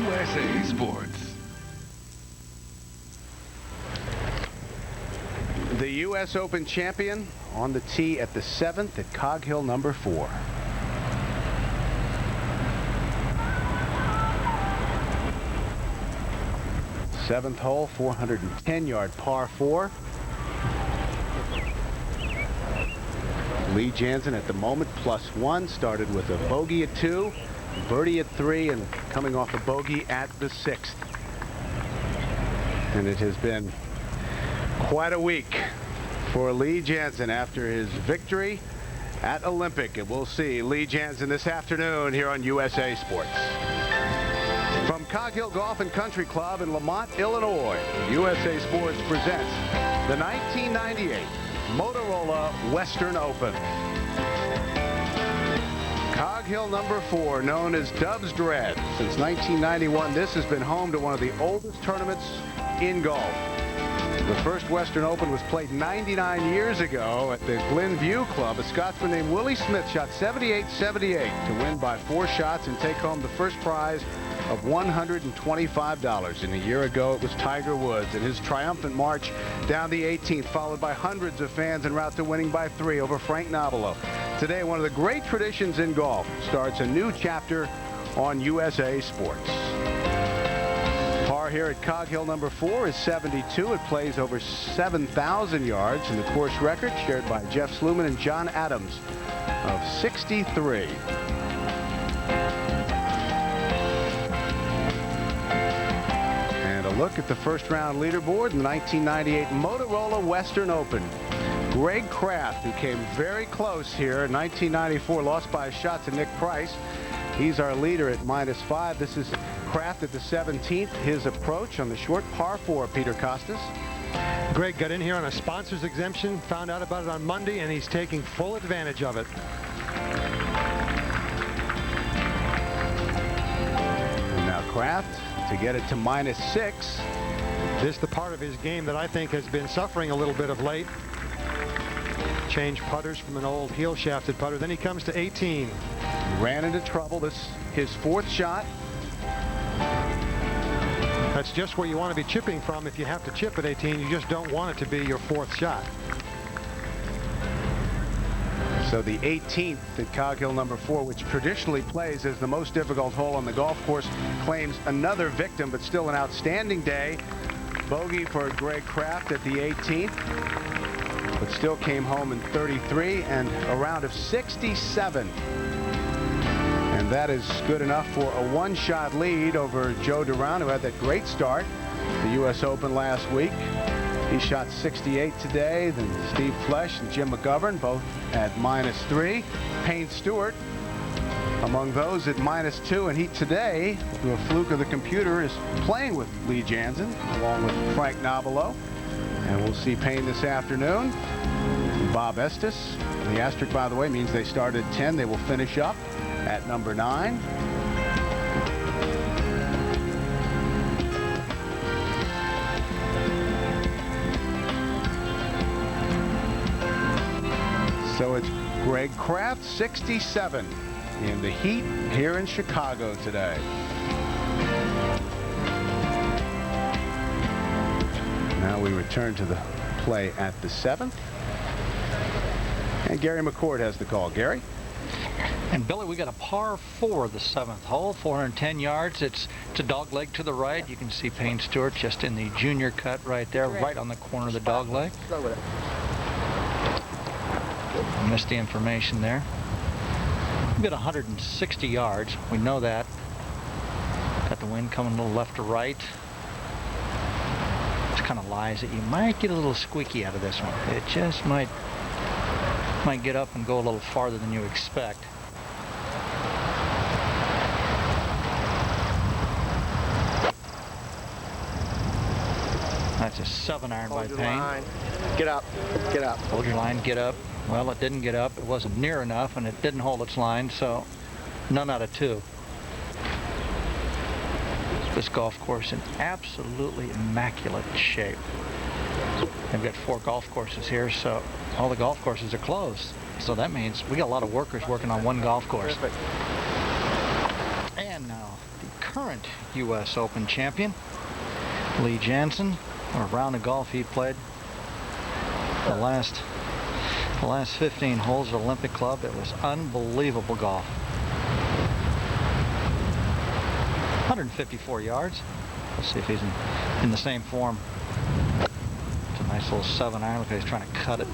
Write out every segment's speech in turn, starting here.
USA Sports. The U.S. Open champion on the tee at the 7th at Cog Hill number 4. Seventh hole, 410-yard par 4. Lee Janzen at the moment +1, started with a bogey at 2, birdie at 3, and coming off a bogey at the 6th. And it has been quite a week for Lee Janzen after his victory at Olympic. And we'll see Lee Janzen this afternoon here on USA Sports. From Cog Hill Golf and Country Club in Lamont, Illinois, USA Sports presents the 1998 Motorola Western Open. Cog Hill number 4, known as Dub's Dread. Since 1991, this has been home to one of the oldest tournaments in golf. The first Western Open was played 99 years ago at the Glenview Club. A Scotsman named Willie Smith shot 78-78 to win by 4 shots and take home the first prize of $125. And a year ago, it was Tiger Woods and his triumphant march down the 18th, followed by hundreds of fans en route to winning by 3 over Frank Nobilo. Today, one of the great traditions in golf starts a new chapter on USA Sports. Par here at Cog Hill number 4 is 72. It plays over 7,000 yards, and the course record shared by Jeff Sluman and John Adams of 63. Look at the first round leaderboard in the 1998 Motorola Western Open. Greg Kraft, who came very close here in 1994, lost by a shot to Nick Price. He's our leader at -5. This is Kraft at the 17th. His approach on the short par 4, Peter Costas. Greg got in here on a sponsor's exemption, found out about it on Monday, and he's taking full advantage of it. And now Kraft to get it to -6. This is the part of his game that I think has been suffering a little bit of late. Change putters from an old heel shafted putter. Then he comes to 18. Ran into trouble. This his 4th shot. That's just where you want to be chipping from. If you have to chip at 18, you just don't want it to be your 4th shot. So the 18th at Cog Hill number 4, which traditionally plays as the most difficult hole on the golf course, claims another victim, but still an outstanding day. Bogey for Greg Kraft at the 18th, but still came home in 33 and a round of 67. And that is good enough for a 1-shot lead over Joe Duran, who had that great start the U.S. Open last week. He shot 68 today. Then Steve Flesh and Jim McGovern both at -3. Payne Stewart among those at -2. And he today, through a fluke of the computer, is playing with Lee Janzen along with Frank Nobilo. And we'll see Payne this afternoon. Bob Estes. The asterisk, by the way, means they started at 10. They will finish up at number 9. So it's Greg Kraft, 67, in the heat here in Chicago today. Now we return to the play at the 7th. And Gary McCord has the call. Gary? And Billy, we got a par 4, the 7th hole, 410 yards. It's a dog leg to the right. You can see Payne Stewart just in the junior cut right there, right on the corner of the dog leg. Go with it. I missed the information there. We've got 160 yards. We know that. Got the wind coming a little left to right. Which kind of lies that you might get a little squeaky out of this one. It just might get up and go a little farther than you expect. That's a 7-iron by Payne. Line. Get up. Get up. Hold your line, get up. Well, it didn't get up. It wasn't near enough, and it didn't hold its line, so none out of 2. This golf course in absolutely immaculate shape. They've got 4 golf courses here, so all the golf courses are closed. So that means we got a lot of workers working on one golf course. Perfect. And now the current U.S. Open champion, Lee Janzen. What a round of golf he played. The last 15 holes at Olympic Club, it was unbelievable golf. 154 yards. Let's see if he's in the same form. It's a nice little 7-iron. Look, he's trying to cut it.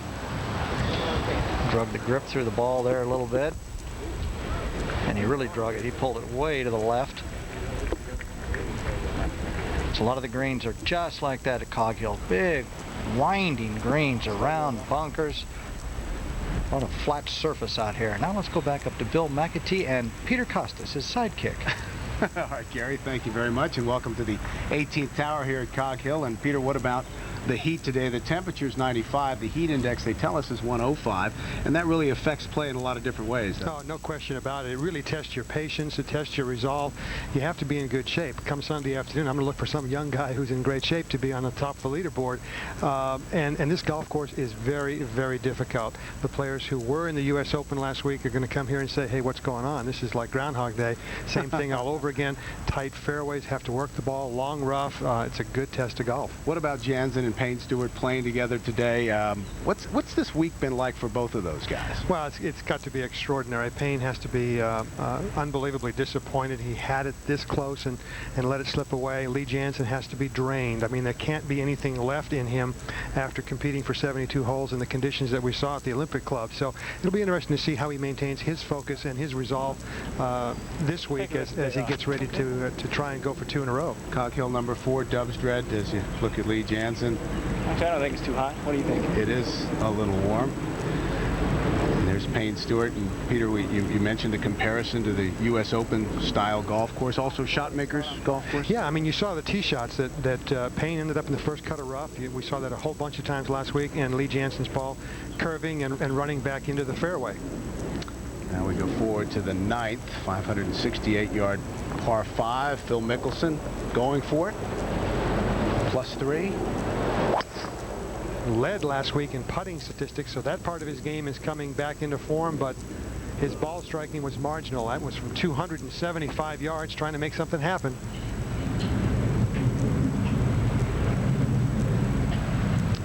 Drug the grip through the ball there a little bit. And he really drug it. He pulled it way to the left. So a lot of the greens are just like that at Cog Hill. Big, winding greens around bunkers. A lot of flat surface out here. Now let's go back up to Bill McAtee and Peter Costas, his sidekick. All right, Gary, thank you very much, and welcome to the 18th tower here at Cog Hill. And Peter, what about the heat today? The temperature's 95. The heat index, they tell us, is 105, and that really affects play in a lot of different ways. Oh, no question about it. It really tests your patience. It tests your resolve. You have to be in good shape. Come Sunday afternoon, I'm going to look for some young guy who's in great shape to be on the top of the leaderboard. And this golf course is very, very difficult. The players who were in the U.S. Open last week are going to come here and say, hey, what's going on? This is like Groundhog Day. Same thing all over again. Tight fairways, have to work the ball, long rough. It's a good test of golf. What about Janzen and Payne Stewart playing together today? What's this week been like for both of those guys? Well, it's got to be extraordinary. Payne has to be unbelievably disappointed. He had it this close and let it slip away. Lee Janzen has to be drained. I mean, there can't be anything left in him after competing for 72 holes in the conditions that we saw at the Olympic Club. So it'll be interesting to see how he maintains his focus and his resolve this week as he gets ready to try and go for 2 in a row. Cog Hill number 4, Dub's Dread, as you look at Lee Janzen. I don't think it's too hot. What do you think? It is a little warm. And there's Payne Stewart. And Peter, you mentioned the comparison to the U.S. Open style golf course, also shot makers golf course. Yeah, I mean, you saw the tee shots that Payne ended up in the first cut of rough. We saw that a whole bunch of times last week, and Lee Janzen's ball curving and running back into the fairway. Now we go forward to the 9th, 568-yard par 5. Phil Mickelson going for it. +3. Led last week in putting statistics, so that part of his game is coming back into form, but his ball striking was marginal. That was from 275 yards, trying to make something happen.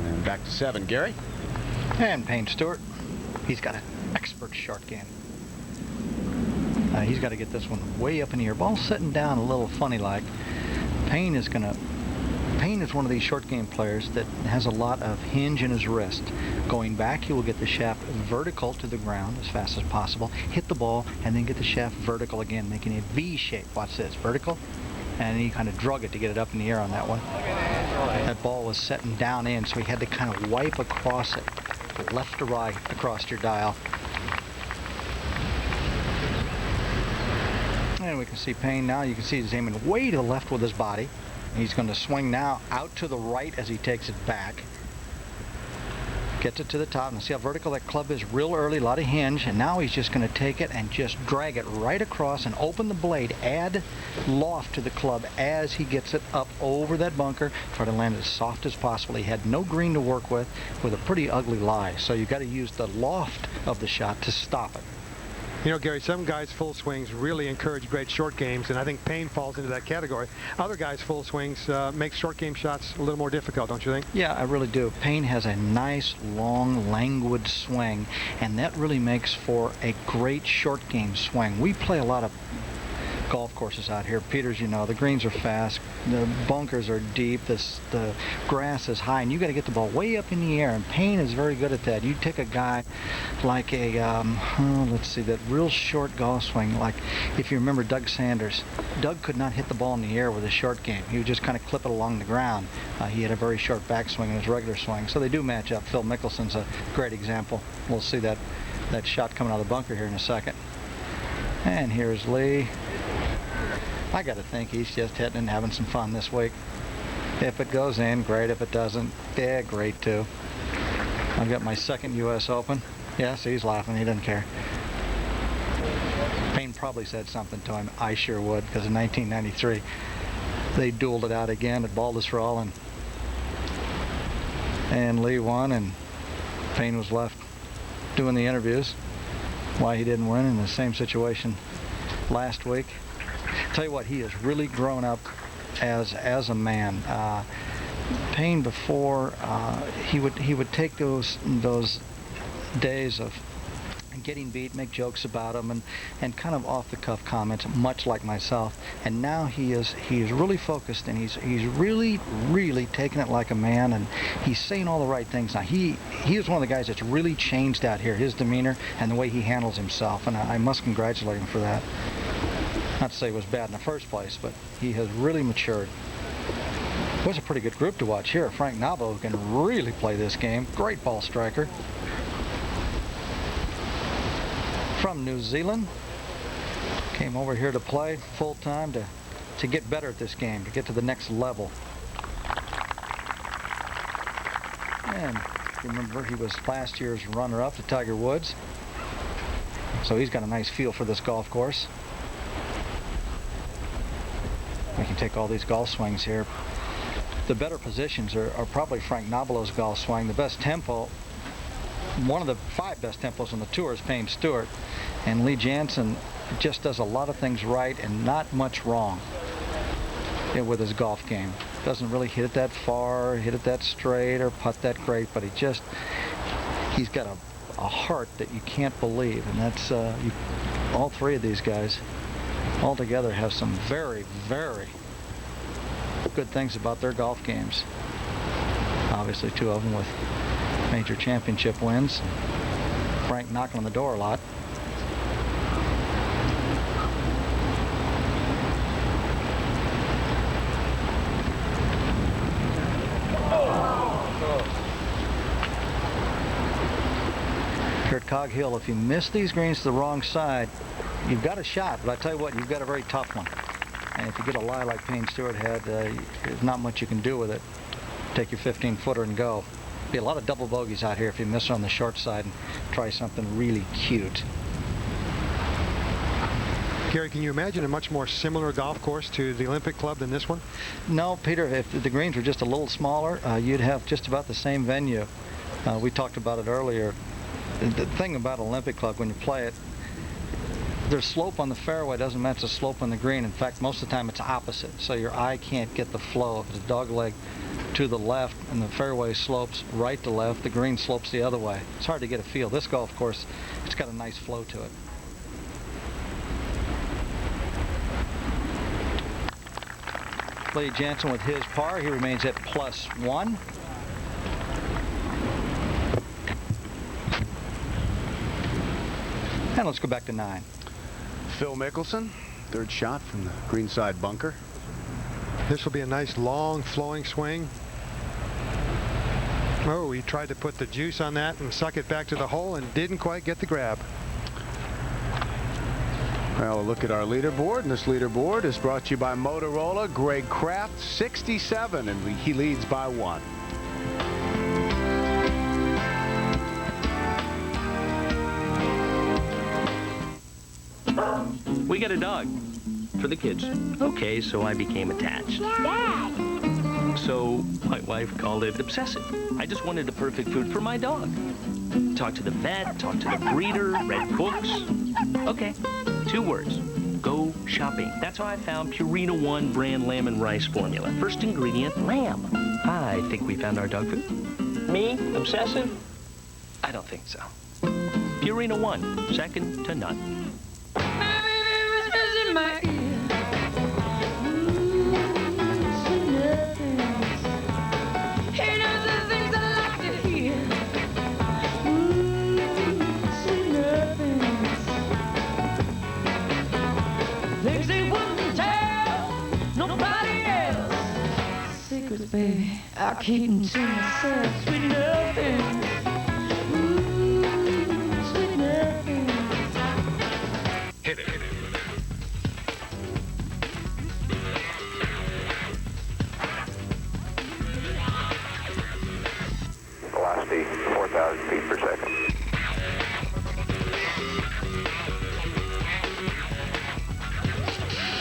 And back to 7, Gary. And Payne Stewart, he's got an expert short game. He's got to get this one way up in the air. Ball sitting down a little funny like. Payne is one of these short game players that has a lot of hinge in his wrist. Going back, he will get the shaft vertical to the ground as fast as possible, hit the ball, and then get the shaft vertical again, making a V shape. Watch this, vertical, and he kind of drug it to get it up in the air on that one. That ball was setting down in, so he had to kind of wipe across it, left to right across your dial. And we can see Payne now. You can see he's aiming way to the left with his body. He's going to swing now out to the right as he takes it back. Gets it to the top. And see how vertical that club is real early, a lot of hinge. And now he's just going to take it and just drag it right across and open the blade. Add loft to the club as he gets it up over that bunker. Try to land as soft as possible. He had no green to work with a pretty ugly lie. So you've got to use the loft of the shot to stop it. You know, Gary, some guys' full swings really encourage great short games, and I think Payne falls into that category. Other guys' full swings make short game shots a little more difficult, don't you think? Yeah, I really do. Payne has a nice, long, languid swing, and that really makes for a great short game swing. We play a lot of golf courses out here. Peters, you know, the greens are fast, the bunkers are deep, the grass is high, and you got to get the ball way up in the air, and Payne is very good at that. You take a guy like a, let's see, that real short golf swing, like if you remember Doug Sanders. Doug could not hit the ball in the air with his short game. He would just kind of clip it along the ground. He had a very short backswing in his regular swing, so they do match up. Phil Mickelson's a great example. We'll see that shot coming out of the bunker here in a second. And here's Lee. I got to think he's just hitting and having some fun this week. If it goes in, great. If it doesn't, yeah, great too. I've got my second U.S. Open. Yes, he's laughing. He doesn't care. Payne probably said something to him. I sure would, because in 1993, they dueled it out again at Baltusrol, and Lee won, and Payne was left doing the interviews. Why he didn't win in the same situation last week. Tell you what, he has really grown up as a man. Payne before, he would take those days of getting beat, make jokes about him, and kind of off-the-cuff comments, much like myself. And now he is really focused, and he's really taking it like a man, and he's saying all the right things. Now he is one of the guys that's really changed out here, his demeanor and the way he handles himself, and I must congratulate him for that. Not to say it was bad in the first place, but he has really matured. It was a pretty good group to watch here. Frank Nabo, who can really play this game, great ball striker. From New Zealand, came over here to play full-time to get better at this game, to get to the next level. And remember, he was last year's runner-up to Tiger Woods, so he's got a nice feel for this golf course. We can take all these golf swings here. The better positions are probably Frank Nabalo's golf swing. The best tempo, one of the 5 best tempos on the tour, is Payne Stewart. And Lee Janzen just does a lot of things right and not much wrong with his golf game. Doesn't really hit it that far, hit it that straight, or putt that great, but he's got a heart that you can't believe. And that's all 3 of these guys all together have some very, very good things about their golf games. Obviously 2 of them with major championship wins. Frank knocking on the door a lot. Here at Cog Hill, if you miss these greens to the wrong side, you've got a shot, but I tell you what, you've got a very tough one. And if you get a lie like Payne Stewart had, there's not much you can do with it. Take your 15-footer and go. Be a lot of double bogeys out here if you miss on the short side and try something really cute. Gary, can you imagine a much more similar golf course to the Olympic Club than this one? No, Peter, if the greens were just a little smaller, you'd have just about the same venue. We talked about it earlier. The thing about Olympic Club, when you play it, their slope on the fairway doesn't match the slope on the green. In fact, most of the time it's opposite, so your eye can't get the flow. If it's a dog leg to the left and the fairway slopes right to left, the green slopes the other way. It's hard to get a feel. This golf course, it's got a nice flow to it. Lee Janzen with his par. He remains at +1. And let's go back to 9. Phil Mickelson, 3rd shot from the greenside bunker. This will be a nice long flowing swing. Oh, he tried to put the juice on that and suck it back to the hole and didn't quite get the grab. Well, a look at our leaderboard, and this leaderboard is brought to you by Motorola. Greg Kraft, 67, and he leads by 1. We got a dog for the kids. Okay, so I became attached. Dad! So my wife called it obsessive. I just wanted the perfect food for my dog. Talk to the vet, talk to the breeder, read books. Okay, 2 words. Go shopping. That's how I found Purina One brand lamb and rice formula. First ingredient, lamb. I think we found our dog food. Me? Obsessive? I don't think so. Purina One, second to none. Baby, I'll keep them to myself. Sweet nothing. Ooh, sweet nothing. Hit it. Velocity 4,000 feet per second.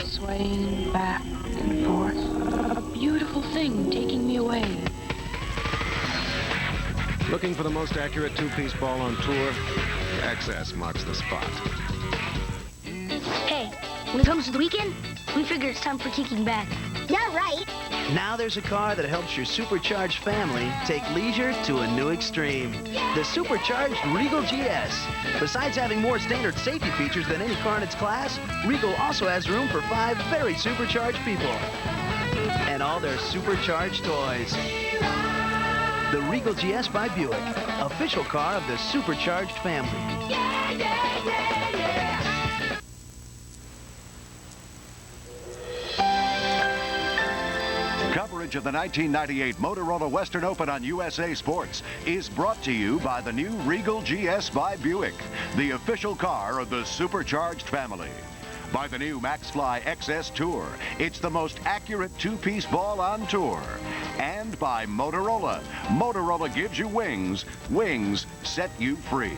Swaying back and forth. A beautiful thing taking me away. Looking for the most accurate 2-piece ball on tour? XS marks the spot. Hey, When it comes to the weekend, we figure it's time for kicking back. Yeah, right. Now there's a car that helps your supercharged family take leisure to a new extreme. The supercharged Regal GS. Besides having more standard safety features than any car in its class, Regal also has room for 5 very supercharged people. And all their supercharged toys. The Regal GS by Buick, official car of the supercharged family. Coverage of the 1998 Motorola Western Open on USA Sports is brought to you by the new Regal GS by Buick, the official car of the supercharged family. By the new MaxFly XS Tour, it's the most accurate two-piece ball on tour. And by Motorola. Motorola gives you wings. Wings set you free.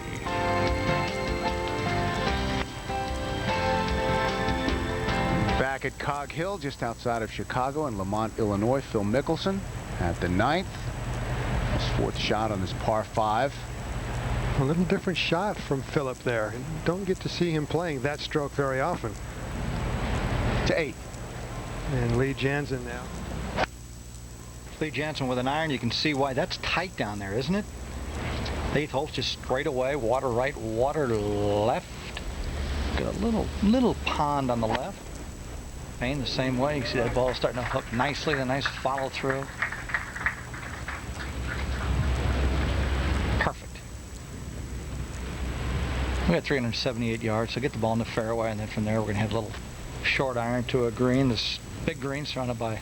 Back at Cog Hill, just outside of Chicago in Lamont, Illinois, Phil Mickelson at the 9th. His 4th shot on his par 5. A little different shot from Philip there. Don't get to see him playing that stroke very often. To 8. And Lee Janzen now. Lee Janzen with an iron. You can see why. That's tight down there, isn't it? 8th hole, just straight away. Water right, water left. Got a little pond on the left. Payne the same way. You can see that ball starting to hook nicely. A nice follow through. Perfect. We got 378 yards, so get the ball in the fairway, and then from there we're going to have a little short iron to a green. This big green surrounded by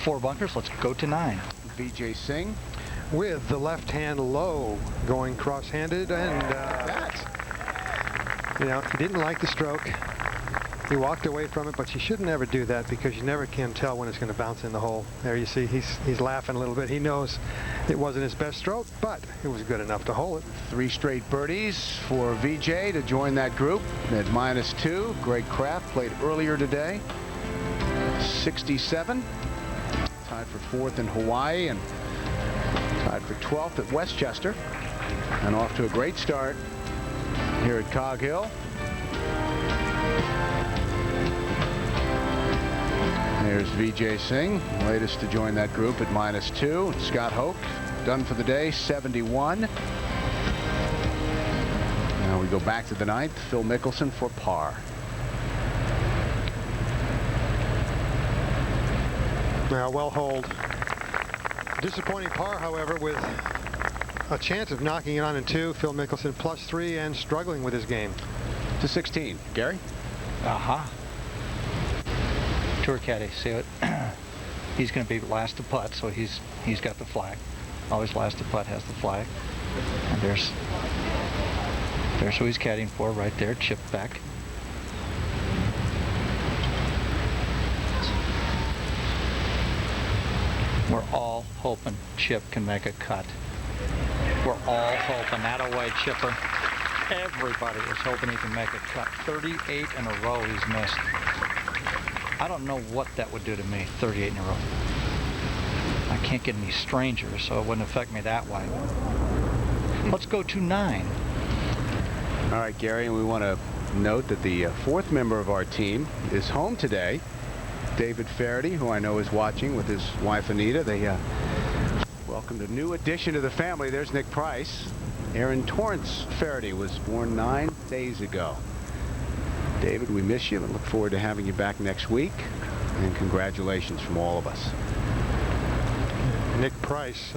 4 bunkers. Let's go to 9. Vijay Singh with the left hand low, going cross-handed, and you know, he didn't like the stroke. He walked away from it, but you should never do that because you never can tell when it's going to bounce in the hole. There you see he's laughing a little bit. He knows it wasn't his best stroke, but it was good enough to hold it. 3 straight birdies for Vijay to join that group at -2. Greg Kraft played earlier today. 67. Tied for 4th in Hawaii and tied for 12th at Westchester. And off to a great start here at Cog Hill. There's Vijay Singh, latest to join that group at -2. Scott Hoke, done for the day, 71. Now we go back to the 9th. Phil Mickelson for par. Now, well hold. Disappointing par, however, with a chance of knocking it on in 2. Phil Mickelson +3 and struggling with his game. To 16. Gary? Tour caddy, see it? He's going to be last to putt, so he's got the flag. Always last to putt has the flag. And there's who he's caddying for right there, chip back. We're all hoping Chip can make a cut. We're all hoping that away, Chipper. Everybody is hoping he can make a cut. 38 in a row he's missed. I don't know what that would do to me, 38 in a row. I can't get any strangers, so it wouldn't affect me that way. Let's go to 9. All right, Gary, and we want to note that the 4th member of our team is home today. David Faraday, who I know is watching with his wife Anita. They welcomed a new addition to the family. There's Nick Price. Aaron Torrance Faraday was born 9 days ago. David, we miss you and look forward to having you back next week. And congratulations from all of us. Nick Price,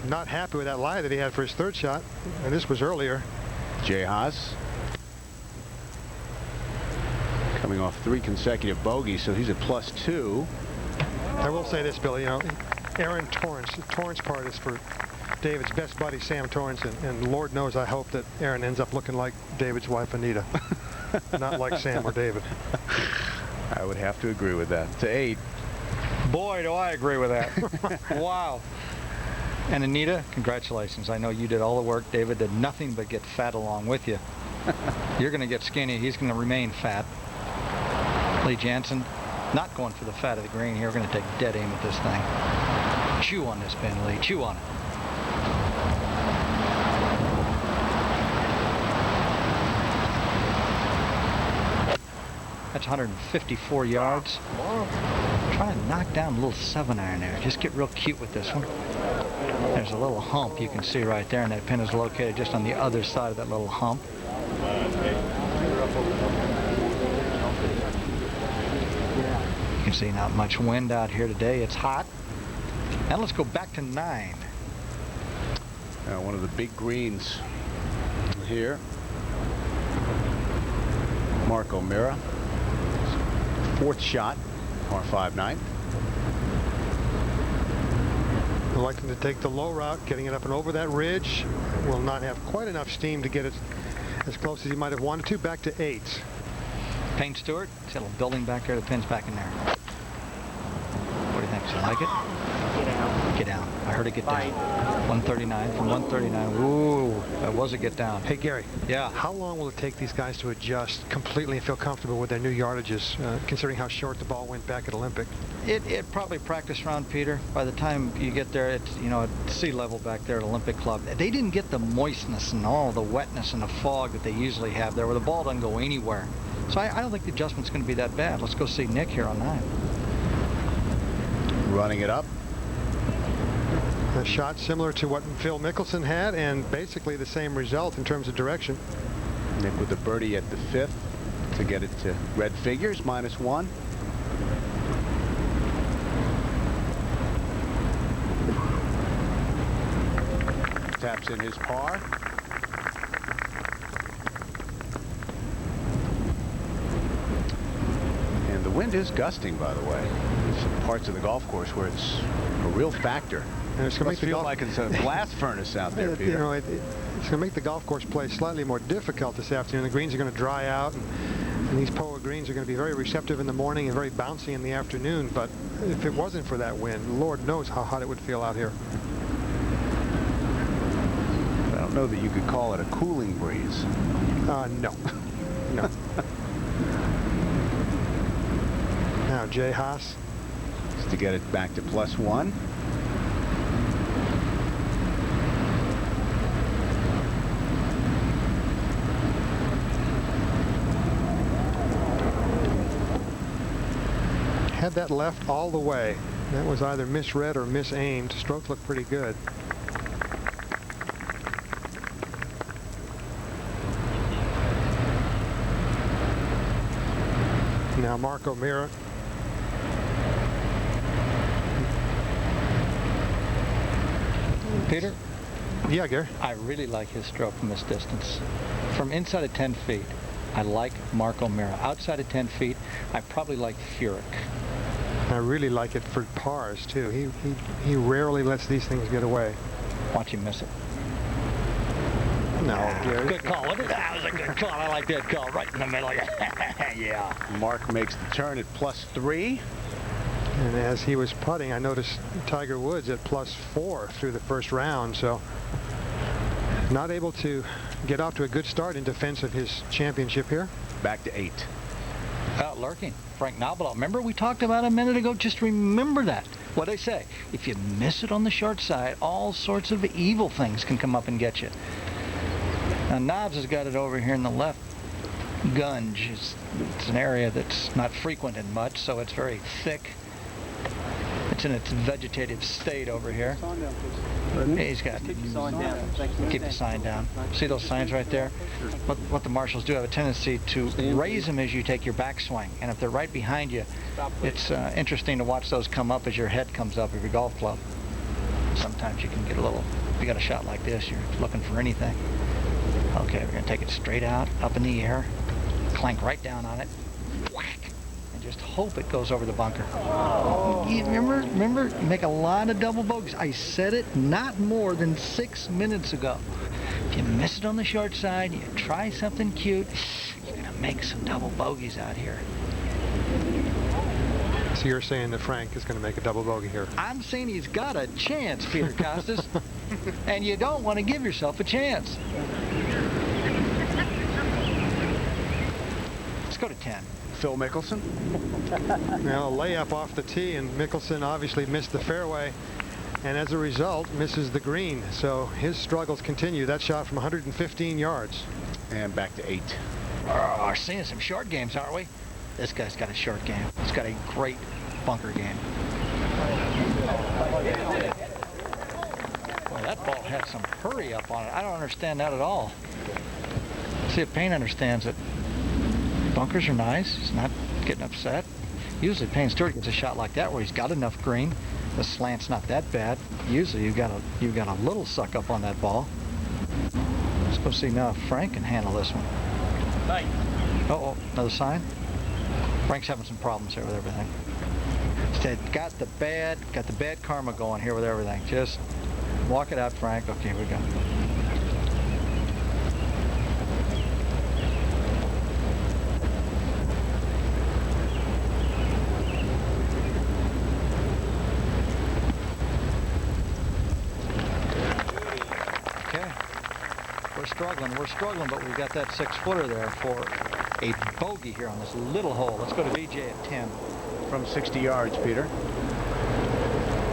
not happy with that lie that he had for his 3rd shot. And this was earlier. Jay Haas coming off 3 consecutive bogeys, so he's at +2. I will say this, Billy, you know, Aaron Torrance, the Torrance part is for David's best buddy, Sam Torrance, and Lord knows I hope that Aaron ends up looking like David's wife, Anita. Not like Sam or David. I would have to agree with that. To 8. Boy, do I agree with that. Wow. And Anita, congratulations. I know you did all the work. David did nothing but get fat along with you. You're going to get skinny. He's going to remain fat. Lee Janzen, not going for the fat of the green here. We're going to take dead aim at this thing. Chew on this pin, Lee. Chew on it. That's 154 yards. Trying to knock down a little 7-iron there. Just get real cute with this one. There's a little hump you can see right there, and that pin is located just on the other side of that little hump. You can see not much wind out here today. It's hot. Now let's go back to 9. Now one of the big greens here. Mark O'Meara. 4th shot, par 5 9. Electing to take the low route, getting it up and over that ridge. Will not have quite enough steam to get it as close as he might have wanted to. Back to 8. Payne Stewart, see a little building back there. The pin's back in there. What do you think? Do you like it? Get out. Get down. I heard it get down. 139 from 139. Ooh, that was a get down. Hey, Gary. Yeah. How long will it take these guys to adjust completely and feel comfortable with their new yardages, considering how short the ball went back at Olympic? It probably practice round, Peter. By the time you get there, it's, you know, at sea level back there at Olympic Club. They didn't get the moistness and all the wetness and the fog that they usually have there, where the ball doesn't go anywhere. So I don't think the adjustment's going to be that bad. Let's go see Nick here on 9. Running it up. A shot similar to what Phil Mickelson had, and basically the same result in terms of direction. Nick with the birdie at the 5th to get it to red figures, -1. Taps in his par. And the wind is gusting, by the way. There's some parts of the golf course where it's a real factor. And it's going to feel like it's a blast furnace out there, Peter. You know, it's going to make the golf course play slightly more difficult this afternoon. The greens are going to dry out, and these POA greens are going to be very receptive in the morning and very bouncy in the afternoon. But if it wasn't for that wind, Lord knows how hot it would feel out here. I don't know that you could call it a cooling breeze. No. No. Now, Jay Haas. Just to get it back to +1. Had that left all the way. That was either misread or misaimed. Stroke looked pretty good. Now Mark O'Meara. Peter? Yeah, Gary? I really like his stroke from this distance. From inside of 10 feet, I like Mark O'Meara. Outside of 10 feet, I probably like Furyk. I really like it for pars, too. He rarely lets these things get away. Watch him miss it. No, Gary. Good call. That was a good call. I like that call. Right in the middle. Yeah. Mark makes the turn at +3. And as he was putting, I noticed Tiger Woods at +4 through the first round. So not able to get off to a good start in defense of his championship here. Back to 8. Lurking. Frank Nobilo. Remember we talked about a minute ago? Just remember that. What they say. If you miss it on the short side, all sorts of evil things can come up and get you. Now Knobs has got it over here in the left gunge. It's an area that's not frequented much, so it's very thick. It's in its vegetative state over here. He's got to keep the sign down. See those signs right there? What the marshals do have a tendency to raise them as you take your backswing. And if they're right behind you, it's interesting to watch those come up as your head comes up of your golf club. Sometimes you can get a little, if you got a shot like this, you're looking for anything. Okay, we're going to take it straight out, up in the air, clank right down on it, whack, and just hope it goes over the bunker. You remember, you make a lot of double bogeys. I said it not more than 6 minutes ago. If you miss it on the short side, you try something cute, you're going to make some double bogeys out here. So you're saying that Frank is going to make a double bogey here? I'm saying he's got a chance, Peter Costas, and you don't want to give yourself a chance. Let's go to 10. Phil Mickelson. Now a layup off the tee, and Mickelson obviously missed the fairway, and as a result misses the green. So his struggles continue. That shot from 115 yards. And back to 8. We're seeing some short games, aren't we? This guy's got a short game. He's got a great bunker game. Boy, that ball had some hurry up on it. I don't understand that at all. See if Payne understands it. Bunkers are nice. He's not getting upset. Usually Payne Stewart gets a shot like that where he's got enough green. The slant's not that bad. Usually you've got a little suck up on that ball. Let's go see now if Frank can handle this one. Nice. Uh-oh, another sign? Frank's having some problems here with everything. Got the bad karma going here with everything. Just walk it out, Frank. Okay, here we go. Okay. We're struggling, but we've got that 6-footer there for a bogey here on this little hole. Let's go to VJ at 10. From 60 yards, Peter.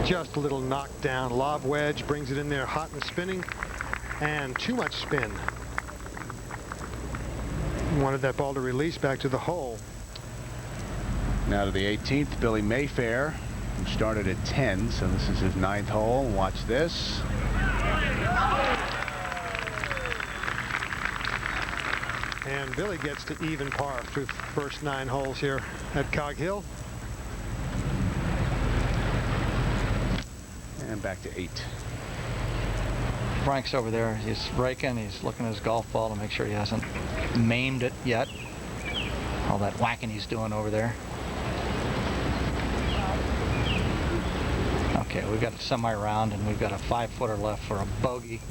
Just a little knockdown lob wedge, brings it in there hot and spinning, and too much spin. Wanted that ball to release back to the hole. Now to the 18th, Billy Mayfair, who started at 10, so this is his 9th hole. Watch this. And Billy gets to even par through the first 9 holes here at Cog Hill. And back to 8. Frank's over there. He's raking. He's looking at his golf ball to make sure he hasn't maimed it yet. All that whacking he's doing over there. Okay, we've got a semi-round and we've got a 5-footer left for a bogey.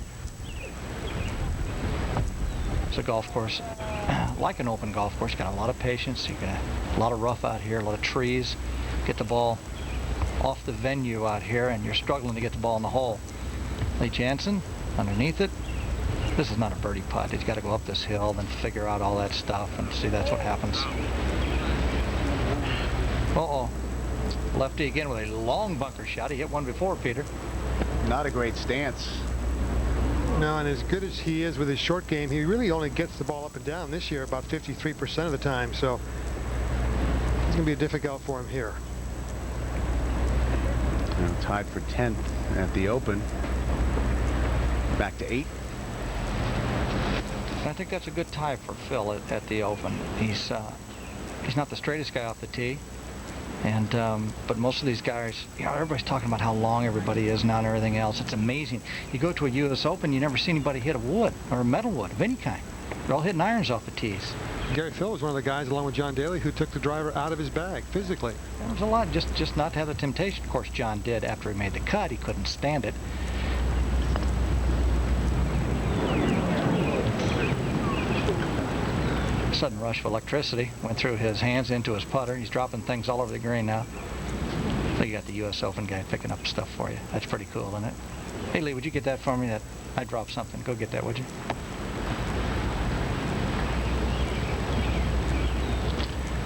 It's a golf course, like an open golf course. Got a lot of patience. You got a lot of rough out here, a lot of trees. Get the ball off the venue out here, and you're struggling to get the ball in the hole. Lee Janzen underneath it. This is not a birdie putt. He's got to go up this hill, then figure out all that stuff, and see that's what happens. Uh-oh. Lefty again with a long bunker shot. He hit one before, Peter. Not a great stance. No, and as good as he is with his short game, he really only gets the ball up and down this year about 53% of the time, so it's going to be difficult for him here. Now tied for 10th at the Open. Back to 8. I think that's a good tie for Phil at the Open. He's not the straightest guy off the tee, and but most of these guys, you know, everybody's talking about how long everybody is now and everything else. It's amazing. You go to a U.S. Open, you never see anybody hit a wood or a metal wood of any kind. They're all hitting irons off the tees. Gary Phil was one of the guys, along with John Daly, who took the driver out of his bag physically. There was a lot, just not to have the temptation. Of course, John did after he made the cut. He couldn't stand it. A sudden rush of electricity went through his hands into his putter. He's dropping things all over the green now. So you got the U.S. Open guy picking up stuff for you. That's pretty cool, isn't it? Hey, Lee, would you get that for me? I dropped something. Go get that, would you?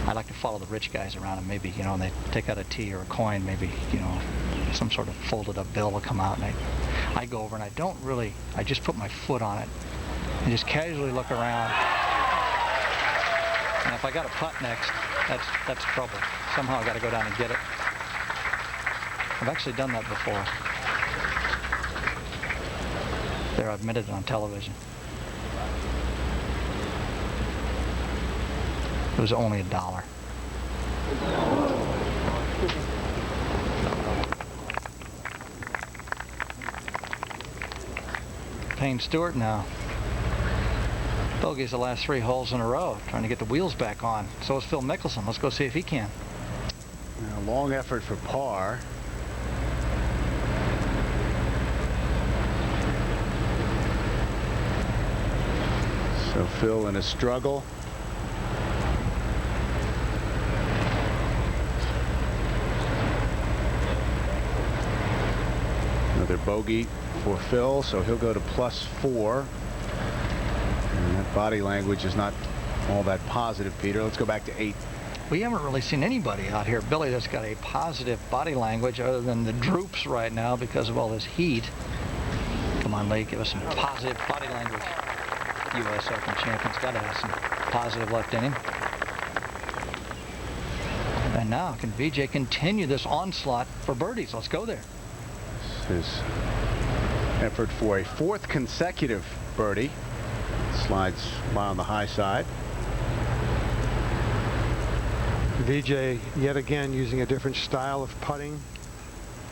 I like to follow the rich guys around, and maybe, you know, when they take out a tee or a coin, maybe, you know, some sort of folded up bill will come out, and I go over and I just put my foot on it and just casually look around. And if I got a putt next, that's trouble. Somehow I got to go down and get it. I've actually done that before. There, I've admitted it on television. It was only $1. Payne Stewart now. Bogeys the last 3 holes in a row, trying to get the wheels back on. So is Phil Mickelson. Let's go see if he can. A long effort for par. So Phil in a struggle. Another bogey for Phil, so he'll go to +4. And that body language is not all that positive, Peter. Let's go back to 8. We haven't really seen anybody out here, Billy, that's got a positive body language other than the droops right now because of all this heat. Come on, Lee, give us some positive body language. U.S. Open champion's got to have some positive left in him. And now can VJ continue this onslaught for birdies? Let's go there. His effort for a 4th consecutive birdie. Slides by on the high side. VJ yet again using a different style of putting.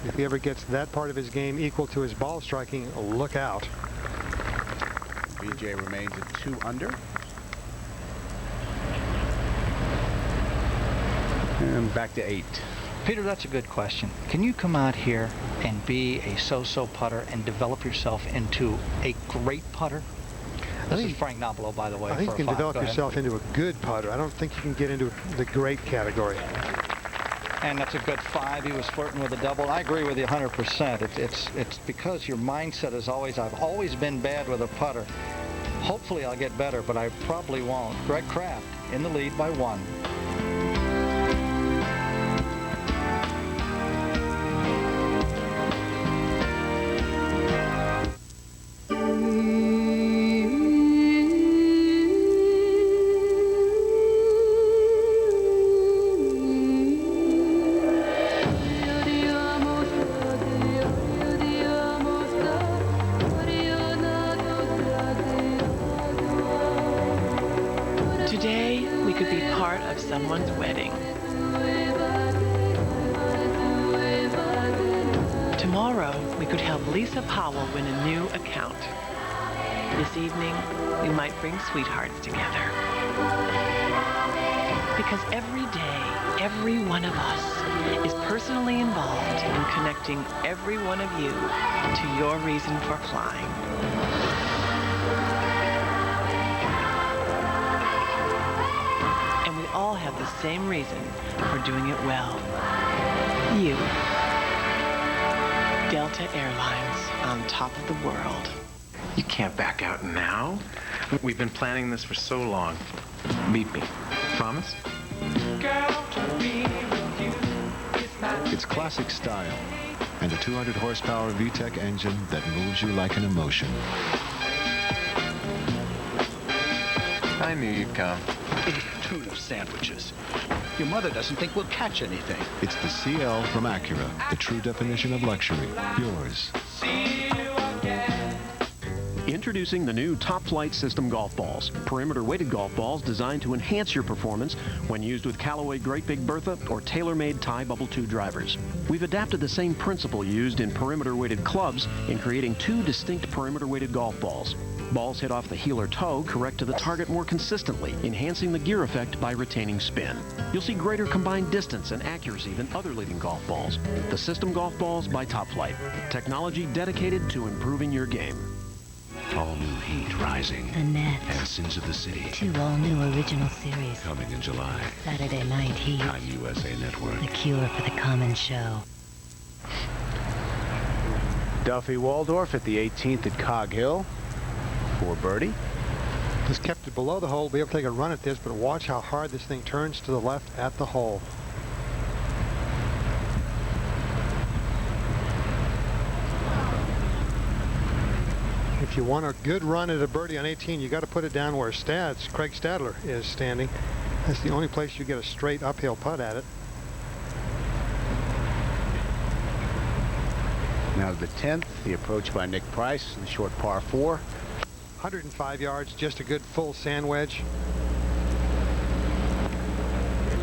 If he ever gets that part of his game equal to his ball striking, look out. VJ remains at 2 under. And back to 8. Peter, that's a good question. Can you come out here and be a so-so putter and develop yourself into a great putter? This is Frank Nobilo, by the way. I think you can develop yourself into a good putter. I don't think you can get into the great category. And that's a good 5. He was flirting with a double. I agree with you 100%. It's because your mindset is always, I've always been bad with a putter. Hopefully I'll get better, but I probably won't. Greg Kraft in the lead by 1. Today, we could be part of someone's wedding. Tomorrow, we could help Lisa Powell win a new account. This evening, we might bring sweethearts together. Because every day, every one of us is personally involved in connecting every one of you to your reason for flying. And we all have the same reason for doing it well. You. Delta Airlines, on top of the world. You can't back out now. We've been planning this for so long. Meet me. Promise? It's classic style and a 200 horsepower VTEC engine that moves you like an emotion. I knew you'd come. Tuna sandwiches. Your mother doesn't think we'll catch anything. It's the CL from Acura, the true definition of luxury. Yours. Introducing the new Top Flight System golf balls. Perimeter-weighted golf balls designed to enhance your performance when used with Callaway Great Big Bertha or tailor-made Thai Bubble 2 drivers. We've adapted the same principle used in perimeter-weighted clubs in creating 2 distinct perimeter-weighted golf balls. Balls hit off the heel or toe correct to the target more consistently, enhancing the gear effect by retaining spin. You'll see greater combined distance and accuracy than other leading golf balls. The System Golf Balls by Top Flight. Technology dedicated to improving your game. All new Heat Rising. The Net. And Sins of the City. 2 all-new original series. Coming in July. Saturday Night Heat. On USA Network. The cure for the common show. Duffy Waldorf at the 18th at Cog Hill for birdie. Just kept it below the hole. Be able to take a run at this, but watch how hard this thing turns to the left at the hole. If you want a good run at a birdie on 18, you got to put it down where Craig Stadler is standing. That's the only place you get a straight uphill putt at it. Now the 10th, the approach by Nick Price, the short par 4. 105 yards, just a good full sand wedge.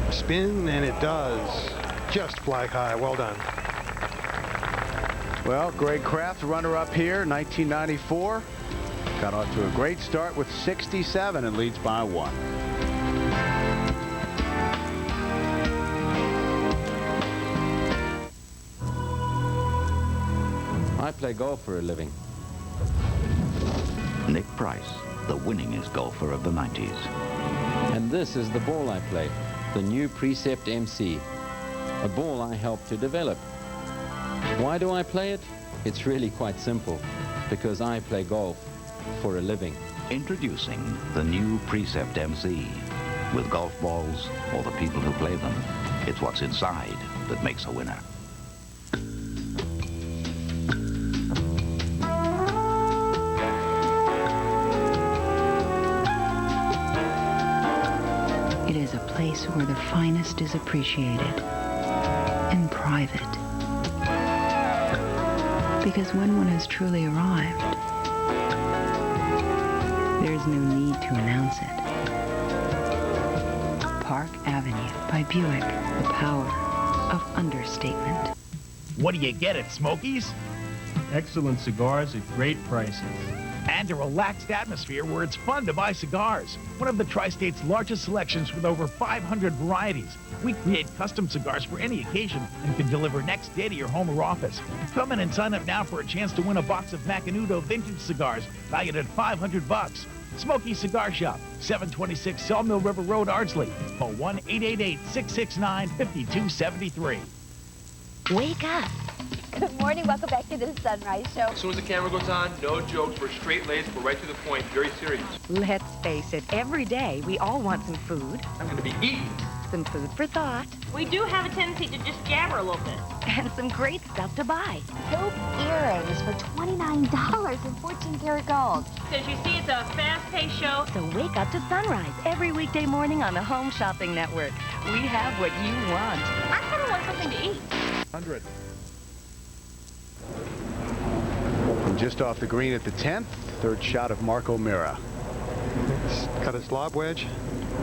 Spin, and it does. Just flag high. Well done. Well, Greg Kraft, runner-up here, 1994. Got off to a great start with 67 and leads by 1. I play golf for a living. Nick Price, the winningest golfer of the 90s. And this is the ball I play, the new Precept MC, a ball I helped to develop. Why do I play it? It's really quite simple, because I play golf for a living. Introducing the new Precept MC. With golf balls or the people who play them, it's what's inside that makes a winner. It is a place where the finest is appreciated. In private. Because when one has truly arrived, there's no need to announce it. Park Avenue by Buick, the power of understatement. What do you get at Smokies? Excellent cigars at great prices. And a relaxed atmosphere where it's fun to buy cigars. One of the Tri-State's largest selections with over 500 varieties. We create custom cigars for any occasion and can deliver next day to your home or office. Come in and sign up now for a chance to win a box of Macanudo vintage cigars valued at $500. Smoky Cigar Shop, 726 Sawmill River Road, Ardsley. Call 1-888-669-5273. Wake up. Good morning. Welcome back to the Sunrise Show. As soon as the camera goes on, no jokes. We're straight laced. We're right to the point. Very serious. Let's face it, every day we all want some food. I'm going to be eating. Some food for thought. We do have a tendency to just jabber a little bit. And some great stuff to buy. Hoop earrings for $29 in 14-karat gold. Because you see, it's a fast-paced show. So wake up to Sunrise every weekday morning on the Home Shopping Network. We have what you want. I kind of want something to eat. 100. And just off the green at the 10th, third shot of Mark O'Meara. It's got its lob wedge.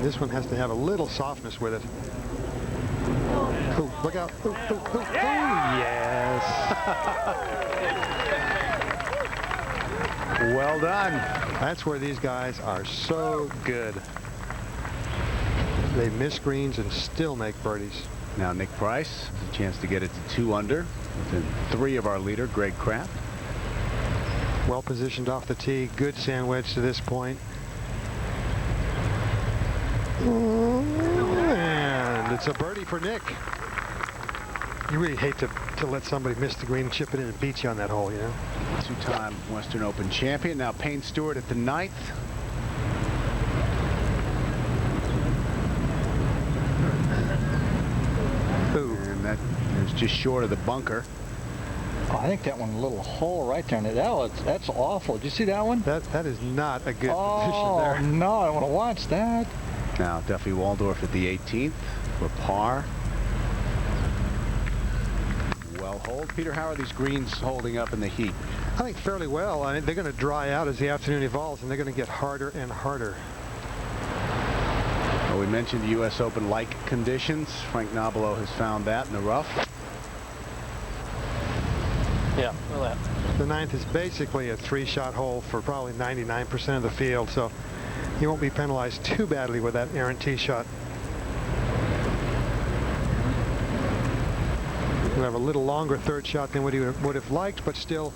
This one has to have a little softness with it. Ooh, look out. Ooh, ooh, ooh. Yes. Well done. That's where these guys are so good. They miss greens and still make birdies. Now Nick Price has a chance to get it to 2 under within 3 of our leader, Greg Kraft. Well positioned off the tee. Good sand wedge to this point. And it's a birdie for Nick. You really hate to let somebody miss the green and chip it in and beat you on that hole, you know? 2-time Western Open champion. Now Payne Stewart at the 9th. Ooh. And that is just short of the bunker. Oh, I think that one, a little hole right there. That's awful. Did you see that one? That is not a good position there. Oh, no, I want to watch that. Now Duffy Waldorf at the 18th for par. Well hold. Peter, how are these greens holding up in the heat? I think fairly well. I mean, they're going to dry out as the afternoon evolves, and they're going to get harder and harder. Well, we mentioned the U.S. Open-like conditions. Frank Nobilo has found that in the rough. Yeah, look at that. The 9th is basically a 3-shot hole for probably 99% of the field, so you won't be penalized too badly with that errant tee shot. We'll have a little longer 3rd shot than what he would have liked, but still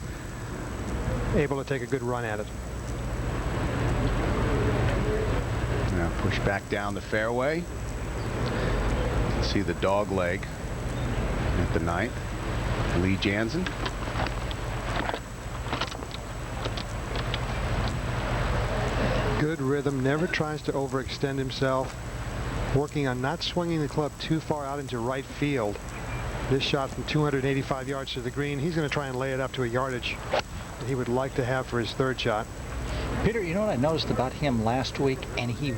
able to take a good run at it. Now push back down the fairway. See the dog leg at the 9th. Lee Janzen. Good rhythm, never tries to overextend himself. Working on not swinging the club too far out into right field. This shot from 285 yards to the green, he's going to try and lay it up to a yardage that he would like to have for his 3rd shot. Peter, you know what I noticed about him last week? And he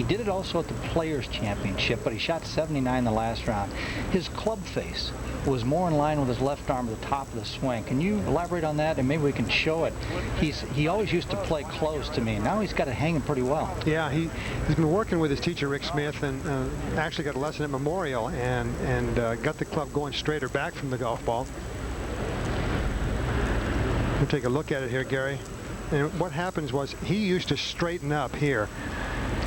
did it also at the Players Championship, but he shot 79 the last round. His club face was more in line with his left arm at the top of the swing. Can you elaborate on that? And maybe we can show it. He always used to play close to me. Now he's got it hanging pretty well. Yeah, he's been working with his teacher, Rick Smith, and actually got a lesson at Memorial and got the club going straighter back from the golf ball. We'll take a look at it here, Gary. And what happens was he used to straighten up here,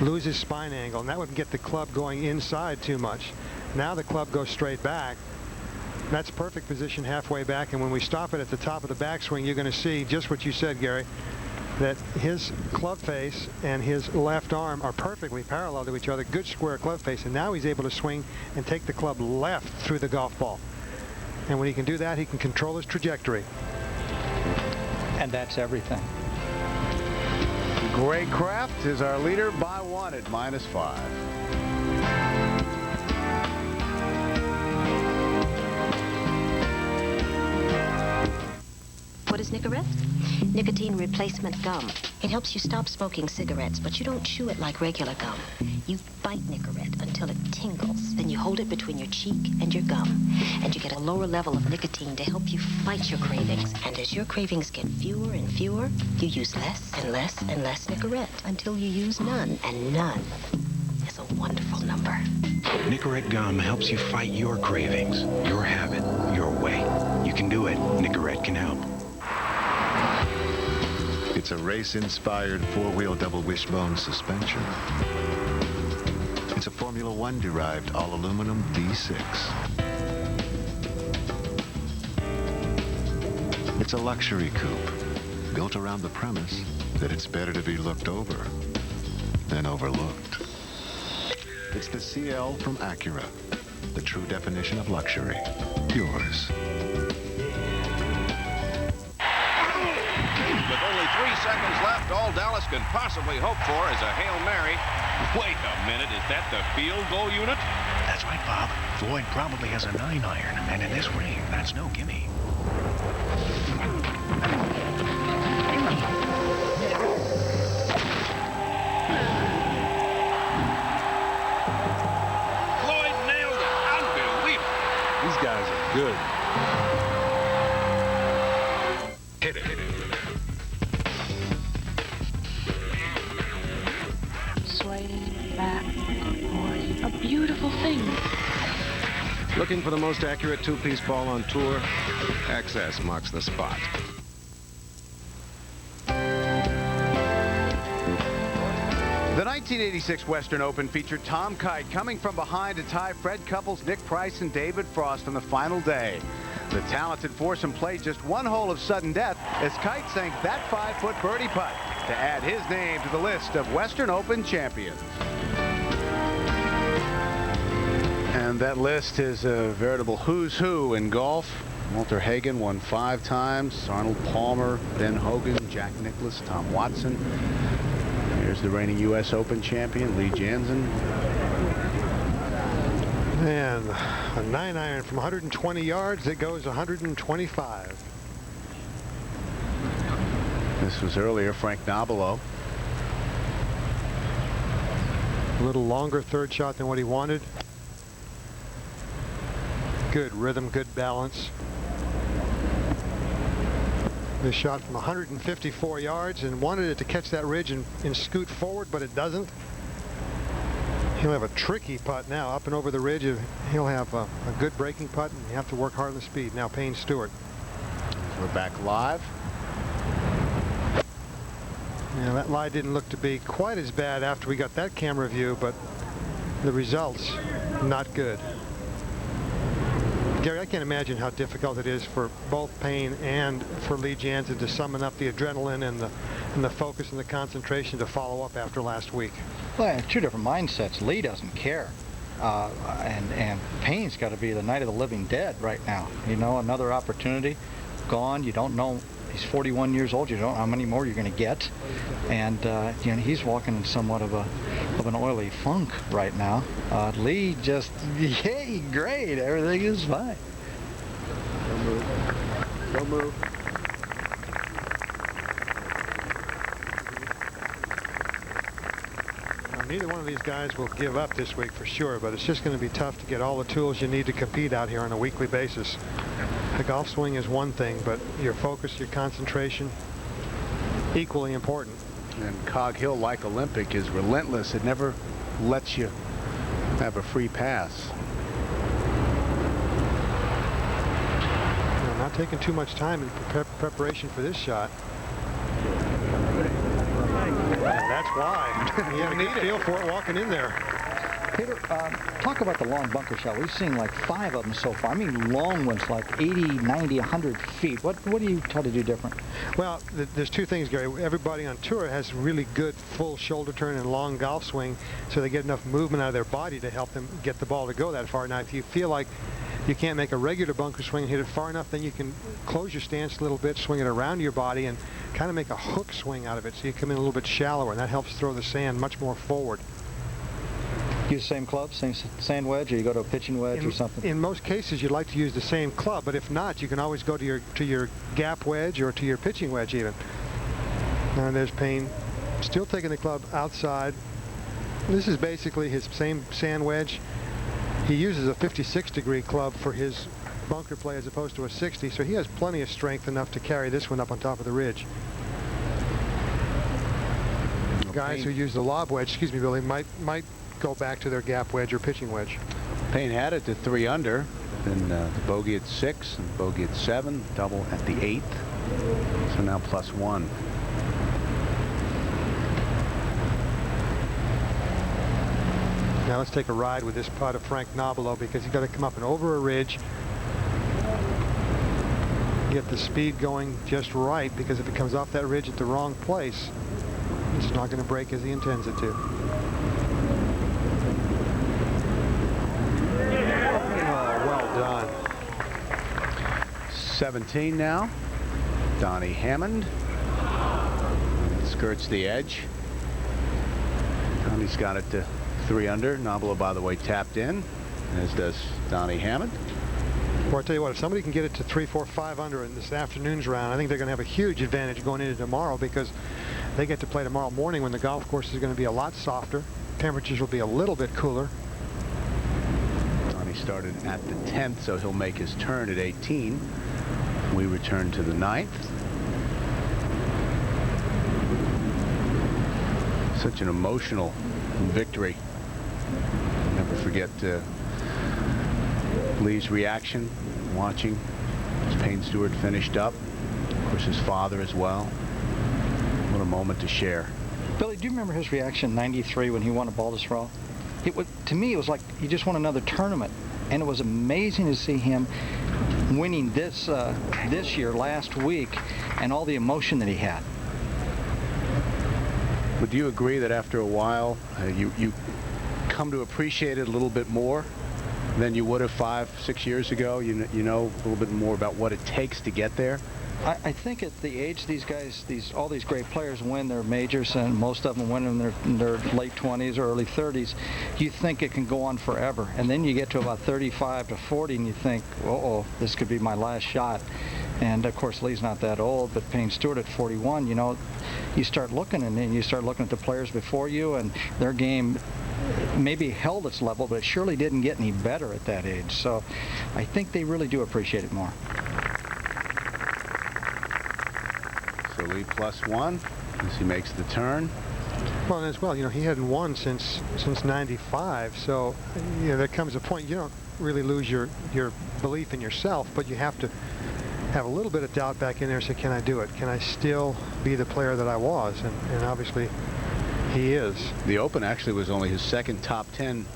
lose his spine angle, and that would get the club going inside too much. Now the club goes straight back. That's perfect position halfway back, and when we stop it at the top of the backswing, you're going to see just what you said, Gary, that his club face and his left arm are perfectly parallel to each other, good square club face, and now he's able to swing and take the club left through the golf ball. And when he can do that, he can control his trajectory. And that's everything. Greg Kraft is our leader by 1 at -5. What is Nicorette? Nicotine replacement gum. It helps you stop smoking cigarettes, but you don't chew it like regular gum. You bite Nicorette until it tingles. Then you hold it between your cheek and your gum. And you get a lower level of nicotine to help you fight your cravings. And as your cravings get fewer and fewer, you use less and less and less Nicorette until you use none. And none is a wonderful number. Nicorette gum helps you fight your cravings, your habit, your way. You can do it. Nicorette can help. It's a race-inspired four-wheel double wishbone suspension. It's a Formula One derived all-aluminum V6. It's a luxury coupe built around the premise that it's better to be looked over than overlooked. It's the CL from Acura, the true definition of luxury. Yours. With only 3 seconds left, all Dallas can possibly hope for is a Hail Mary. Wait a minute, is that the field goal unit? That's right, Bob. Floyd probably has a 9-iron, and in this rain, that's no gimme. Floyd nailed it. Unbelievable. These guys are good. Hit it. Swaying back and forth. A beautiful thing. Looking for the most accurate two-piece ball on tour? Access marks the spot. The 1986 Western Open featured Tom Kite coming from behind to tie Fred Couples, Nick Price, and David Frost on the final day. The talented foursome played just one hole of sudden death as Kite sank that 5-foot birdie putt to add his name to the list of Western Open champions. And that list is a veritable who's who in golf. Walter Hagen won 5 times. Arnold Palmer, Ben Hogan, Jack Nicklaus, Tom Watson. Here's the reigning U.S. Open champion, Lee Janzen. And a 9-iron from 120 yards. It goes 125. This was earlier Frank Nobilo. A little longer third shot than what he wanted. Good rhythm, good balance. This shot from 154 yards and wanted it to catch that ridge and scoot forward, but it doesn't. He'll have a tricky putt now up and over the ridge. He'll have a good breaking putt, and you have to work hard on the speed. Now Payne Stewart. We're back live. Yeah, that lie didn't look to be quite as bad after we got that camera view, but the results not good. Gary, I can't imagine how difficult it is for both Payne and for Lee Janzen to summon up the adrenaline and the focus and the concentration to follow up after last week. Well, two different mindsets. Lee doesn't care, and Payne's got to be the night of the living dead right now. You know, another opportunity gone. You don't know. He's 41 years old. You don't know how many more you're going to get, and you know, he's walking in somewhat of an oily funk right now. Lee just, yay, great, everything is fine. Don't move. Don't move. Now, neither one of these guys will give up this week for sure, but it's just going to be tough to get all the tools you need to compete out here on a weekly basis. The golf swing is one thing, but your focus, your concentration, equally important. And Cog Hill, like Olympic, is relentless. It never lets you have a free pass. Now, not taking too much time in preparation for this shot. That's why. You had a good feel for it walking in there. Peter, talk about the long bunker shot. We've seen like 5 of them so far. I mean long ones, like 80, 90, 100 feet. What do you try to do different? Well, there's two things, Gary. Everybody on tour has really good full shoulder turn and long golf swing, so they get enough movement out of their body to help them get the ball to go that far. Now, if you feel like you can't make a regular bunker swing and hit it far enough, then you can close your stance a little bit, swing it around your body, and kind of make a hook swing out of it, so you come in a little bit shallower, and that helps throw the sand much more forward. Use the same club, same sand wedge, or you go to a pitching wedge or something? In most cases, you'd like to use the same club, but if not, you can always go to your gap wedge or to your pitching wedge even. And there's Payne, still taking the club outside. This is basically his same sand wedge. He uses a 56-degree club for his bunker play as opposed to a 60, so he has plenty of strength enough to carry this one up on top of the ridge. Guys who use the lob wedge, excuse me, Billy, might go back to their gap wedge or pitching wedge. Payne had it to 3 under, then the bogey at 6, and bogey at 7, double at the 8th. So now +1. Now let's take a ride with this putt of Frank Nobilo, because he's got to come up and over a ridge, get the speed going just right, because if it comes off that ridge at the wrong place, it's not going to break as he intends it to. Oh, well done. 17 now. Donnie Hammond skirts the edge. Donnie's got it to 3 under. Nobilo, by the way, tapped in, as does Donnie Hammond. Well, I tell you what, if somebody can get it to 3, 4, 5 under in this afternoon's round, I think they're going to have a huge advantage going into tomorrow, because they get to play tomorrow morning when the golf course is going to be a lot softer. Temperatures will be a little bit cooler. Donnie started at the 10th, so he'll make his turn at 18. We return to the 9th. Such an emotional victory. Never forget Lee's reaction watching as Payne Stewart finished up. Of course, his father as well. What a moment to share. Billy, do you remember his reaction in '93 when he won a Baldwin? To me, it was like he just won another tournament, and it was amazing to see him winning this year, last week, and all the emotion that he had. Would you agree that after a while, you come to appreciate it a little bit more than you would have 5, 6 years ago? You know a little bit more about what it takes to get there? I think at the age these guys, all these great players win their majors, and most of them win in their late 20s or early 30s, you think it can go on forever. And then you get to about 35 to 40 and you think, uh-oh, this could be my last shot. And of course, Lee's not that old, but Payne Stewart at 41, you know, you start looking, and then you start looking at the players before you, and their game maybe held its level, but it surely didn't get any better at that age. So I think they really do appreciate it more. So Lee +1 as he makes the turn. Well, and as well, you know, he hadn't won since '95, so you know, there comes a point you don't really lose your belief in yourself, but you have to have a little bit of doubt back in there and say, can I do it? Can I still be the player that I was? And obviously he is. The Open actually was only his second top 10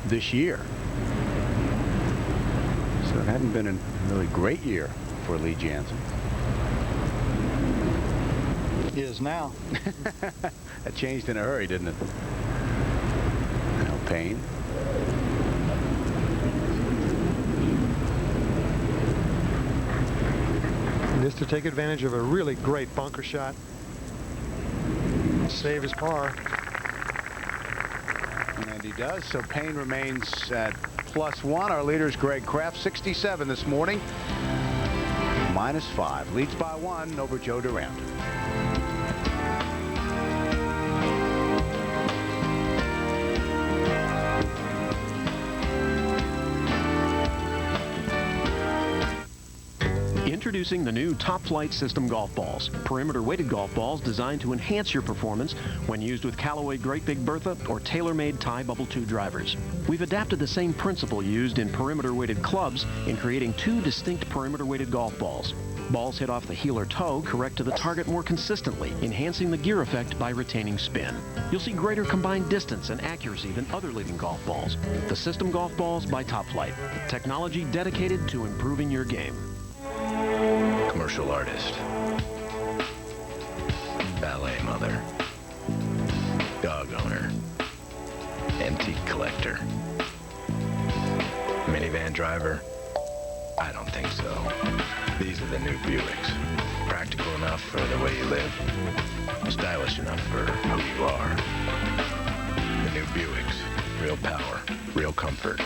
this year. So it hadn't been a really great year for Lee Janzen. He is now. That changed in a hurry, didn't it? Now Payne. And this to take advantage of a really great bunker shot. Save his par. And he does. So Payne remains at +1. Our leader is Greg Kraft, 67 this morning. -5. Leads by 1 over Joe Durant. Introducing the new Top Flight System golf balls. Perimeter weighted golf balls designed to enhance your performance when used with Callaway Great Big Bertha or tailor-made Tie Bubble 2 drivers. We've adapted the same principle used in perimeter weighted clubs in creating 2 distinct perimeter weighted golf balls. Balls hit off the heel or toe correct to the target more consistently, enhancing the gear effect by retaining spin. You'll see greater combined distance and accuracy than other leading golf balls. The System Golf Balls by Top Flight. Technology dedicated to improving your game. Commercial artist, ballet mother, dog owner, antique collector, minivan driver? I don't think so. These are the new Buicks. Practical enough for the way you live, stylish enough for who you are. The new Buicks. Real power, real comfort,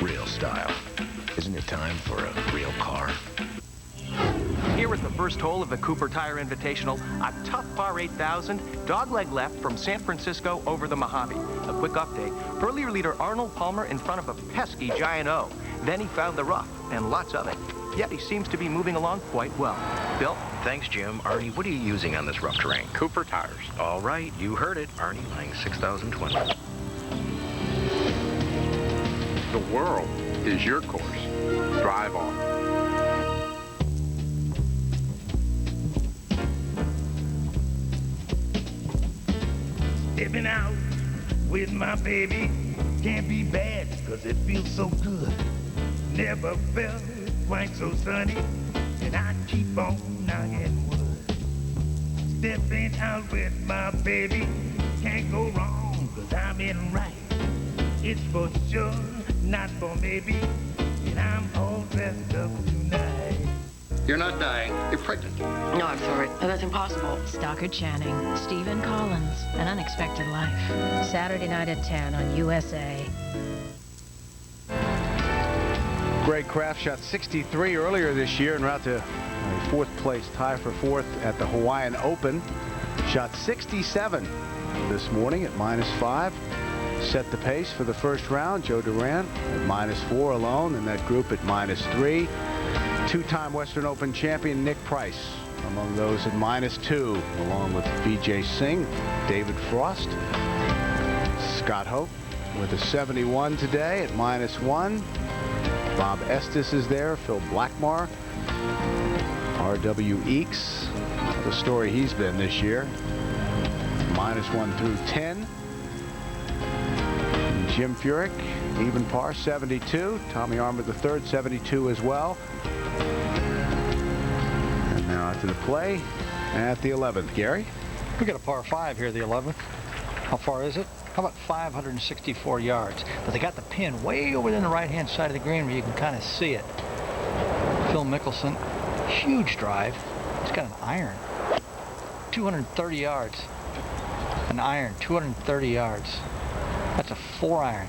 real style. Isn't it time for a real car? Here is the first hole of the Cooper Tire Invitational, a tough par 8,000, dogleg left from San Francisco over the Mojave. A quick update, earlier leader Arnold Palmer in front of a pesky Giant O. Then he found the rough, and lots of it. Yet he seems to be moving along quite well. Bill? Thanks, Jim. Arnie, what are you using on this rough terrain? Cooper tires. All right, you heard it. Arnie Lang 6020. The world is your course. Drive on. Stepping out with my baby can't be bad, cause it feels so good. Never felt quite so sunny, and I keep on knocking wood. Stepping out with my baby can't go wrong, cause I'm in right. It's for sure, not for maybe, and I'm all dressed up tonight. You're not dying. You're pregnant. No, I'm sorry. That's impossible. Stockard Channing, Stephen Collins, An Unexpected Life. Saturday night at 10 on USA. Greg Kraft shot 63 earlier this year en route to a fourth place tie for fourth at the Hawaiian Open. Shot 67 this morning at -5. Set the pace for the first round. Joe Durant at -4 alone in that group at -3. Two-time Western Open champion Nick Price among those at -2, along with Vijay Singh, David Frost, Scott Hope with a 71 today at -1. Bob Estes is there, Phil Blackmar, R.W. Eakes, the story he's been this year, -1 through 10. And Jim Furyk, even par, 72. Tommy Armour III, 72 as well. And now to the play at the 11th. Gary? We got a par 5 here, the 11th. How far is it? How about 564 yards? But they got the pin way over in the right-hand side of the green where you can kind of see it. Phil Mickelson, huge drive. He's got an iron. 230 yards. An iron, 230 yards. That's a 4-iron.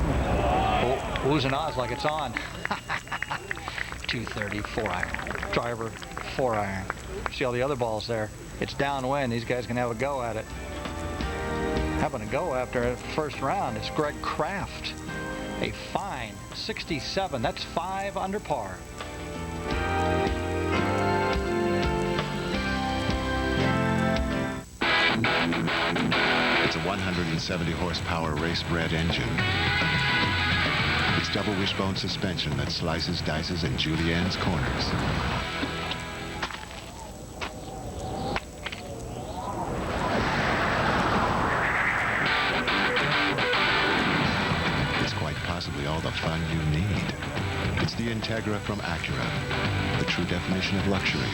Oh, oohs and ahs like it's on. 230, 4-iron. Driver, 4-iron. See all the other balls there? It's downwind. These guys can have a go at it. Having a go after the first round is Greg Kraft. A fine 67. That's 5 under par. It's a 170 horsepower race-bred engine. It's double wishbone suspension that slices, dices, and juliennes corners. Possibly all the fun you need. It's the Integra from Acura, the true definition of luxury.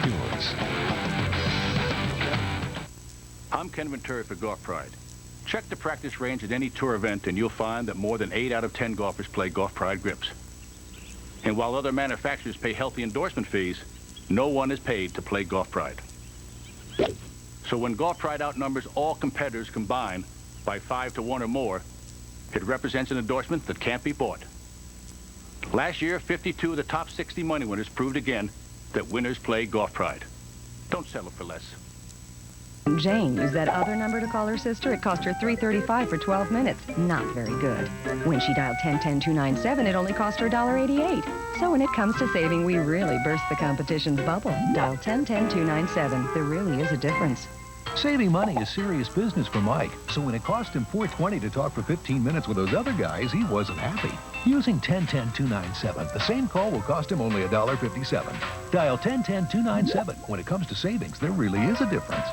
Yours. I'm Ken Venturi for Golf Pride. Check the practice range at any tour event and you'll find that more than 8 out of 10 golfers play Golf Pride grips. And while other manufacturers pay healthy endorsement fees, no one is paid to play Golf Pride. So when Golf Pride outnumbers all competitors combined by 5 to 1 or more, it represents an endorsement that can't be bought. Last year, 52 of the top 60 money winners proved again that winners play Golf Pride. Don't settle for less. Jane used that other number to call her sister. It cost her $3.35 for 12 minutes. Not very good. When she dialed 10-10-297, it only cost her $1.88. So when it comes to saving, we really burst the competition's bubble. Dial 10-10-297. There really is a difference. Saving money is serious business for Mike, so when it cost him $4.20 to talk for 15 minutes with those other guys, he wasn't happy. Using 10-10-297, the same call will cost him only $1.57. Dial 10-10-297. When it comes to savings, there really is a difference.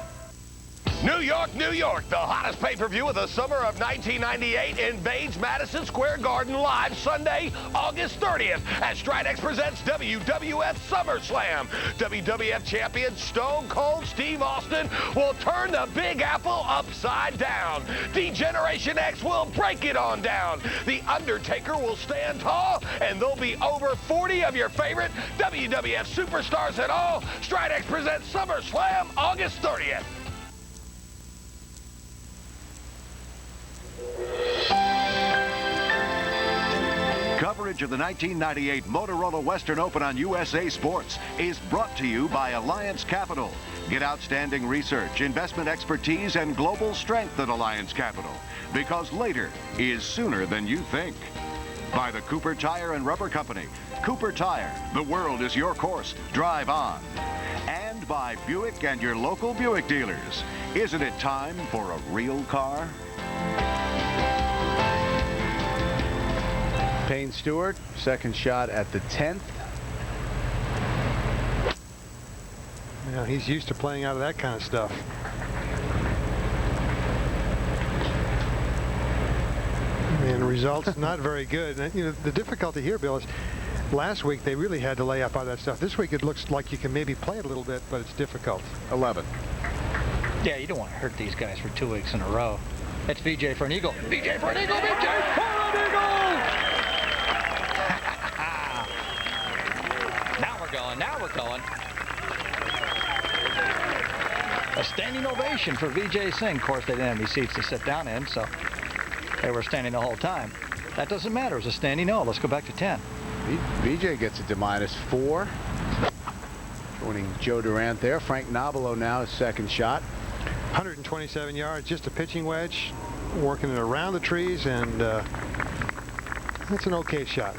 New York, New York, the hottest pay-per-view of the summer of 1998 invades Madison Square Garden live Sunday, August 30th, as Stridex presents WWF SummerSlam. WWF champion Stone Cold Steve Austin will turn the Big Apple upside down. D-Generation X will break it on down. The Undertaker will stand tall, and there'll be over 40 of your favorite WWF superstars in all. Stridex presents SummerSlam, August 30th. Coverage of the 1998 Motorola Western Open on USA Sports is brought to you by Alliance Capital. Get outstanding research, investment expertise, and global strength at Alliance Capital, because later is sooner than you think. By the Cooper Tire and Rubber Company. Cooper Tire, the world is your course. Drive on. And by Buick and your local Buick dealers. Isn't it time for a real car? Payne Stewart, second shot at the 10th. You know, he's used to playing out of that kind of stuff. And results not very good. And, you know, the difficulty here, Bill, is last week they really had to lay up out of that stuff. This week it looks like you can maybe play it a little bit, but it's difficult. 11. Yeah, you don't want to hurt these guys for 2 weeks in a row. It's VJ for an eagle. VJ for an eagle. VJ for an eagle. Now we're going. Now we're going. A standing ovation for VJ Singh. Of course, they didn't have any seats to sit down in, so they were standing the whole time. That doesn't matter. It was a standing O. Let's go back to 10. VJ gets it to -4. Joining Joe Durant there. Frank Nobilo now his second shot. 127 yards, just a pitching wedge, working it around the trees, and that's an okay shot.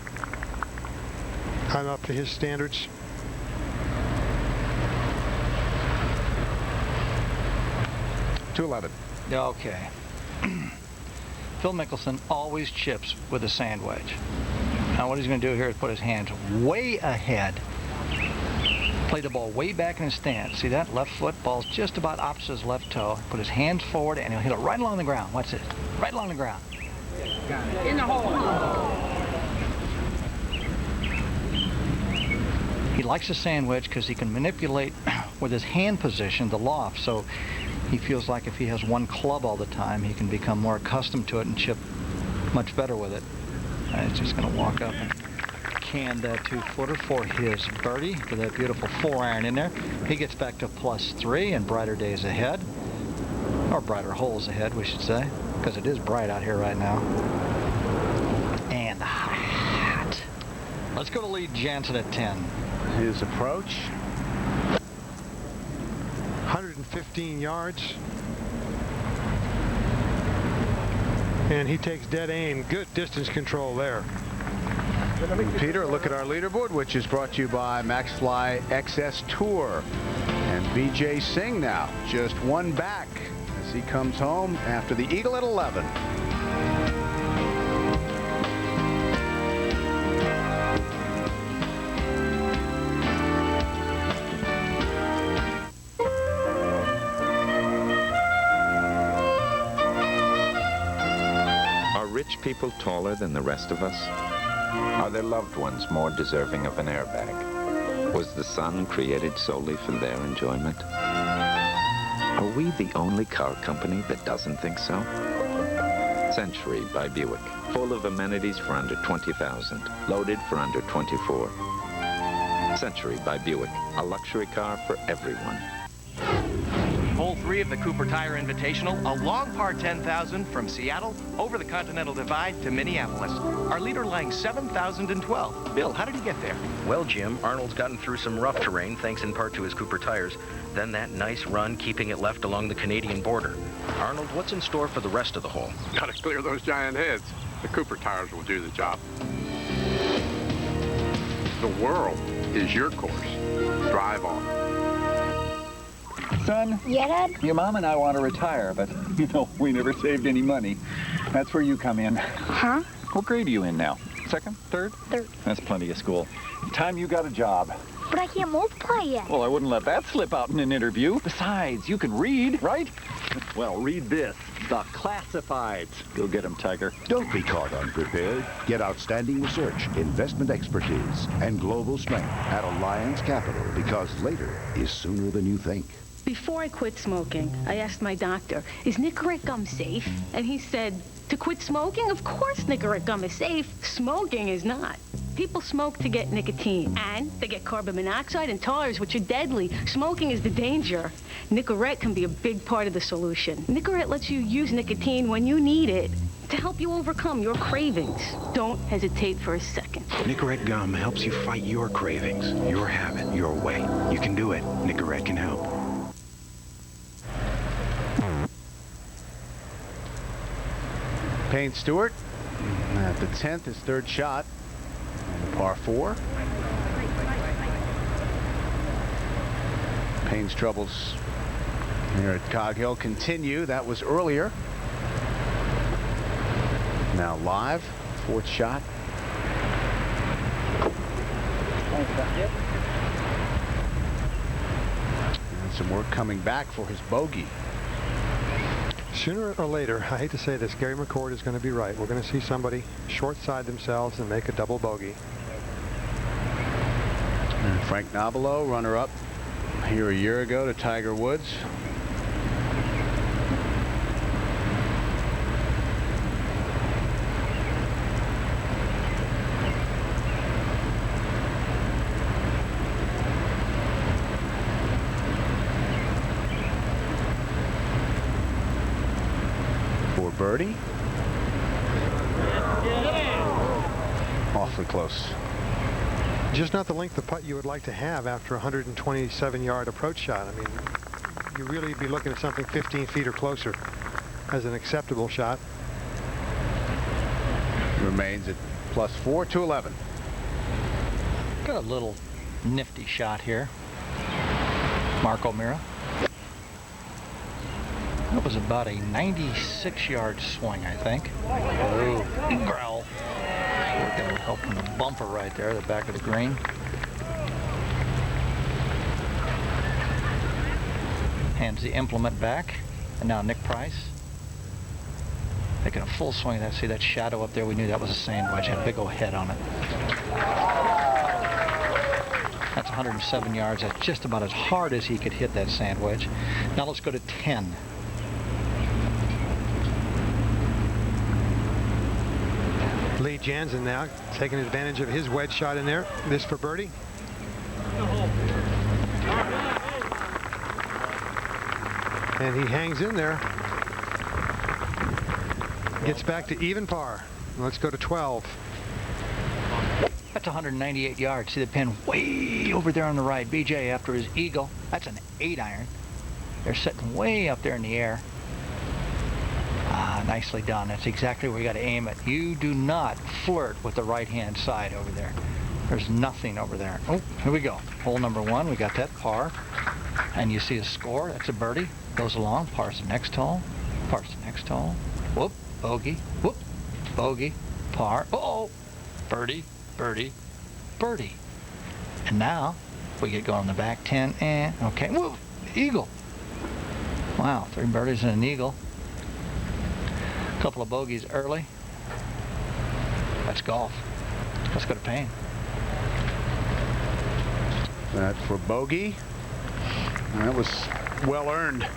I'm up to his standards. .211. Okay. Phil Mickelson always chips with a sand wedge. Now what he's going to do here is put his hands way ahead. Play the ball way back in his stance. See that? Left foot, ball's just about opposite his left toe. Put his hands forward and he'll hit it right along the ground. Watch this. Right along the ground. In the hole. He likes a sand wedge because he can manipulate with his hand position the loft. So he feels like if he has one club all the time, he can become more accustomed to it and chip much better with it. And he's just going to walk up and can that 2-footer for his birdie with that beautiful 4-iron in there. He gets back to +3 and brighter days ahead, or brighter holes ahead, we should say, because it is bright out here right now. And hot. Let's go to lead Janzen at 10. His approach. 115 yards. And he takes dead aim. Good distance control there. Peter, look at our leaderboard, which is brought to you by MaxFly XS Tour. And VJ Singh now, just one back as he comes home after the eagle at 11. Are rich people taller than the rest of us? Are their loved ones more deserving of an airbag? Was the sun created solely for their enjoyment? Are we the only car company that doesn't think so? Century by Buick, full of amenities for under $20,000, loaded for under $24. Century by Buick, a luxury car for everyone. Hole 3 of the Cooper Tire Invitational, a long par 10,000 from Seattle over the Continental Divide to Minneapolis. Our leader lying 7,012. Bill, how did he get there? Well, Jim, Arnold's gotten through some rough terrain, thanks in part to his Cooper tires. Then that nice run, keeping it left along the Canadian border. Arnold, what's in store for the rest of the hole? Gotta clear those giant heads. The Cooper tires will do the job. The world is your course. Drive on. Son? Yeah, Dad? Your mom and I want to retire, but, you know, we never saved any money. That's where you come in. Huh? What grade are you in now? Second? Third? Third. That's plenty of school. Time you got a job. But I can't multiply yet. Well, I wouldn't let that slip out in an interview. Besides, you can read, right? Well, read this. The Classifieds. Go get 'em, Tiger. Don't be caught unprepared. Get outstanding research, investment expertise, and global strength at Alliance Capital, because later is sooner than you think. Before I quit smoking, I asked my doctor, is Nicorette gum safe? And he said, to quit smoking? Of course Nicorette gum is safe. Smoking is not. People smoke to get nicotine, and they get carbon monoxide and tars, which are deadly. Smoking is the danger. Nicorette can be a big part of the solution. Nicorette lets you use nicotine when you need it. to help you overcome your cravings. Don't hesitate for a second. Nicorette gum helps you fight your cravings, your habit, your way. You can do it. Nicorette can help. Payne Stewart at the 10th, his third shot, on the par 4. Payne's troubles here at Cog Hill continue. That was earlier. Now live, 4th shot. And some work coming back for his bogey. Sooner or later, I hate to say this, Gary McCord is going to be right. We're going to see somebody short side themselves and make a double bogey. And Frank Nobilo, runner-up here a year ago to Tiger Woods. For birdie. Awfully close. Just not the length of putt you would like to have after a 127-yard approach shot. I mean, you really be looking at something 15 feet or closer as an acceptable shot. Remains at +4 to 11. Got a little nifty shot here. Mark O'Meara. That was about a 96-yard swing, I think. Oh, growl. Working helping the bumper right there, the back of the green. Hands the implement back, and now Nick Price taking a full swing of that. See that shadow up there? We knew that was a sand wedge. Had a big old head on it. That's 107 yards. That's just about as hard as he could hit that sand wedge. Now let's go to 10. Lee Janzen now taking advantage of his wedge shot in there. This for birdie. And he hangs in there. Gets back to even par. Let's go to 12. That's 198 yards. See the pin way over there on the right. BJ after his eagle. That's an 8-iron. They're sitting way up there in the air. Nicely done. That's exactly where you got to aim it. You do not flirt with the right-hand side over there. There's nothing over there. Oh, here we go. Hole number 1. We got that par. And you see a score. That's a birdie. Goes along. Par's the next hole. Par's the next hole. Whoop. Bogey. Whoop. Bogey. Par. Uh-oh. Birdie. Birdie. Birdie. And now we get going on the back 10. And okay. Whoop. Eagle. Wow. 3 birdies and an eagle. Couple of bogeys early. That's golf. Let's go to Payne. That for bogey. That was well earned.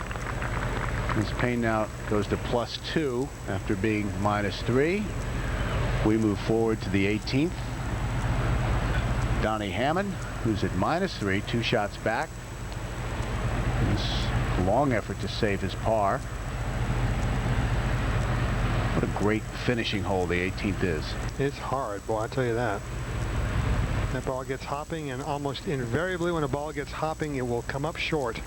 As Payne now goes to +2 after being -3. We move forward to the 18th. Donnie Hammond, who's at -3, 2 shots back. This long effort to save his par. What a great finishing hole the 18th is. It's hard, boy, I tell you that. That ball gets hopping, and almost invariably when a ball gets hopping, it will come up short.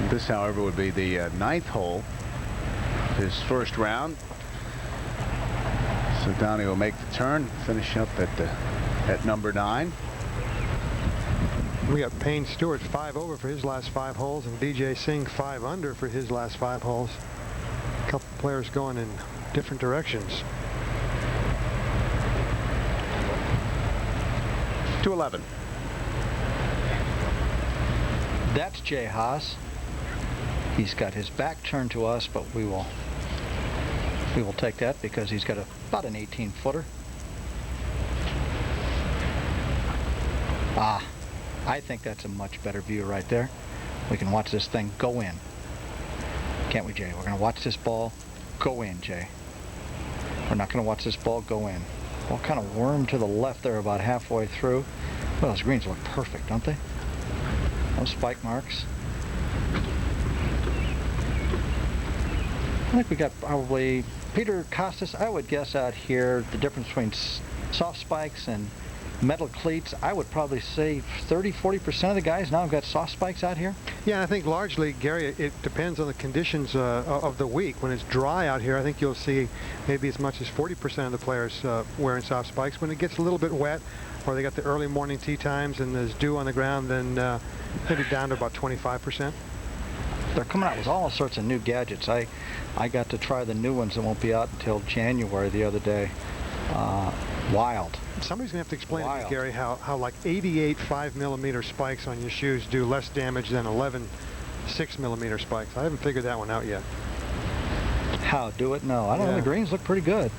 This, however, would be the 9th hole, his first round. So Donnie will make the turn, finish up at number 9. We got Payne Stewart 5 over for his last 5 holes, and DJ Singh 5 under for his last 5 holes. A couple players going in different directions. 211. That's Jay Haas. He's got his back turned to us, but we will take that because he's got about an 18-footer. I think that's a much better view right there. We can watch this thing go in. Can't we, Jay? We're going to watch this ball go in, Jay. We're not going to watch this ball go in. Ball kind of wormed to the left there about halfway through. Well, those greens look perfect, don't they? No spike marks. think we got probably Peter Costas. I would guess out here the difference between soft spikes and metal cleats, I would probably say 30-40% of the guys now have got soft spikes out here. Yeah, I think largely, Gary, it depends on the conditions of the week. When it's dry out here, I think you'll see maybe as much as 40% of the players wearing soft spikes. When it gets a little bit wet, or they got the early morning tee times and there's dew on the ground, then maybe down to about 25%. They're coming out with all sorts of new gadgets. I got to try the new ones that won't be out until January the other day. Wild. Somebody's going to have to explain to me, Gary, how like 88 5mm spikes on your shoes do less damage than 11 6mm spikes. I haven't figured that one out yet. How? Do it? No. I don't know. The greens look pretty good.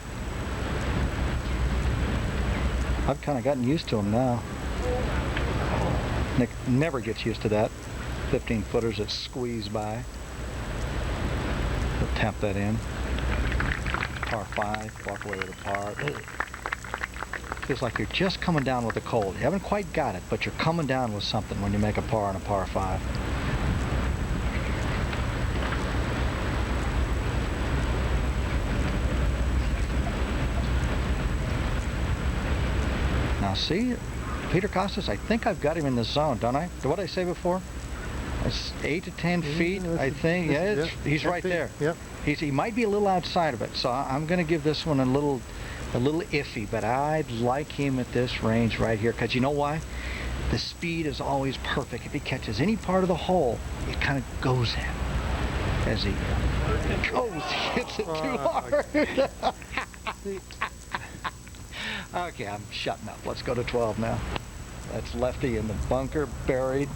I've kind of gotten used to them now. Nick never gets used to that. 15-footers that squeeze by. We'll tap that in. Par 5, walk away with a par. Feels like you're just coming down with a cold. You haven't quite got it, but you're coming down with something when you make a par on a par 5. Now see, Peter Costas, I think I've got him in the zone, don't I? What did I say before? It's 8 to 10 feet, I think. Yeah, he's right there. Yep. He might be a little outside of it, so I'm going to give this one a little iffy, but I'd like him at this range right here, because you know why? The speed is always perfect. If he catches any part of the hole, it kind of goes in. As he goes, he hits it too hard. Okay, I'm shutting up. Let's go to 12 now. That's lefty in the bunker, buried.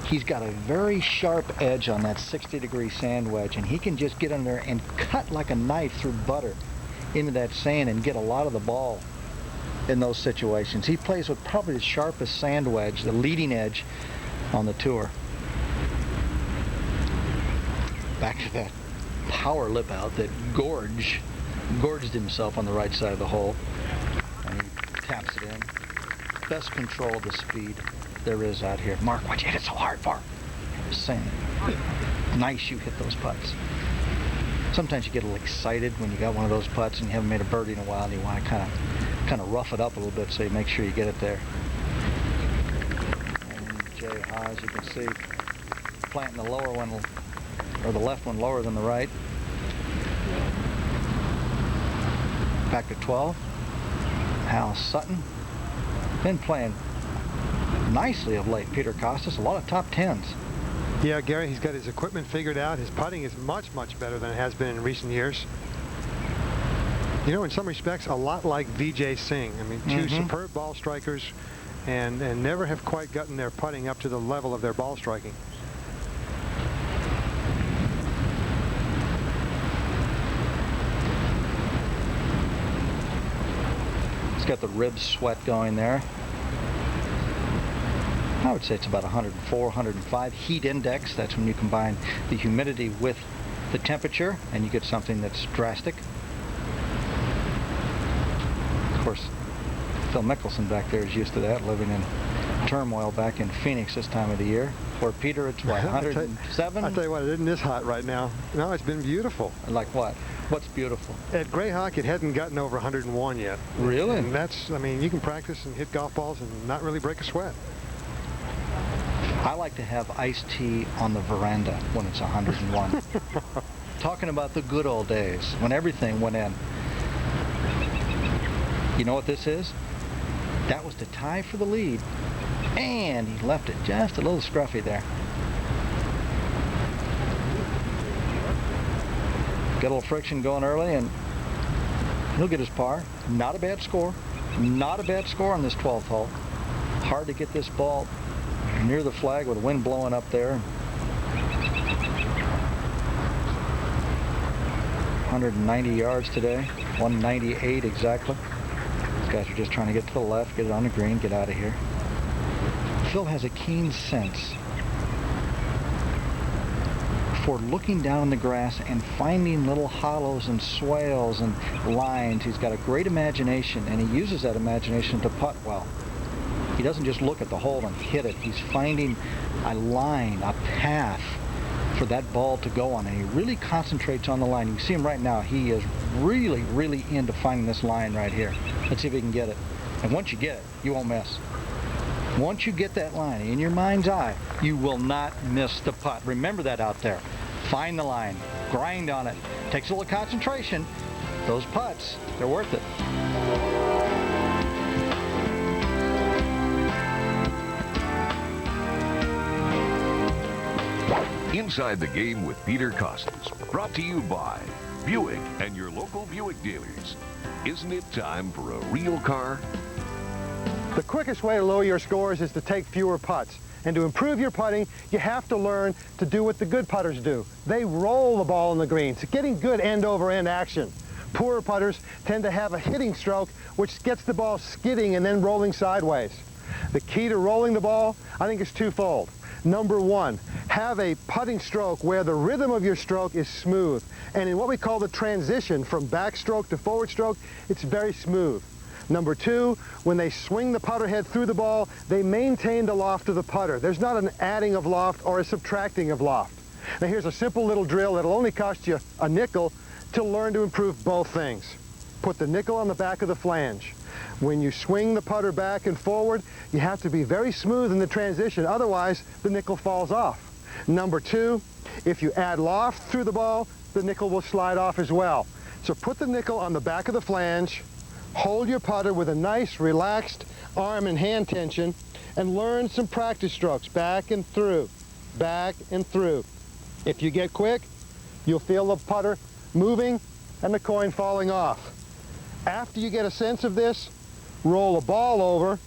He's got a very sharp edge on that 60-degree sand wedge, and he can just get in there and cut like a knife through butter into that sand and get a lot of the ball in those situations. He plays with probably the sharpest sand wedge, the leading edge on the tour. Back to that power lip out that gorged himself on the right side of the hole. And he taps it in. Best control of the speed there is out here. Mark, why'd you hit it so hard for? Sand. Nice you hit those putts. Sometimes you get a little excited when you got one of those putts and you haven't made a birdie in a while, and you want to kind of rough it up a little bit so you make sure you get it there. And Jay Haas, as you can see, planting the lower one, or the left one lower than the right. Back to 12. Hal Sutton. Been playing nicely of late, Peter Costas. A lot of top 10s. Yeah, Gary, he's got his equipment figured out. His putting is much, much better than it has been in recent years. You know, in some respects, a lot like Vijay Singh. I mean, two superb ball strikers, and never have quite gotten their putting up to the level of their ball striking. He's got the rib sweat going there. I would say it's about 104, 105 heat index. That's when you combine the humidity with the temperature and you get something that's drastic. Of course, Phil Mickelson back there is used to that, living in turmoil back in Phoenix this time of the year. For Peter, it's what, 107? I'll tell you what, it isn't this hot right now. No, it's been beautiful. Like what? What's beautiful? At Greyhawk, it hadn't gotten over 101 yet. Really? And that's, I mean, you can practice and hit golf balls and not really break a sweat. I like to have iced tea on the veranda when it's 101. Talking about the good old days when everything went in. You know what this is? That was to tie for the lead. And he left it just a little scruffy there. Get a little friction going early and he'll get his par. Not a bad score. Not a bad score on this 12th hole. Hard to get this ball near the flag with the wind blowing up there. 190 yards today, 198 exactly. These guys are just trying to get to the left, get it on the green, get out of here. Phil has a keen sense for looking down in the grass and finding little hollows and swales and lines. He's got a great imagination, and he uses that imagination to putt well. He doesn't just look at the hole and hit it. He's finding a line, a path for that ball to go on, and he really concentrates on the line. You can see him right now. He is really, really into finding this line right here. Let's see if he can get it. And once you get it, you won't miss. Once you get that line in your mind's eye, you will not miss the putt. Remember that out there. Find the line. Grind on it. Takes a little concentration. Those putts, they're worth it. Inside the Game with Peter Costens, brought to you by Buick and your local Buick dealers. Isn't it time for a real car? The quickest way to lower your scores is to take fewer putts. And to improve your putting, you have to learn to do what the good putters do. They roll the ball in the greens, getting good end-over-end action. Poorer putters tend to have a hitting stroke, which gets the ball skidding and then rolling sideways. The key to rolling the ball, I think, is twofold. Number one, have a putting stroke where the rhythm of your stroke is smooth. And in what we call the transition from backstroke to forward stroke, it's very smooth. Number two, when they swing the putter head through the ball, they maintain the loft of the putter. There's not an adding of loft or a subtracting of loft. Now here's a simple little drill that'll only cost you a nickel to learn to improve both things. Put the nickel on the back of the flange. When you swing the putter back and forward, you have to be very smooth in the transition, otherwise the nickel falls off. Number two, if you add loft through the ball, the nickel will slide off as well. So put the nickel on the back of the flange, hold your putter with a nice relaxed arm and hand tension, and learn some practice strokes, back and through, back and through. If you get quick, you'll feel the putter moving and the coin falling off. After you get a sense of this, roll the ball over,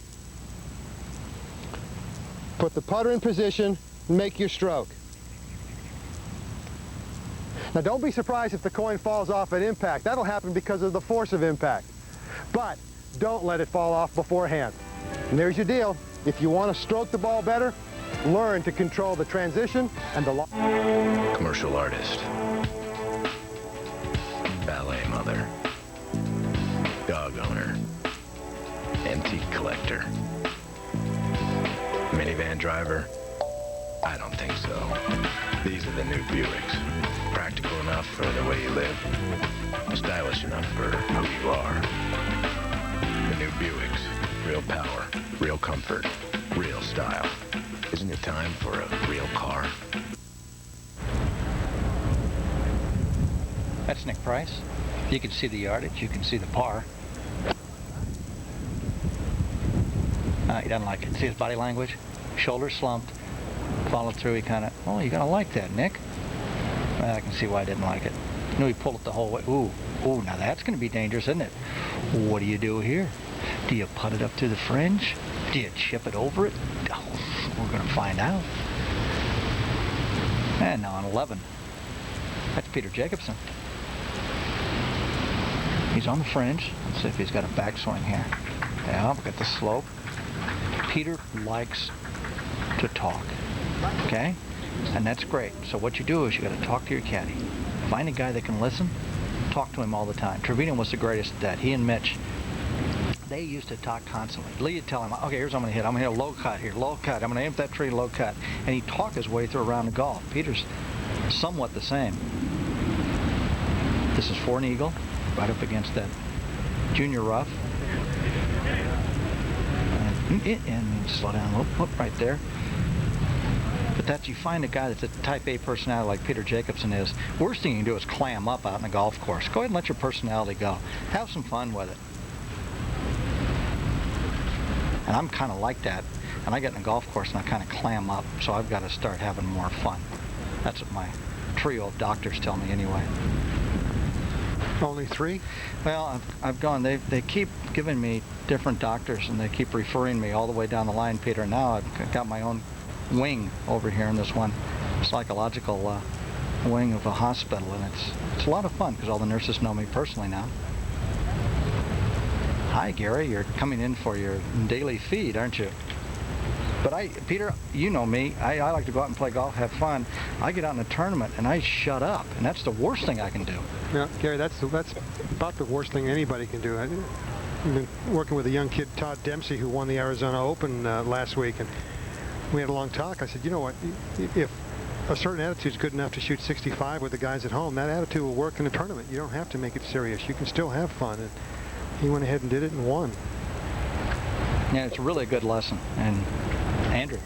put the putter in position, and make your stroke. Now don't be surprised if the coin falls off at impact. That'll happen because of the force of impact. But don't let it fall off beforehand. And there's your deal. If you want to stroke the ball better, learn to control the transition and the Commercial artist. Ballet mother. Dog owner. Antique collector. Minivan driver? I don't think so. These are the new Buicks. Practical enough for the way you live. Stylish enough for who you are. The new Buicks. Real power, real comfort, real style. Isn't it time for a real car? That's Nick Price. You can see the yardage, you can see the par. He doesn't like it. See his body language? Shoulders slumped, followed through. He kind of, oh, you're going to like that, Nick. I can see why I didn't like it. Knew he pulled it the whole way. Ooh, now that's going to be dangerous, isn't it? What do you do here? Do you putt it up to the fringe? Do you chip it over it? Oh, we're going to find out. And now on 11. That's Peter Jacobsen. He's on the fringe. Let's see if he's got a backswing here. Yeah, look at the slope. Peter likes to talk, okay? And that's great. So what you do is you got to talk to your caddy. Find a guy that can listen. Talk to him all the time. Trevino was the greatest at that. He and Mitch, they used to talk constantly. Lee would tell him, okay, here's what I'm going to hit. I'm going to hit a low cut here, low cut. I'm going to aim at that tree, low cut. And he'd talk his way through a round of golf. Peter's somewhat the same. This is for an eagle, right up against that junior rough. And slow down a little, right there. But that's, you find a guy that's a type A personality like Peter Jacobsen is. Worst thing you can do is clam up out in the golf course. Go ahead and let your personality go. Have some fun with it. And I'm kind of like that. And I get in a golf course and I kind of clam up. So I've got to start having more fun. That's what my trio of doctors tell me anyway. Only 3? Well, I've gone. They keep giving me different doctors, and they keep referring me all the way down the line, Peter. Now I've got my own wing over here in this one psychological wing of a hospital, and it's a lot of fun because all the nurses know me personally now. Hi, Gary. You're coming in for your daily feed, aren't you? But Peter, you know me. I like to go out and play golf, have fun. I get out in a tournament and I shut up, and that's the worst thing I can do. Yeah, Gary, that's about the worst thing anybody can do. I've been working with a young kid, Todd Dempsey, who won the Arizona Open last week, and we had a long talk. I said, you know what? If a certain attitude is good enough to shoot 65 with the guys at home, that attitude will work in a tournament. You don't have to make it serious. You can still have fun. And he went ahead and did it and won. Yeah, it's really a good lesson. And Andrew.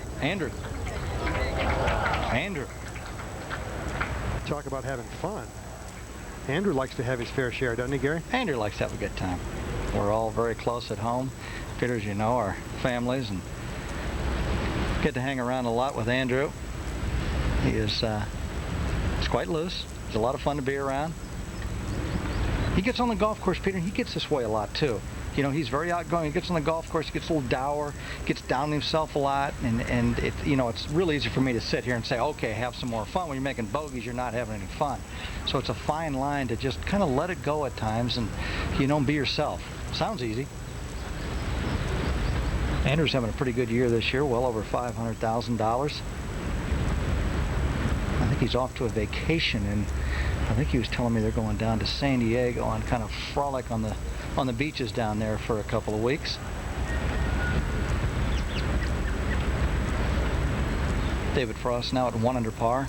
Talk about having fun. Andrew likes to have his fair share, doesn't he, Gary? Andrew likes to have a good time. We're all very close at home. Peter, as you know, our families, and get to hang around a lot with Andrew. He is he's quite loose. He's a lot of fun to be around. He gets on the golf course, Peter, and he gets this way a lot, too. You know, he's very outgoing. He gets on the golf course, he gets a little dour, gets down on himself a lot, and it, you know, it's really easy for me to sit here and say, okay, have some more fun. When you're making bogeys, you're not having any fun. So it's a fine line to just kind of let it go at times and, you know, be yourself. Sounds easy. Andrew's having a pretty good year this year, well over $500,000. I think he's off to a vacation, and I think he was telling me they're going down to San Diego and kind of frolic on the beaches down there for a couple of weeks. David Frost now at 1 under par.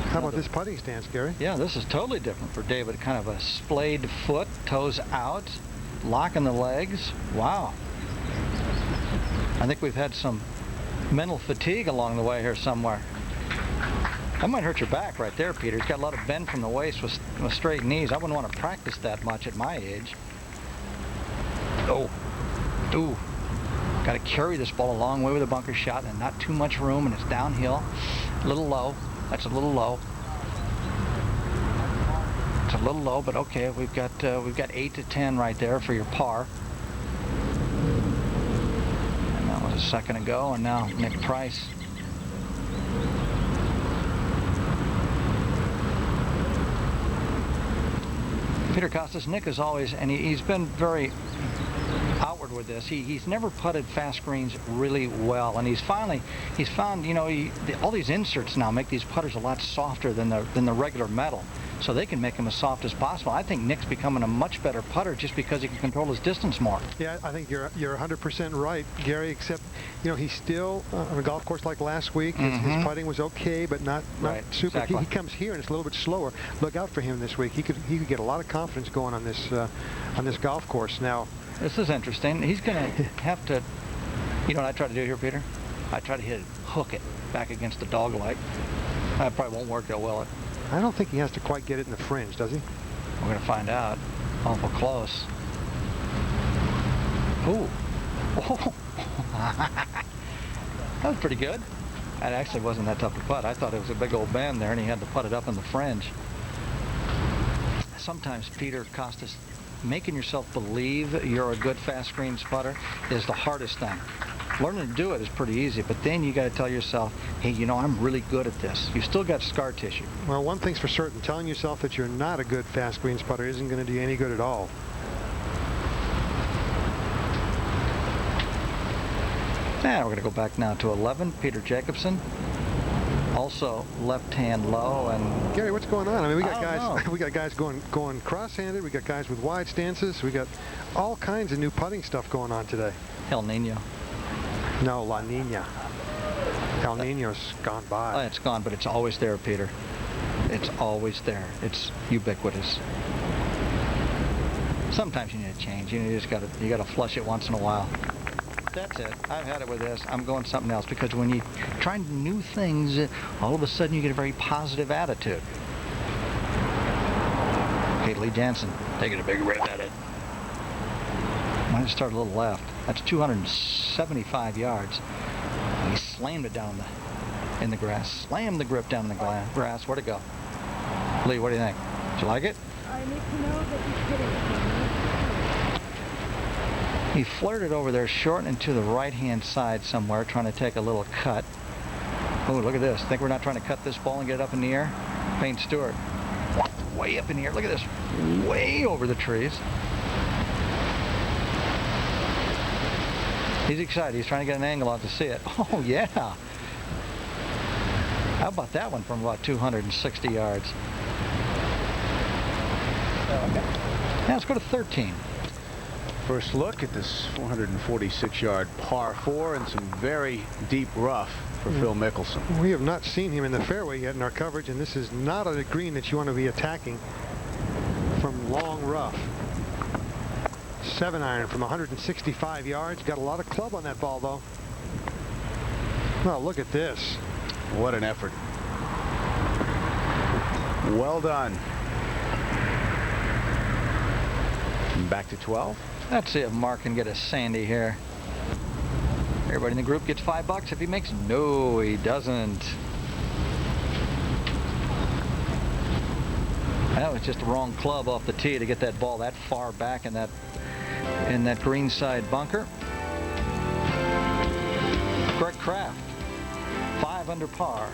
How about this putting stance, Gary? Yeah, this is totally different for David. Kind of a splayed foot, toes out, locking the legs. Wow. I think we've had some mental fatigue along the way here somewhere. That might hurt your back right there, Peter. He's got a lot of bend from the waist with straight knees. I wouldn't want to practice that much at my age. Oh. Ooh. Got to carry this ball a long way with a bunker shot and not too much room, and it's downhill. A little low. That's a little low. It's a little low, but okay. We've got 8 to 10 right there for your par. And that was a second ago, and now Nick Price. Peter Costas, Nick is always, and he's been very outward with this. He's never putted fast greens really well, and he's found, you know, all these inserts now make these putters a lot softer than the regular metal, so they can make them as soft as possible. I think Nick's becoming a much better putter just because he can control his distance more. Yeah, I think you're 100% right, Gary, except, you know, he's still on a golf course like last week. His putting was okay, but not right, super. Exactly. He comes here and it's a little bit slower. Look out for him this week. He could get a lot of confidence going on this golf course now. This is interesting. He's going to have to, you know what I try to do here, Peter? I try to hook it back against the dog leg. That probably won't work that well. I don't think he has to quite get it in the fringe, does he? We're going to find out. Awful close. Ooh. Oh. That was pretty good. That actually wasn't that tough to putt. I thought it was a big old bend there, and he had to putt it up in the fringe. Sometimes, Peter Costas, making yourself believe you're a good fast greens putter is the hardest thing. Learning to do it is pretty easy, but then you got to tell yourself, hey, you know, I'm really good at this. You've still got scar tissue. Well, one thing's for certain, telling yourself that you're not a good fast greens putter isn't going to do you any good at all. Now we're going to go back now to 11, Peter Jacobson. Also left hand low. And Gary, what's going on? I mean, we got guys going cross-handed. We got guys with wide stances. We got all kinds of new putting stuff going on today. El Nino. No, La Nina. El Nino's gone by. Oh, it's gone, but it's always there, Peter. It's always there. It's ubiquitous. Sometimes you need to change. You just got to flush it once in a while. That's it. I've had it with this. I'm going something else, because when you try new things, all of a sudden you get a very positive attitude. Okay, Lee Janzen taking a big rip at it. Might have started a little left. That's 275 yards. He slammed it down in the grass. Slammed the grip down in the grass. Where'd it go? Lee, what do you think? Did you like it? I need to know that you hit it. He flirted over there short and to the right-hand side somewhere, trying to take a little cut. Oh, look at this. Think we're not trying to cut this ball and get it up in the air? Payne Stewart. Way up in the air. Look at this. Way over the trees. He's excited. He's trying to get an angle out to see it. Oh, yeah. How about that one from about 260 yards? Oh, okay. Now let's go to 13. First look at this 446-yard par 4 and some very deep rough for Phil Mickelson. We have not seen him in the fairway yet in our coverage, and this is not a green that you want to be attacking from long rough. 7-iron from 165 yards. Got a lot of club on that ball, though. Well, look at this. What an effort. Well done. Back to 12. Let's see if Mark can get a Sandy here. Everybody in the group gets $5 if he makes. No, he doesn't. That was just the wrong club off the tee to get that ball that far back in that green side bunker. Greg Kraft, 5 under par.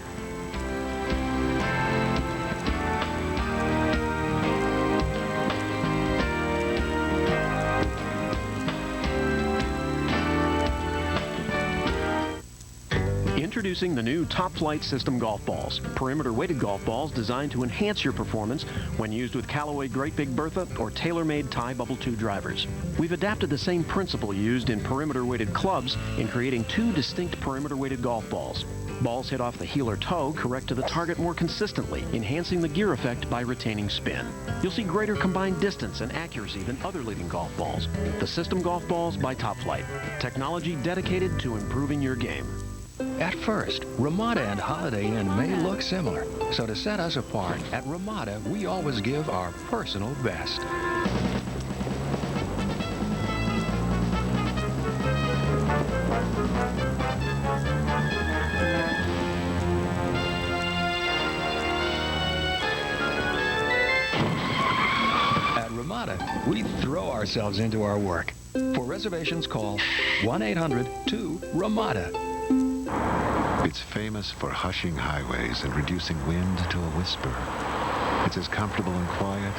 Introducing the new Top Flight System golf balls. Perimeter-weighted golf balls designed to enhance your performance when used with Callaway Great Big Bertha or TaylorMade Tie Bubble 2 drivers. We've adapted the same principle used in perimeter-weighted clubs in creating 2 distinct perimeter-weighted golf balls. Balls hit off the heel or toe correct to the target more consistently, enhancing the gear effect by retaining spin. You'll see greater combined distance and accuracy than other leading golf balls. The System Golf Balls by Top Flight. Technology dedicated to improving your game. At first, Ramada and Holiday Inn may look similar. So to set us apart, at Ramada, we always give our personal best. At Ramada, we throw ourselves into our work. For reservations, call 1-800-2-RAMADA. It's famous for hushing highways and reducing wind to a whisper. It's as comfortable and quiet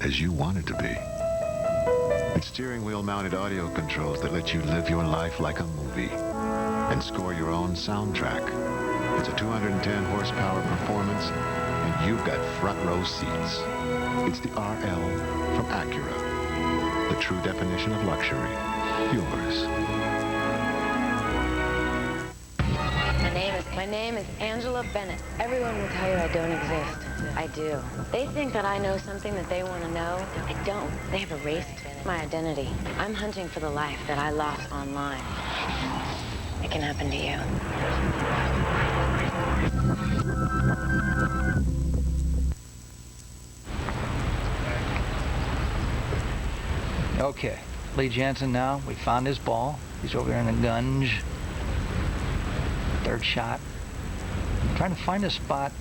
as you want it to be. It's steering wheel mounted audio controls that let you live your life like a movie and score your own soundtrack. It's a 210 horsepower performance, and you've got front row seats. It's the RL from Acura, the true definition of luxury. Yours. My name is Angela Bennett. Everyone will tell you I don't exist. I do. They think that I know something that they want to know. I don't. They have erased my identity. I'm hunting for the life that I lost online. It can happen to you. Okay, Lee Janzen now. We found his ball. He's over there in the gunge. Third shot. I'm trying to find a spot.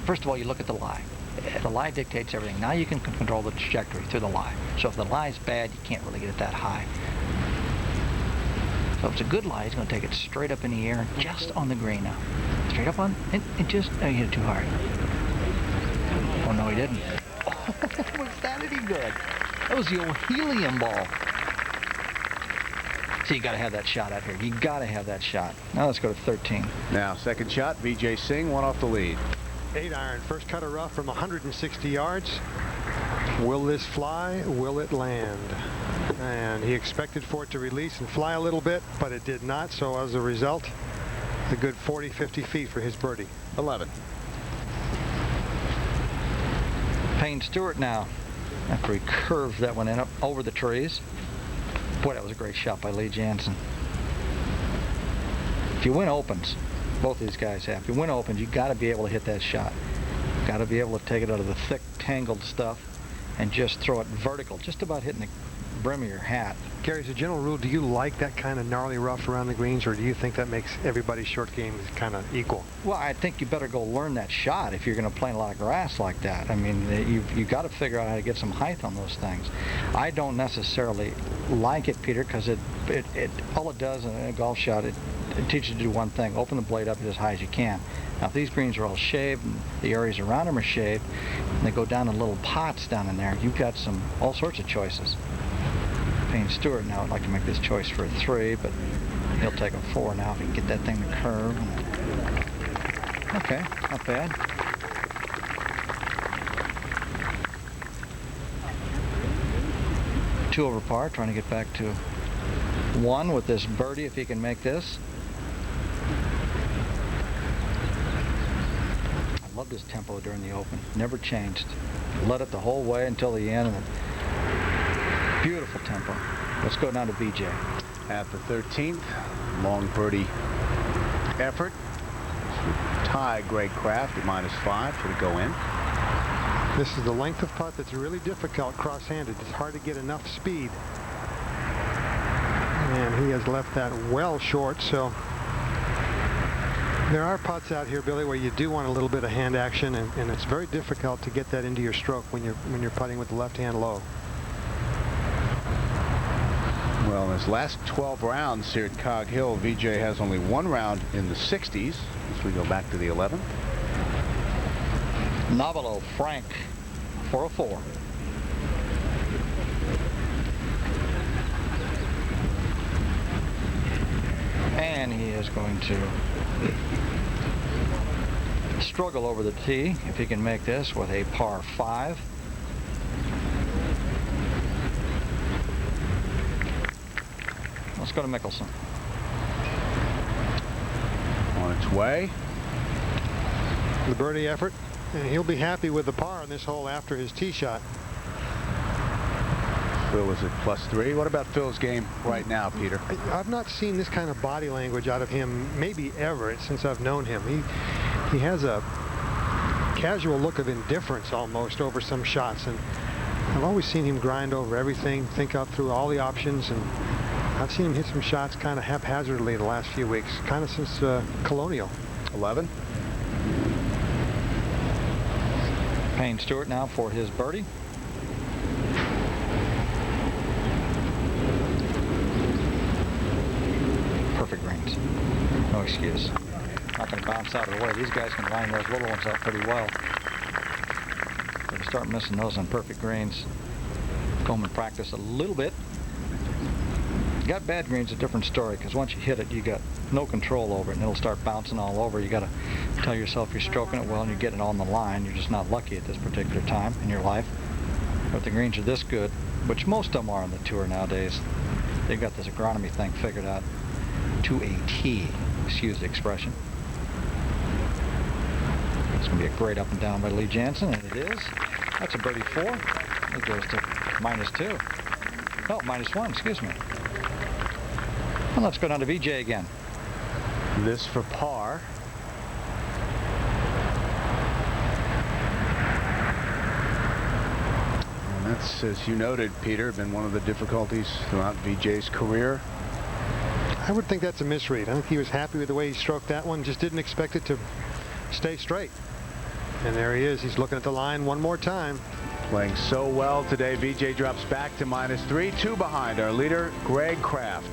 First of all, you look at the lie. The lie dictates everything. Now you can control the trajectory through the lie. So if the lie's bad, you can't really get it that high. So if it's a good lie, he's going to take it straight up in the air, just on the green now. Straight up on, and just, oh, he hit it too hard. Oh, no, he didn't. Was that any good? That was the old helium ball. So you got to have that shot out here. You got to have that shot. Now let's go to 13. Now, second shot, Vijay Singh, 1 off the lead. 8-iron, first cutter rough from 160 yards. Will this fly? Will it land? And he expected for it to release and fly a little bit, but it did not. So as a result, a good 40, 50 feet for his birdie. 11. Payne Stewart now, after he curved that one in up over the trees. Boy, that was a great shot by Lee Janzen. If you win opens, both these guys have. If you win opens, you got to be able to hit that shot. Got to be able to take it out of the thick, tangled stuff and just throw it vertical, just about hitting the brim of your hat. Gary, as a general rule, do you like that kind of gnarly rough around the greens, or do you think that makes everybody's short game kind of equal? Well, I think you better go learn that shot if you're going to play in a lot of grass like that. I mean, you've got to figure out how to get some height on those things. I don't necessarily like it, Peter, because all it does in a golf shot, it teaches you to do one thing: open the blade up as high as you can. Now, if these greens are all shaved and the areas around them are shaved, and they go down in little pots down in there, you've got all sorts of choices. Payne Stewart now would like to make this choice for a 3, but he'll take a 4 now if he can get that thing to curve. Okay, not bad. 2 over par, trying to get back to 1 with this birdie if he can make this. I love this tempo during the Open. Never changed. Led it the whole way until the end. And beautiful tempo. Let's go down to VJ. At the 13th, long birdie effort. Tie Greg Kraft at -5. Should it go in? This is the length of putt that's really difficult cross-handed. It's hard to get enough speed. And he has left that well short, so there are putts out here, Billy, where you do want a little bit of hand action, and it's very difficult to get that into your stroke when you're putting with the left hand low. Well, in his last 12 rounds here at Cog Hill, VJ has only 1 round in the 60s as we go back to the 11th. Novelo Frank for a 4. And he is going to struggle over the tee if he can make this with a par 5. Let's go to Mickelson. On its way. The birdie effort, and he'll be happy with the par on this hole after his tee shot. Phil is at +3. What about Phil's game right now, Peter? I've not seen this kind of body language out of him maybe ever since I've known him. He has a casual look of indifference almost over some shots, and I've always seen him grind over everything, think out through all the options, and I've seen him hit some shots kind of haphazardly the last few weeks, kind of since Colonial. 11. Payne Stewart now for his birdie. Perfect greens. No excuse. Not going to bounce out of the way. These guys can line those little ones up pretty well. If you start missing those on perfect greens, go home and practice a little bit. Got bad greens, a different story, because once you hit it, you got no control over it, and it'll start bouncing all over. You got to tell yourself you're stroking it well and you're getting it on the line. You're just not lucky at this particular time in your life. But the greens are this good, which most of them are on the tour nowadays. They've got this agronomy thing figured out to a T, excuse the expression. It's going to be a great up and down by Lee Janzen, and it is. That's a birdie 4. It goes to -2. Oh, -1, excuse me. Well, let's go down to VJ again. This for par. And that's, as you noted, Peter, been one of the difficulties throughout VJ's career. I would think that's a misread. I think he was happy with the way he stroked that one, just didn't expect it to stay straight. And there he is. He's looking at the line one more time. Playing so well today, VJ drops back to -3, 2 behind our leader, Greg Kraft.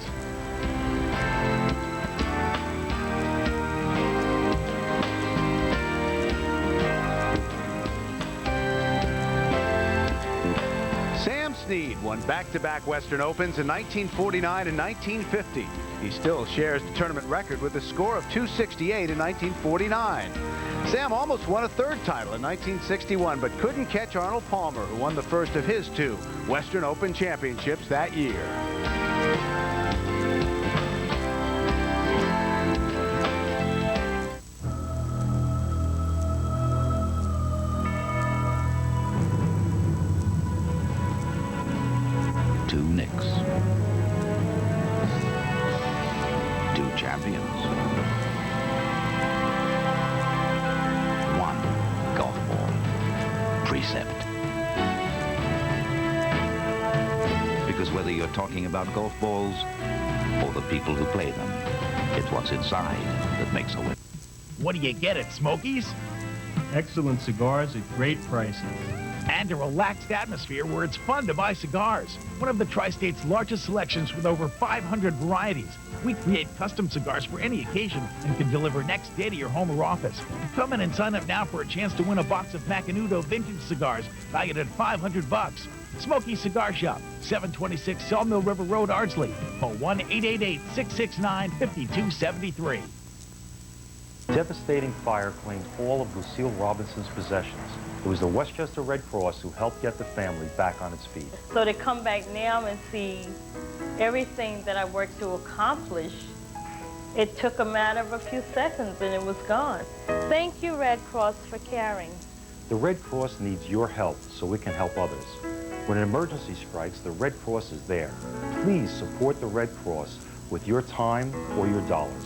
Sam Snead won back-to-back Western Opens in 1949 and 1950. He still shares the tournament record with a score of 268 in 1949. Sam almost won a 3rd title in 1961, but couldn't catch Arnold Palmer, who won the first of his 2 Western Open championships that year. Two Knicks. 2 champions. 1 golf ball. Precept. Because whether you're talking about golf balls or the people who play them, it's what's inside that makes a win. What do you get at Smokies? Excellent cigars at great prices. And a relaxed atmosphere where it's fun to buy cigars. One of the Tri-State's largest selections with over 500 varieties. We create custom cigars for any occasion and can deliver next day to your home or office. Come in and sign up now for a chance to win a box of Macanudo vintage cigars valued at $500. Smoky Cigar Shop, 726 Sawmill River Road, Ardsley. Call 1-888-669-5273. Devastating fire claimed all of Lucille Robinson's possessions. It was the Westchester Red Cross who helped get the family back on its feet. So to come back now and see everything that I worked to accomplish, it took a matter of a few seconds and it was gone. Thank you, Red Cross, for caring. The Red Cross needs your help so it can help others. When an emergency strikes, the Red Cross is there. Please support the Red Cross with your time or your dollars.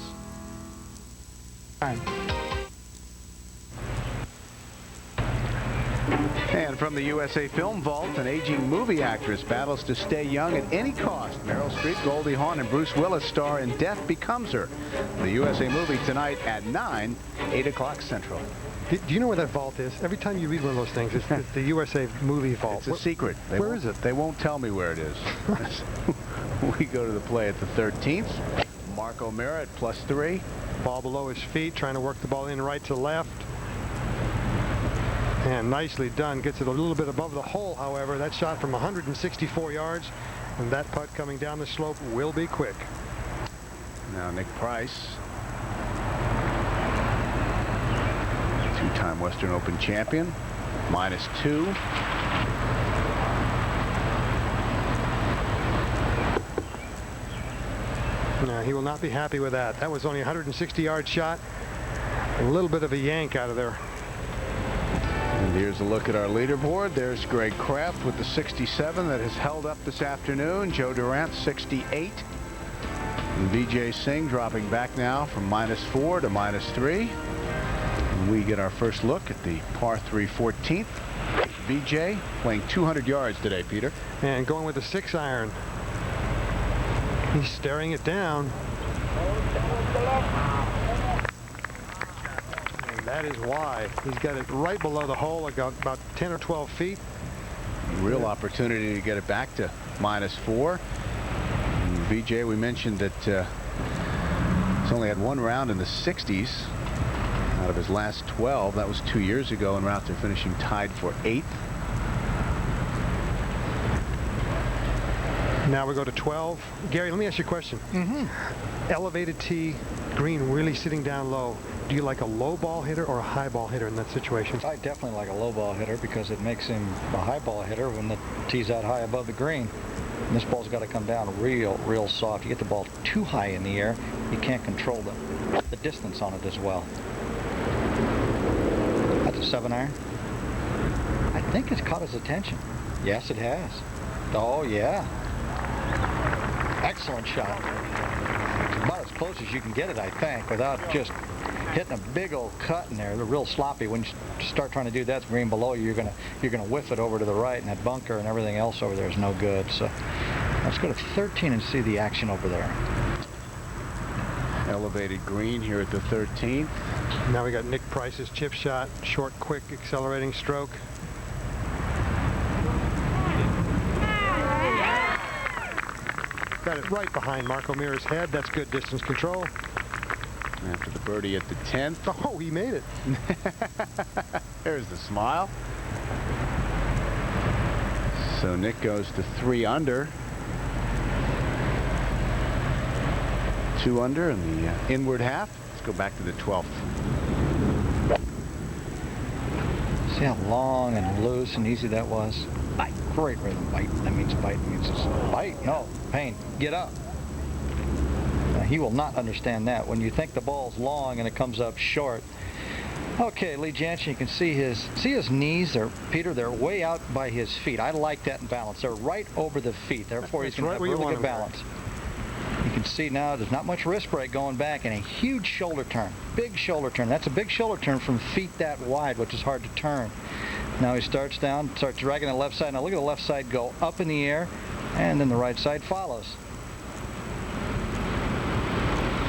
And from the USA Film Vault, an aging movie actress battles to stay young at any cost. Meryl Streep, Goldie Hawn, and Bruce Willis star in Death Becomes Her. The USA movie tonight at 9, 8 o'clock Central. Do you know where that vault is? Every time you read one of those things, it's the USA movie vault. It's a secret. Where is it? They won't tell me where it is. We go to the play at the 13th. Mark O'Meara at +3. Ball below his feet, trying to work the ball in right to left. And nicely done. Gets it a little bit above the hole, however. That shot from 164 yards. And that putt coming down the slope will be quick. Now Nick Price, two-time Western Open champion, -2. Now, he will not be happy with that. That was only a 160-yard shot. A little bit of a yank out of there. And here's a look at our leaderboard. There's Greg Kraft with the 67 that has held up this afternoon. Joe Durant, 68. And Vijay Singh dropping back now from -4 to -3. And we get our first look at the par 3 14th. Vijay playing 200 yards today, Peter. And going with the 6-iron. He's staring it down. And that is why. He's got it right below the hole, about 10 or 12 feet. Real opportunity to get it back to -4. And Vijay, we mentioned that he's only had one round in the 60s out of his last 12. That was 2 years ago, en route to finishing tied for 8th. Now we go to 12. Gary, let me ask you a question. Elevated tee, green really sitting down low. Do you like a low ball hitter or a high ball hitter in that situation? I definitely like a low ball hitter because it makes him a high ball hitter when the tee's out high above the green. And this ball's got to come down real soft. You get the ball too high in the air, you can't control the distance on it as well. That's a 7-iron. I think it's caught his attention. Yes, it has. Oh, yeah. Excellent shot. It's about as close as you can get it, I think, without just hitting a big old cut in there. They're real sloppy. When you start trying to do that, green below you, you're gonna whiff it over to the right, and that bunker and everything else over there is no good. So let's go to 13 and see the action over there. Elevated green here at the 13th. Now we got Nick Price's chip shot, short, quick, accelerating stroke. Got it right behind Mark O'Meara's head. That's good distance control. After the birdie at the 10th. Oh, he made it. There's the smile. So Nick goes to 3 under. 2 under in the inward half. Let's go back to the 12th. See how long and loose and easy that was? Bite. Great rhythm. Bite. That means bite. It means it's bite. No. Payne, get up. Now, he will not understand that. When you think the ball's long and it comes up short. Okay, Lee Janzen, you can see his knees. They're way out by his feet. I like that in balance. They're right over the feet. Therefore, he's going to have really good balance. You can see now there's not much wrist break going back and a huge shoulder turn. Big shoulder turn. That's a big shoulder turn from feet that wide, which is hard to turn. Now he starts down, starts dragging the left side. Now look at the left side go up in the air, and then the right side follows.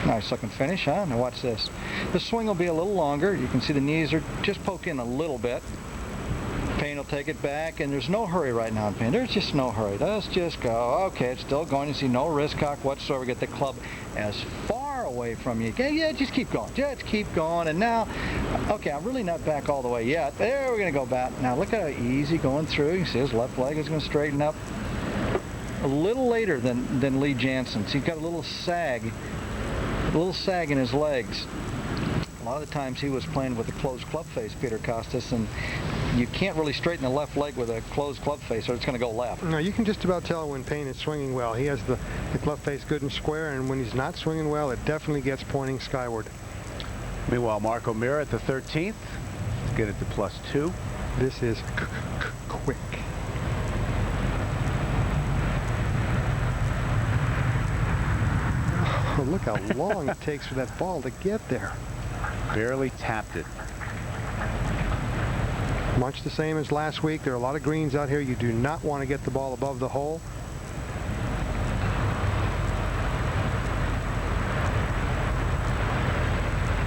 Nice looking finish, huh? Now watch this. The swing will be a little longer. You can see the knees are just poking a little bit. Payne will take it back, and there's no hurry right now in Payne. There's just no hurry. Let's just go. Okay, it's still going. You see no wrist cock whatsoever. Get the club as far away from you. Okay, yeah, just keep going. Just keep going. And now, okay, I'm really not back all the way yet. There, we're going to go back. Now, look at how easy going through. You see his left leg is going to straighten up a little later than Lee Janzen. So he's got a little sag in his legs. A lot of the times he was playing with a closed club face, Peter Kostis, and you can't really straighten the left leg with a closed club face or it's going to go left. No, you can just about tell when Payne is swinging well. He has the club face good and square, and when he's not swinging well, it definitely gets pointing skyward. Meanwhile, Marco Mira at the 13th. Let's get it to +2. This is quick. Oh, look how long it takes for that ball to get there. Barely tapped it. Much the same as last week. There are a lot of greens out here. You do not want to get the ball above the hole.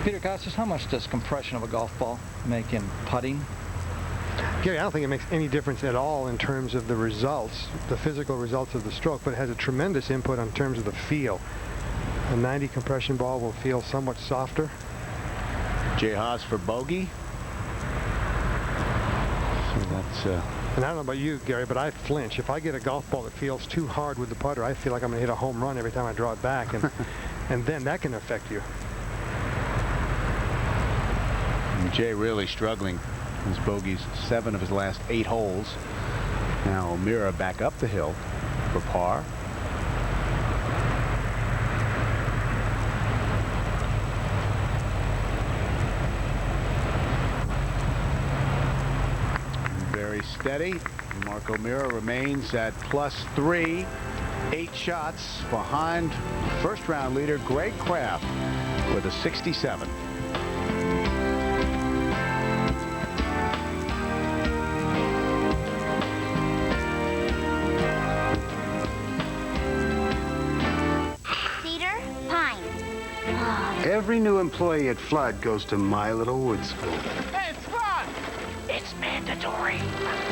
Peter Kostis, how much does compression of a golf ball make in putting? Gary, I don't think it makes any difference at all in terms of the results, the physical results of the stroke, but it has a tremendous input in terms of the feel. A 90 compression ball will feel somewhat softer. Jay Haas for bogey. So that's and I don't know about you, Gary, but I flinch. If I get a golf ball that feels too hard with the putter, I feel like I'm going to hit a home run every time I draw it back, and and then that can affect you. And Jay really struggling. His bogeys 7 of his last 8 holes. Now O'Meara back up the hill for par. Very steady. Mark O'Meara remains at +3. 8 shots behind first round leader Greg Kraft with a 67. Every new employee at Flood goes to my little wood school. Hey, it's fun! It's mandatory.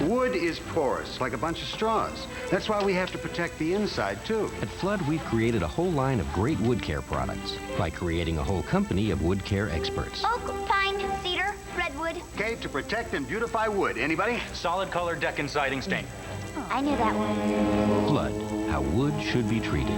Wood is porous, like a bunch of straws. That's why we have to protect the inside, too. At Flood, we've created a whole line of great wood care products by creating a whole company of wood care experts. Oak, pine, cedar, redwood. Okay, to protect and beautify wood. Anybody? Solid color deck and siding stain. Oh, I knew that one. Flood, how wood should be treated.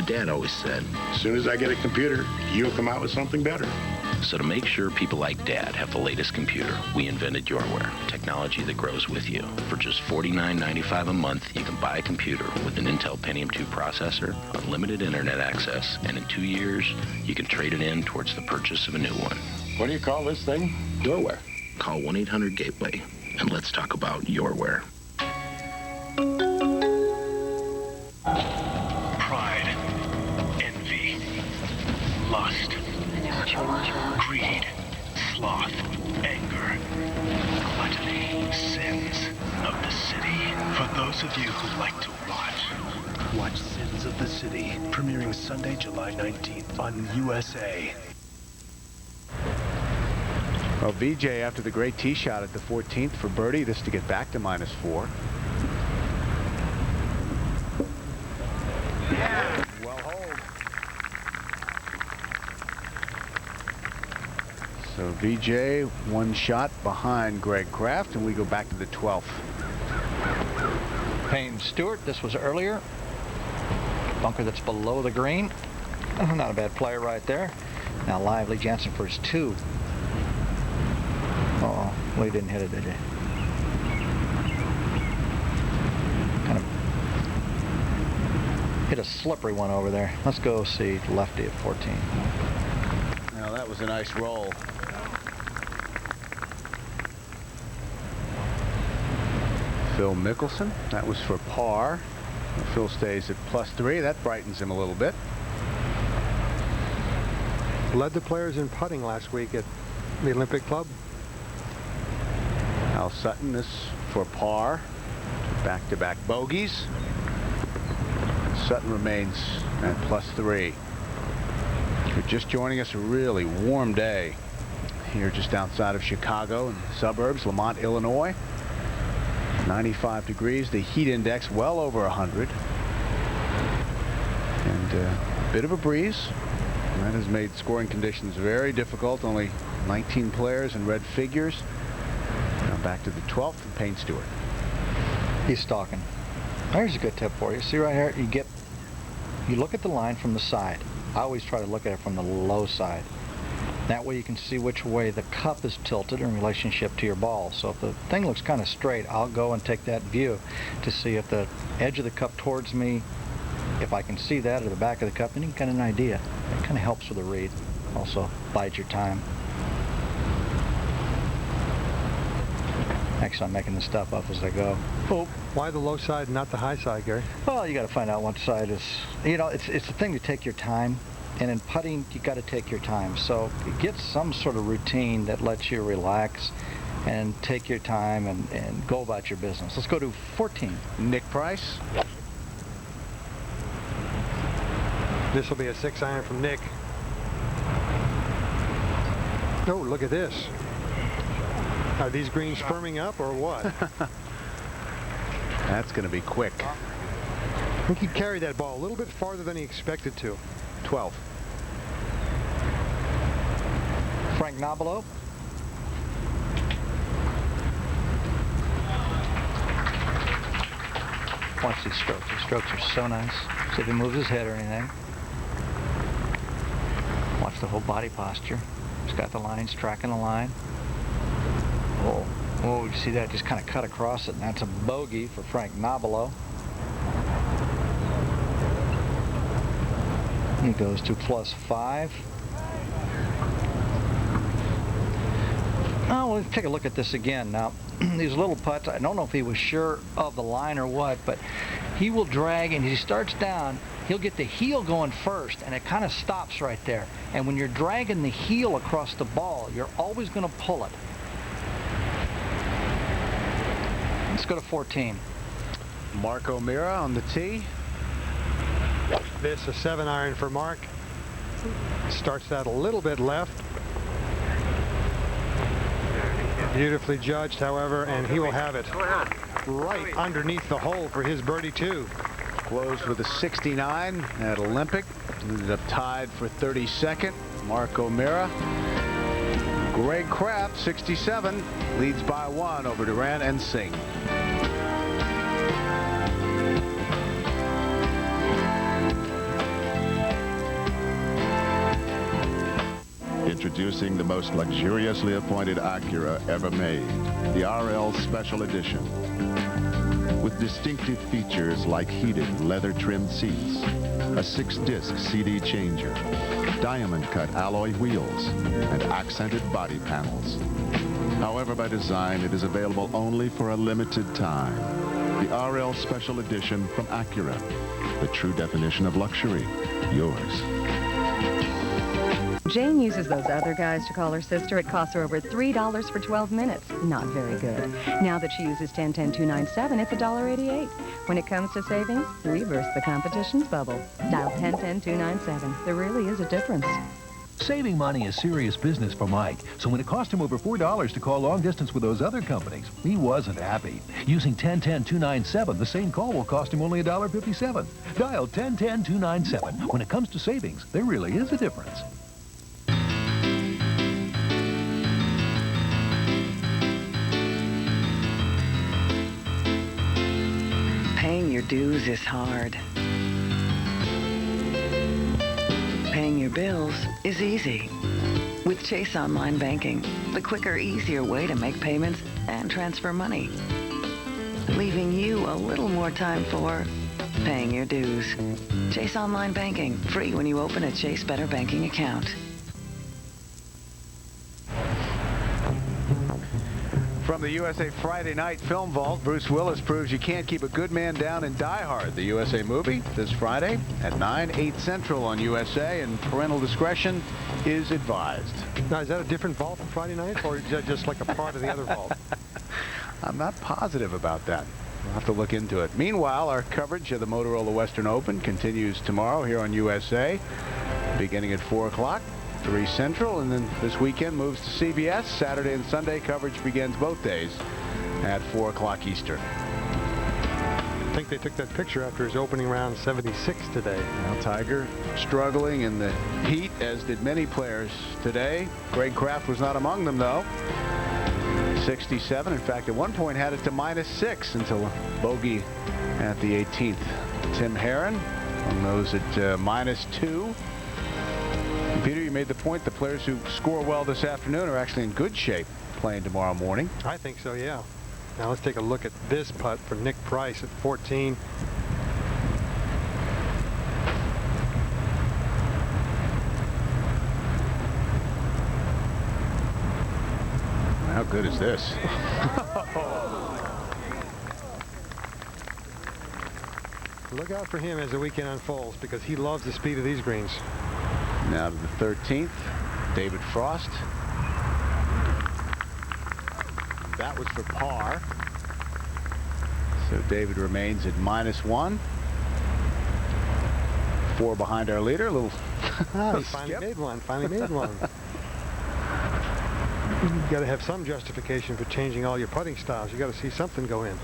Dad always said, as soon as I get a computer, you'll come out with something better. So to make sure people like Dad have the latest computer, we invented Yourware, technology that grows with you. For just $49.95 a month, you can buy a computer with an Intel Pentium 2 processor, unlimited internet access, and in 2 years, you can trade it in towards the purchase of a new one. What do you call this thing? Yourware. Call 1-800-GATEWAY, and let's talk about Yourware. Pride, envy, lust, greed, sloth, anger, gluttony, sins of the city. For those of you who like to watch Sins of the City, premiering Sunday, July 19th on USA. Well, VJ after the great tee shot at the 14th for birdie, this to get back to -4. Yeah. Well hold. So VJ 1 shot behind Greg Kraft, and we go back to the 12th. Payne Stewart, this was earlier. Bunker that's below the green. Oh, not a bad player right there. Now Lively Janzen for his 2. Uh-oh. Well, he didn't hit it, did he? Kind of hit a slippery one over there. Let's go see lefty at 14. Now that was a nice roll. Phil Mickelson, that was for par. Phil stays at +3. That brightens him a little bit. Led the players in putting last week at the Olympic Club. Al Sutton, this for par. Back-to-back bogeys. Sutton remains at +3. If you're just joining us, a really warm day here just outside of Chicago in the suburbs, Lamont, Illinois. 95 degrees, the heat index well over 100. And a bit of a breeze. And that has made scoring conditions very difficult. Only 19 players in red figures. Now back to the 12th, Payne Stewart. He's stalking. Here's a good tip for you. See right here, you look at the line from the side. I always try to look at it from the low side. That way you can see which way the cup is tilted in relationship to your ball. So if the thing looks kind of straight, I'll go and take that view to see if the edge of the cup towards me, if I can see that, or the back of the cup, then you can get an idea. It kind of helps with the read. Also buys your time. Actually, I'm making this stuff up as I go. Oh, why the low side, not the high side, Gary? Well, you got to find out what side is. You know, it's the thing to take your time. And in putting, you got to take your time. So get some sort of routine that lets you relax and take your time and go about your business. Let's go to 14. Nick Price. This will be a 6-iron from Nick. Oh, look at this. Are these greens firming up or what? That's going to be quick. I think he carried that ball a little bit farther than he expected to. 12. Frank Nobilo. Watch these strokes. These strokes are so nice. See if he moves his head or anything. Watch the whole body posture. He's got the lines, tracking the line. Oh, you see that? Just kind of cut across it, and that's a bogey for Frank Nobilo. He goes to +5. Oh, let's take a look at this again. Now, these little putts, I don't know if he was sure of the line or what, but he will drag, and as he starts down, he'll get the heel going first, and it kind of stops right there. And when you're dragging the heel across the ball, you're always going to pull it. Let's go to 14. Mark O'Meara on the tee. This a 7-iron for Mark. Starts that a little bit left. Beautifully judged, however, and he will have it right underneath the hole for his birdie too. Closed with a 69 at Olympic. Ended up tied for 32nd. Mark O'Meara. Greg Kraft, 67, leads by 1 over Duran and Singh. Introducing the most luxuriously appointed Acura ever made, the RL Special Edition. With distinctive features like heated leather-trimmed seats, a 6-disc CD changer, diamond-cut alloy wheels, and accented body panels. However, by design, it is available only for a limited time. The RL Special Edition from Acura, the true definition of luxury, yours. Jane uses those other guys to call her sister. It costs her over $3 for 12 minutes. Not very good. Now that she uses 10-10-297, it's $1.88. When it comes to savings, we burst the competition's bubble. Dial 10-10-297. There really is a difference. Saving money is serious business for Mike, so when it cost him over $4 to call long distance with those other companies, he wasn't happy. Using 10-10-297, the same call will cost him only $1.57. Dial 10-10-297. When it comes to savings, there really is a difference. Paying your dues is hard. Paying your bills is easy. With Chase Online Banking, the quicker, easier way to make payments and transfer money. Leaving you a little more time for paying your dues. Chase Online Banking, free when you open a Chase Better Banking account. From the USA Friday Night Film Vault, Bruce Willis proves you can't keep a good man down in Die Hard, the USA movie, this Friday at 9, 8 Central on USA, and parental discretion is advised. Now, is that a different vault from Friday night, or is that just like a part of the other vault? I'm not positive about that. We'll have to look into it. Meanwhile, our coverage of the Motorola Western Open continues tomorrow here on USA. beginning at 4 o'clock, 3 Central, and then this weekend moves to CBS. Saturday and Sunday coverage begins both days at 4 o'clock Eastern. I think they took that picture after his opening round 76 today. Now Tiger struggling in the heat, as did many players today. Greg Kraft was not among them, though. 67. In fact, at one point had it to -6 until a bogey at the 18th. Tim Herron among those at -2. And Peter, you made the point the players who score well this afternoon are actually in good shape playing tomorrow morning. I think so, yeah. Now let's take a look at this putt for Nick Price at 14. How good is this? Look out for him as the weekend unfolds, because he loves the speed of these greens. Now to the 13th, David Frost. That was for par. So David remains at -1. 4 behind our leader. A little he finally made one. Finally made one. You've got to have some justification for changing all your putting styles. You've got to see something go in.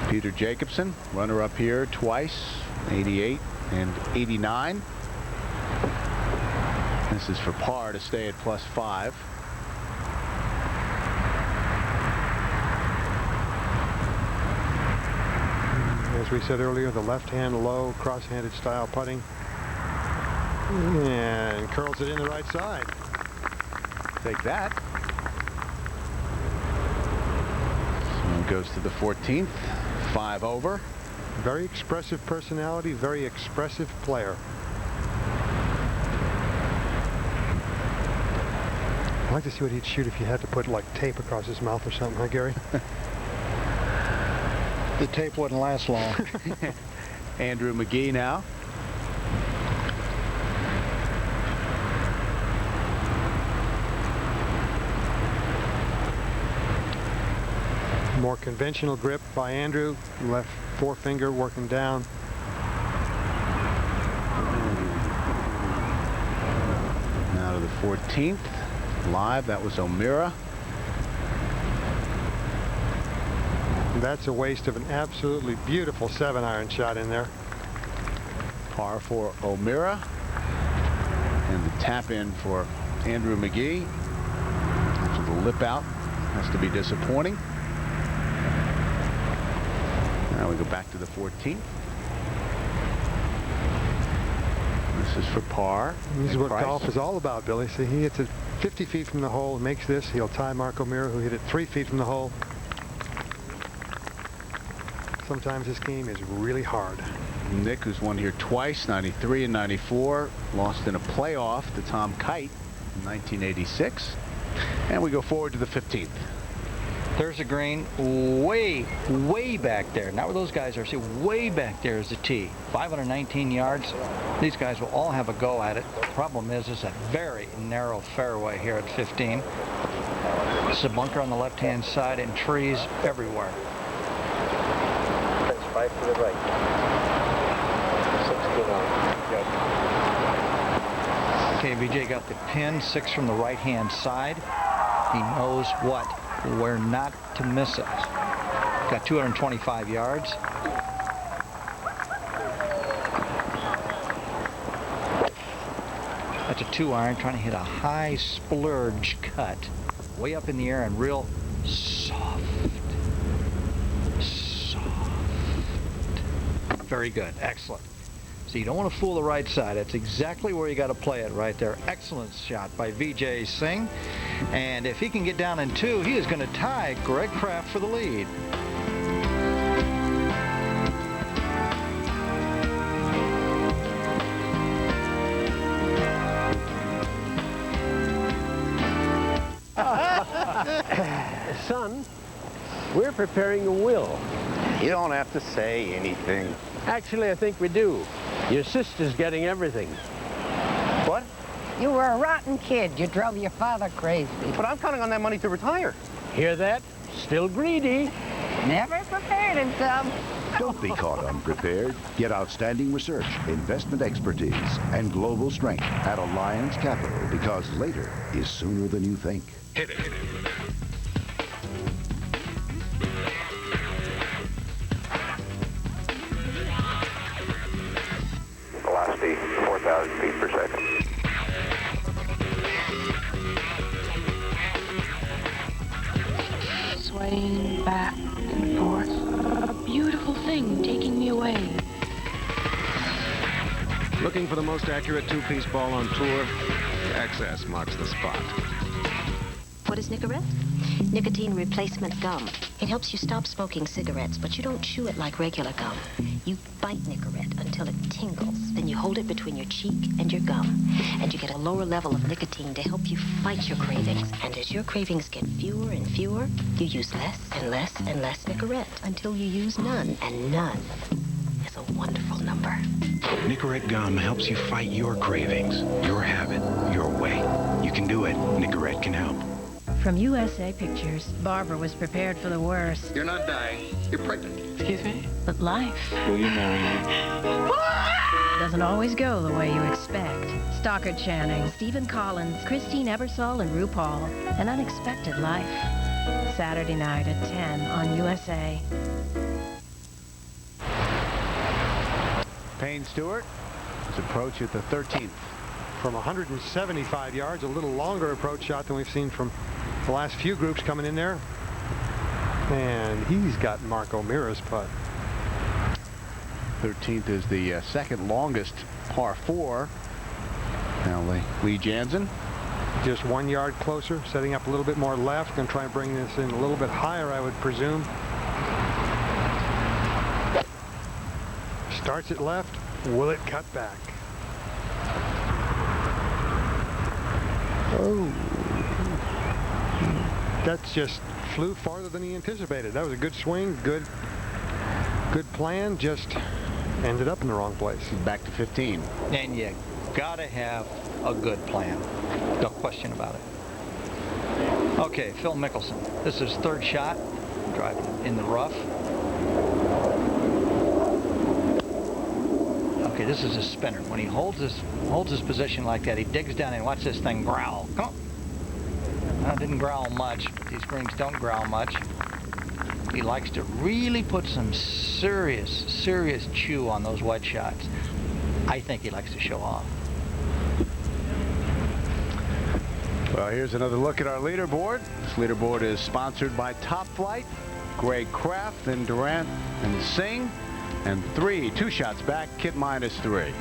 Peter Jacobsen, runner-up here twice, 88 and 89. This is for par to stay at +5. As we said earlier, the left-hand low, cross-handed style putting. And curls it in the right side. Take that. So it goes to the 14th, 5 over. Very expressive personality, very expressive player. I'd like to see what he'd shoot if you had to put like tape across his mouth or something, huh, Gary? The tape wouldn't last long. Andrew McGee now. More conventional grip by Andrew. Left forefinger working down. Now to the 14th. Live, that was O'Meara. That's a waste of an absolutely beautiful 7-iron shot in there. Par for O'Meara. And the tap in for Andrew McGee. After the lip out, has to be disappointing. Now we go back to the 14th. This is for par. This is what golf is all about, Billy. See, he hits it 50 feet from the hole, makes this. He'll tie Mark O'Meara, who hit it 3 feet from the hole. Sometimes this game is really hard. Nick, who's won here twice, 93 and 94, lost in a playoff to Tom Kite in 1986. And we go forward to the 15th. There's a green way back there. Not where those guys are. See, way back there is the tee. 519 yards. These guys will all have a go at it. The problem is it's a very narrow fairway here at 15. It's a bunker on the left-hand side and trees everywhere. 5 to the right. 16 on. Okay, VJ got the pin, 6 from the right-hand side. He knows where not to miss it. Got 225 yards. That's a 2-iron, trying to hit a high splurge cut. Way up in the air and real soft. Very good. Excellent. So you don't want to fool the right side. That's exactly where you got to play it right there. Excellent shot by VJ Singh. And if he can get down in 2, he is going to tie Greg Kraft for the lead. Son, we're preparing a will. You don't have to say anything. Actually, I think we do. Your sister's getting everything. What? You were a rotten kid. You drove your father crazy. But I'm counting on that money to retire. Hear that? Still greedy. Never prepared himself. Don't be caught unprepared. Get outstanding research, investment expertise, and global strength at Alliance Capital, because later is sooner than you think. Hit it. Velocity 4,000 feet per second. Swaying back and forth. A beautiful thing taking me away. Looking for the most accurate two-piece ball on tour? Access marks the spot. What is Nicorette? Nicotine replacement gum. It helps you stop smoking cigarettes, but you don't chew it like regular gum. You bite Nicorette until it tingles. Then you hold it between your cheek and your gum. And you get a lower level of nicotine to help you fight your cravings. And as your cravings get fewer and fewer, you use less and less and less Nicorette until you use none. And none is a wonderful number. Nicorette gum helps you fight your cravings, your habit, your way. You can do it. Nicorette can help. From USA Pictures, Barbara was prepared for the worst. You're not dying. You're pregnant. Excuse me? But life Will you marry me? doesn't always go the way you expect. Stockard Channing, Stephen Collins, Christine Ebersole, and RuPaul. An Unexpected Life. Saturday night at 10 on USA. Payne Stewart, his approach at the 13th. From 175 yards, a little longer approach shot than we've seen from the last few groups coming in there. And he's got Mark O'Meara's putt. 13th is the second longest par 4. Now Lee Janzen. Just 1 yard closer, setting up a little bit more left. Going to try and bring this in a little bit higher, I would presume. Starts it left. Will it cut back? Oh. That just flew farther than he anticipated. That was a good swing, good plan, just ended up in the wrong place. Back to 15. And you gotta have a good plan. No question about it. Okay, Phil Mickelson. This is his third shot. Driving in the rough. Okay, this is his spinner. When he holds his position like that, he digs down and watch this thing growl. Come on. Well, it didn't growl much. These greens don't growl much. He likes to really put some serious chew on those wedge shots. I think he likes to show off. Well, here's another look at our leaderboard. This leaderboard is sponsored by Top Flight, Greg Kraft, and Durant and Singh. And 2 shots back, Kit -3.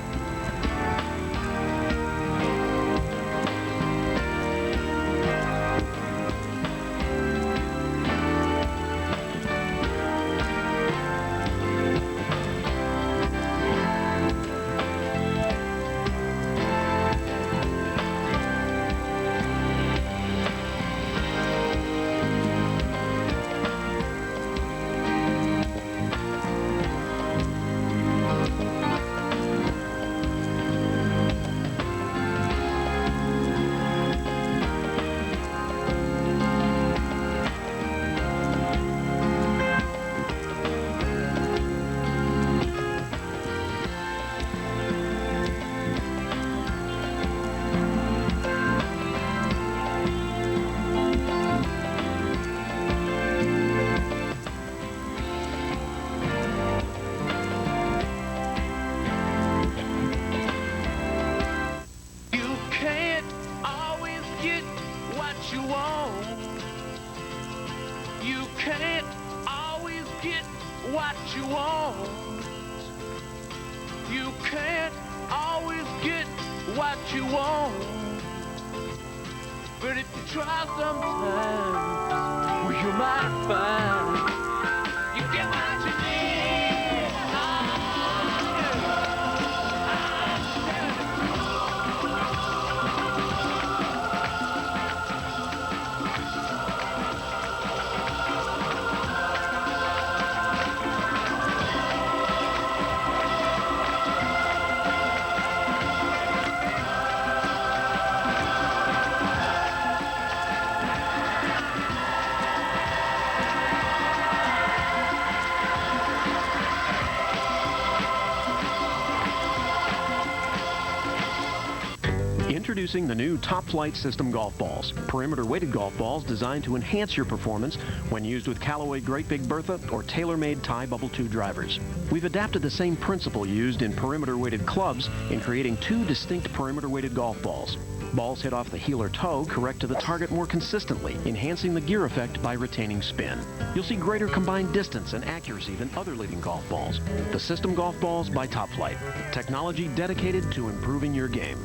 Introducing the new Top Flight System golf balls. Perimeter-weighted golf balls designed to enhance your performance when used with Callaway Great Big Bertha or tailor-made Tie Bubble 2 drivers. We've adapted the same principle used in perimeter-weighted clubs in creating 2 distinct perimeter-weighted golf balls. Balls hit off the heel or toe correct to the target more consistently, enhancing the gear effect by retaining spin. You'll see greater combined distance and accuracy than other leading golf balls. The System Golf Balls by Top Flight. Technology dedicated to improving your game.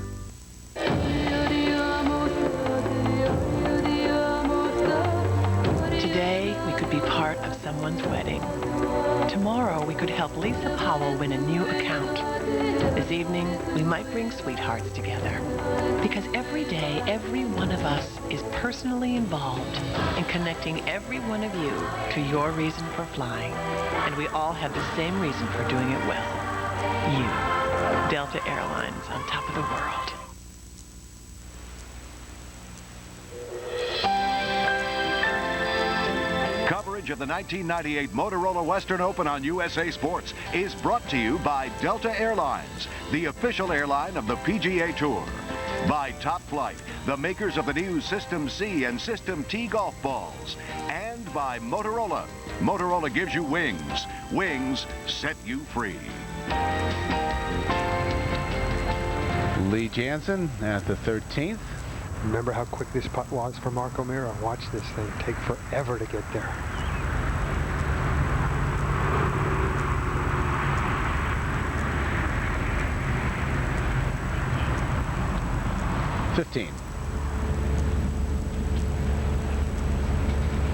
Today, we could be part of someone's wedding. Tomorrow, we could help Lisa Powell win a new account. This evening, we might bring sweethearts together. Because every day, every one of us is personally involved in connecting every one of you to your reason for flying. And we all have the same reason for doing it well. You, Delta Airlines, on top of the world. Coverage of the 1998 Motorola Western Open on USA Sports is brought to you by Delta Airlines, the official airline of the PGA Tour. By Top Flight, the makers of the new System C and System T golf balls. And by Motorola. Motorola gives you wings. Wings set you free. Lee Janzen at the 13th. Remember how quick this putt was for Marco Mira? Watch this thing take forever to get there.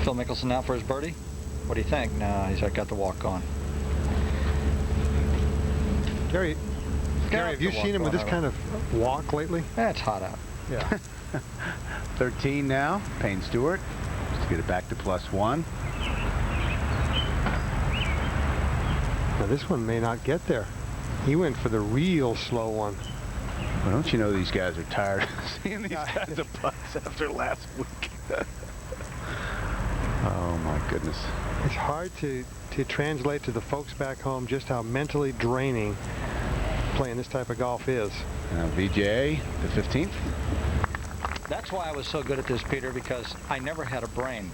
Phil Mickelson out for his birdie. What do you think? No, he's got the walk on. Gary, have you seen him with this kind of walk lately? Yeah, it's hot out. Yeah. 13 now. Payne Stewart. Just to get it back to +1. Now this one may not get there. He went for the real slow one. Well, don't you know these guys are tired of seeing these kinds of putts after last week? Oh my goodness. It's hard to translate to the folks back home just how mentally draining playing this type of golf is. Now VJ, the 15th. That's why I was so good at this, Peter, because I never had a brain.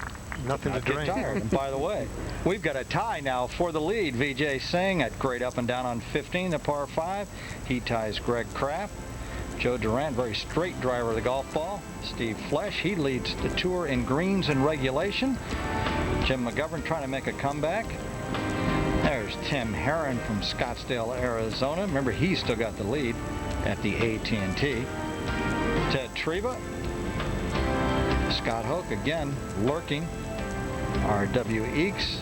Nothing to drain. Tired. And by the way, we've got a tie now for the lead. Vijay Singh at great up and down on 15, the par 5. He ties Greg Kraft. Joe Durant, very straight driver of the golf ball. Steve Flesh, he leads the tour in greens and regulation. Jim McGovern trying to make a comeback. There's Tim Herron from Scottsdale, Arizona. Remember, he's still got the lead at the AT&T. Ted Treba. Scott Hoke again lurking. R.W. Eakes,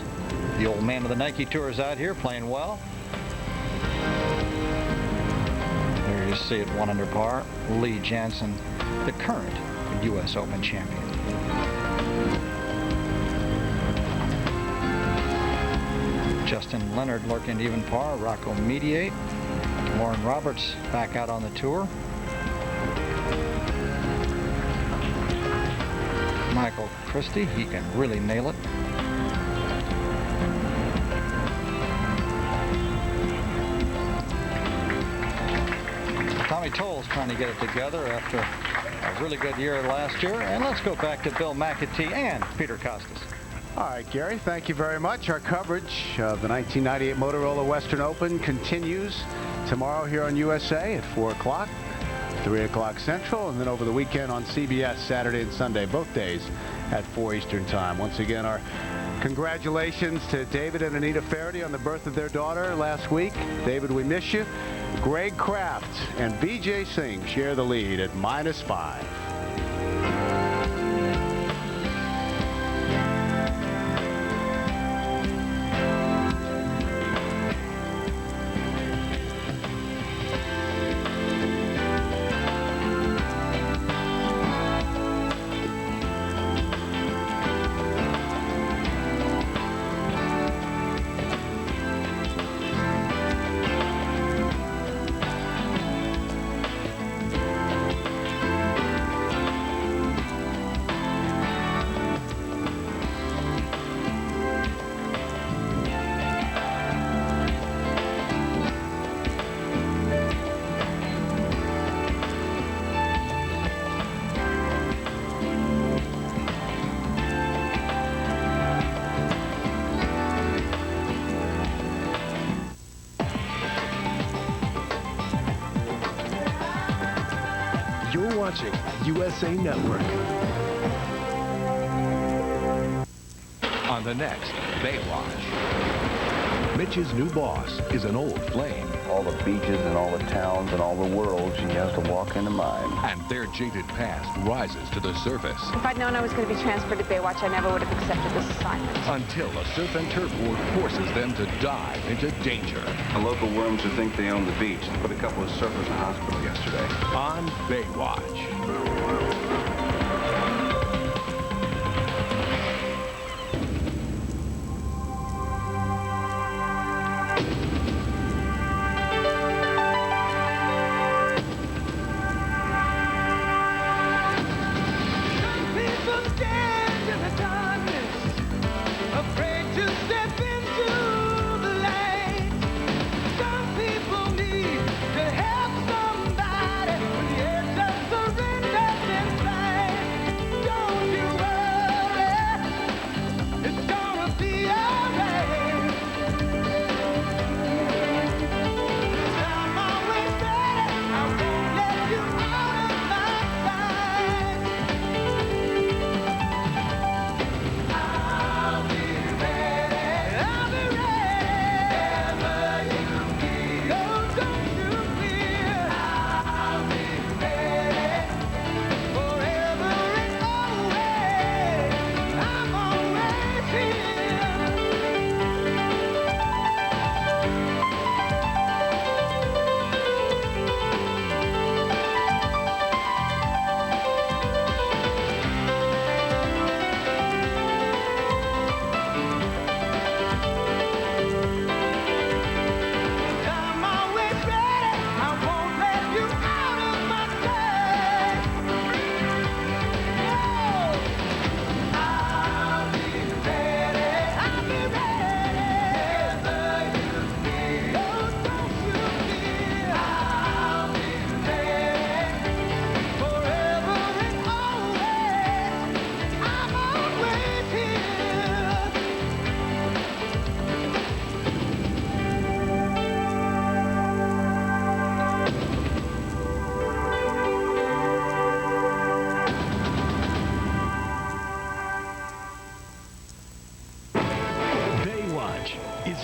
the old man of the Nike Tour, is out here playing well. There you see it, 1 under par. Lee Janzen, the current U.S. Open champion. Justin Leonard lurking even par. Rocco Mediate. Lauren Roberts back out on the tour. Michael Christie, he can really nail it. Tommy Tolles trying to get it together after a really good year last year. And let's go back to Bill McAtee and Peter Costas. All right, Gary, thank you very much. Our coverage of the 1998 Motorola Western Open continues tomorrow here on USA at 4 o'clock. 3 o'clock Central, and then over the weekend on CBS Saturday and Sunday, both days at 4 Eastern Time. Once again, our congratulations to David and Anita Faraday on the birth of their daughter last week. David, we miss you. Greg Kraft and Vijay Singh share the lead at -5. You're watching USA Network. On the next Baywatch. Mitch's new boss is an old flame. All the beaches and all the towns and all the worlds she has to walk into mine. And their jaded past rises to the surface. If I'd known I was going to be transferred to Baywatch, I never would have accepted this assignment. Until a surf and turf board forces them to dive into danger. The local worms who think they own the beach put a couple of surfers in hospital yesterday. On Baywatch.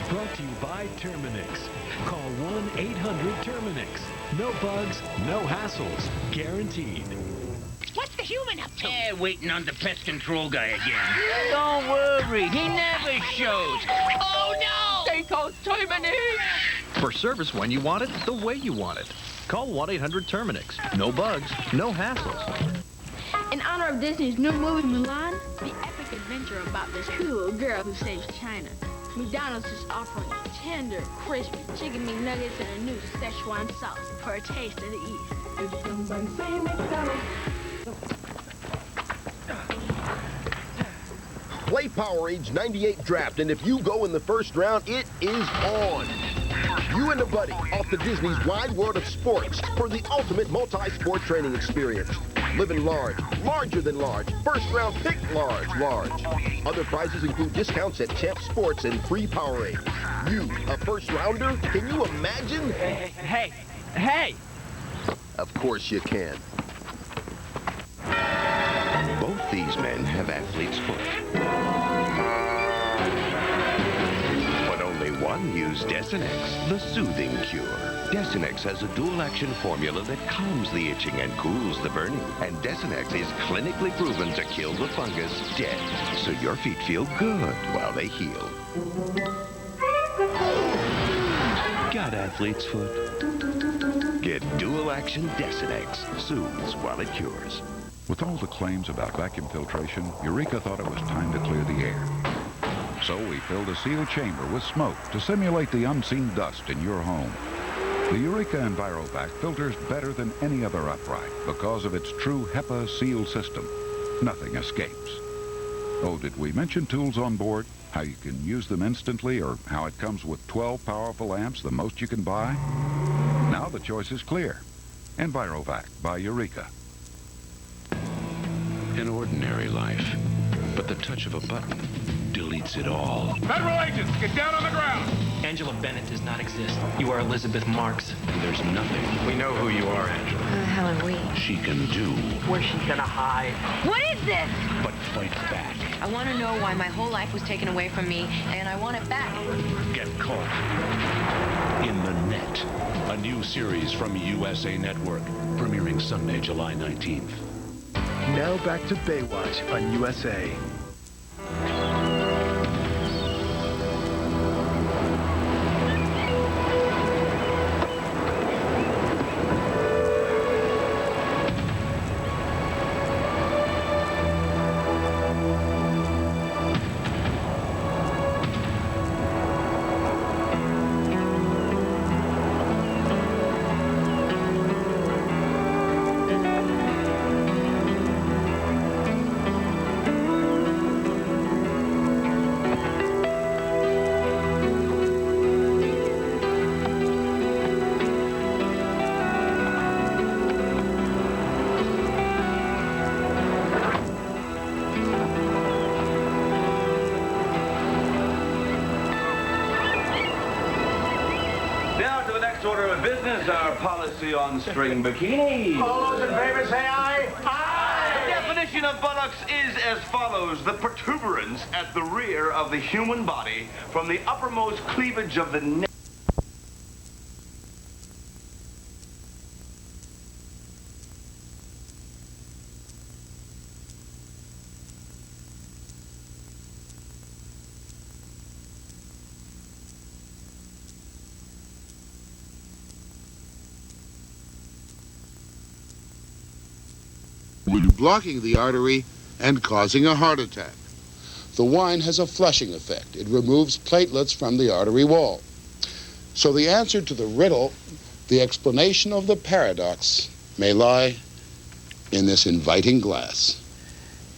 Brought to you by Terminix. Call 1-800-TERMINIX. No bugs, no hassles. Guaranteed. What's the human up to? Waiting on the pest control guy again. Don't worry, he never shows. Oh, no! They call Terminix. For service when you want it, the way you want it. Call 1-800-TERMINIX. No bugs, no hassles. In honor of Disney's new movie, Mulan, the epic adventure about this cool girl who saves China, McDonald's is offering tender, crispy chicken McNuggets and a new Szechuan sauce for a taste of the East. If somebody say McDonald's. Play Powerade 98 Draft, and if you go in the first round, it is on. You and a buddy off to Disney's Wide World of Sports for the ultimate multi-sport training experience. Living large, larger than large. First round pick, large. Other prizes include discounts at Champ Sports and free Powerade. You, a first rounder? Can you imagine? Hey! Of course you can. Both these men have athlete's foot. But only one used Desinex, the soothing cure. Desinex has a dual-action formula that calms the itching and cools the burning. And Desinex is clinically proven to kill the fungus dead, so your feet feel good while they heal. Got athlete's foot? Get dual-action Desinex. Soothes while it cures. With all the claims about vacuum filtration, Eureka thought it was time to clear the air. So we filled a sealed chamber with smoke to simulate the unseen dust in your home. The Eureka EnviroVac filters better than any other upright because of its true HEPA sealed system. Nothing escapes. Oh, did we mention tools on board? How you can use them instantly, or how it comes with 12 powerful amps, the most you can buy? Now the choice is clear. EnviroVac by Eureka. An ordinary life, but the touch of a button deletes it all. Federal agents, get down on the ground! Angela Bennett does not exist. You are Elizabeth Marks. And there's nothing. We know who you are, Angela. Who the hell are we? She can do. Where's she gonna hide? What is this? But fight back. I want to know why my whole life was taken away from me, and I want it back. Get caught. In the Net. A new series from USA Network. Premiering Sunday, July 19th. Now back to Baywatch on USA. Our policy on string bikinis. All those in favor say aye. Aye! The definition of buttocks is as follows: the protuberance at the rear of the human body from the uppermost cleavage of the neck. Blocking the artery and causing a heart attack. The wine has a flushing effect. It removes platelets from the artery wall. So the answer to the riddle, the explanation of the paradox, may lie in this inviting glass.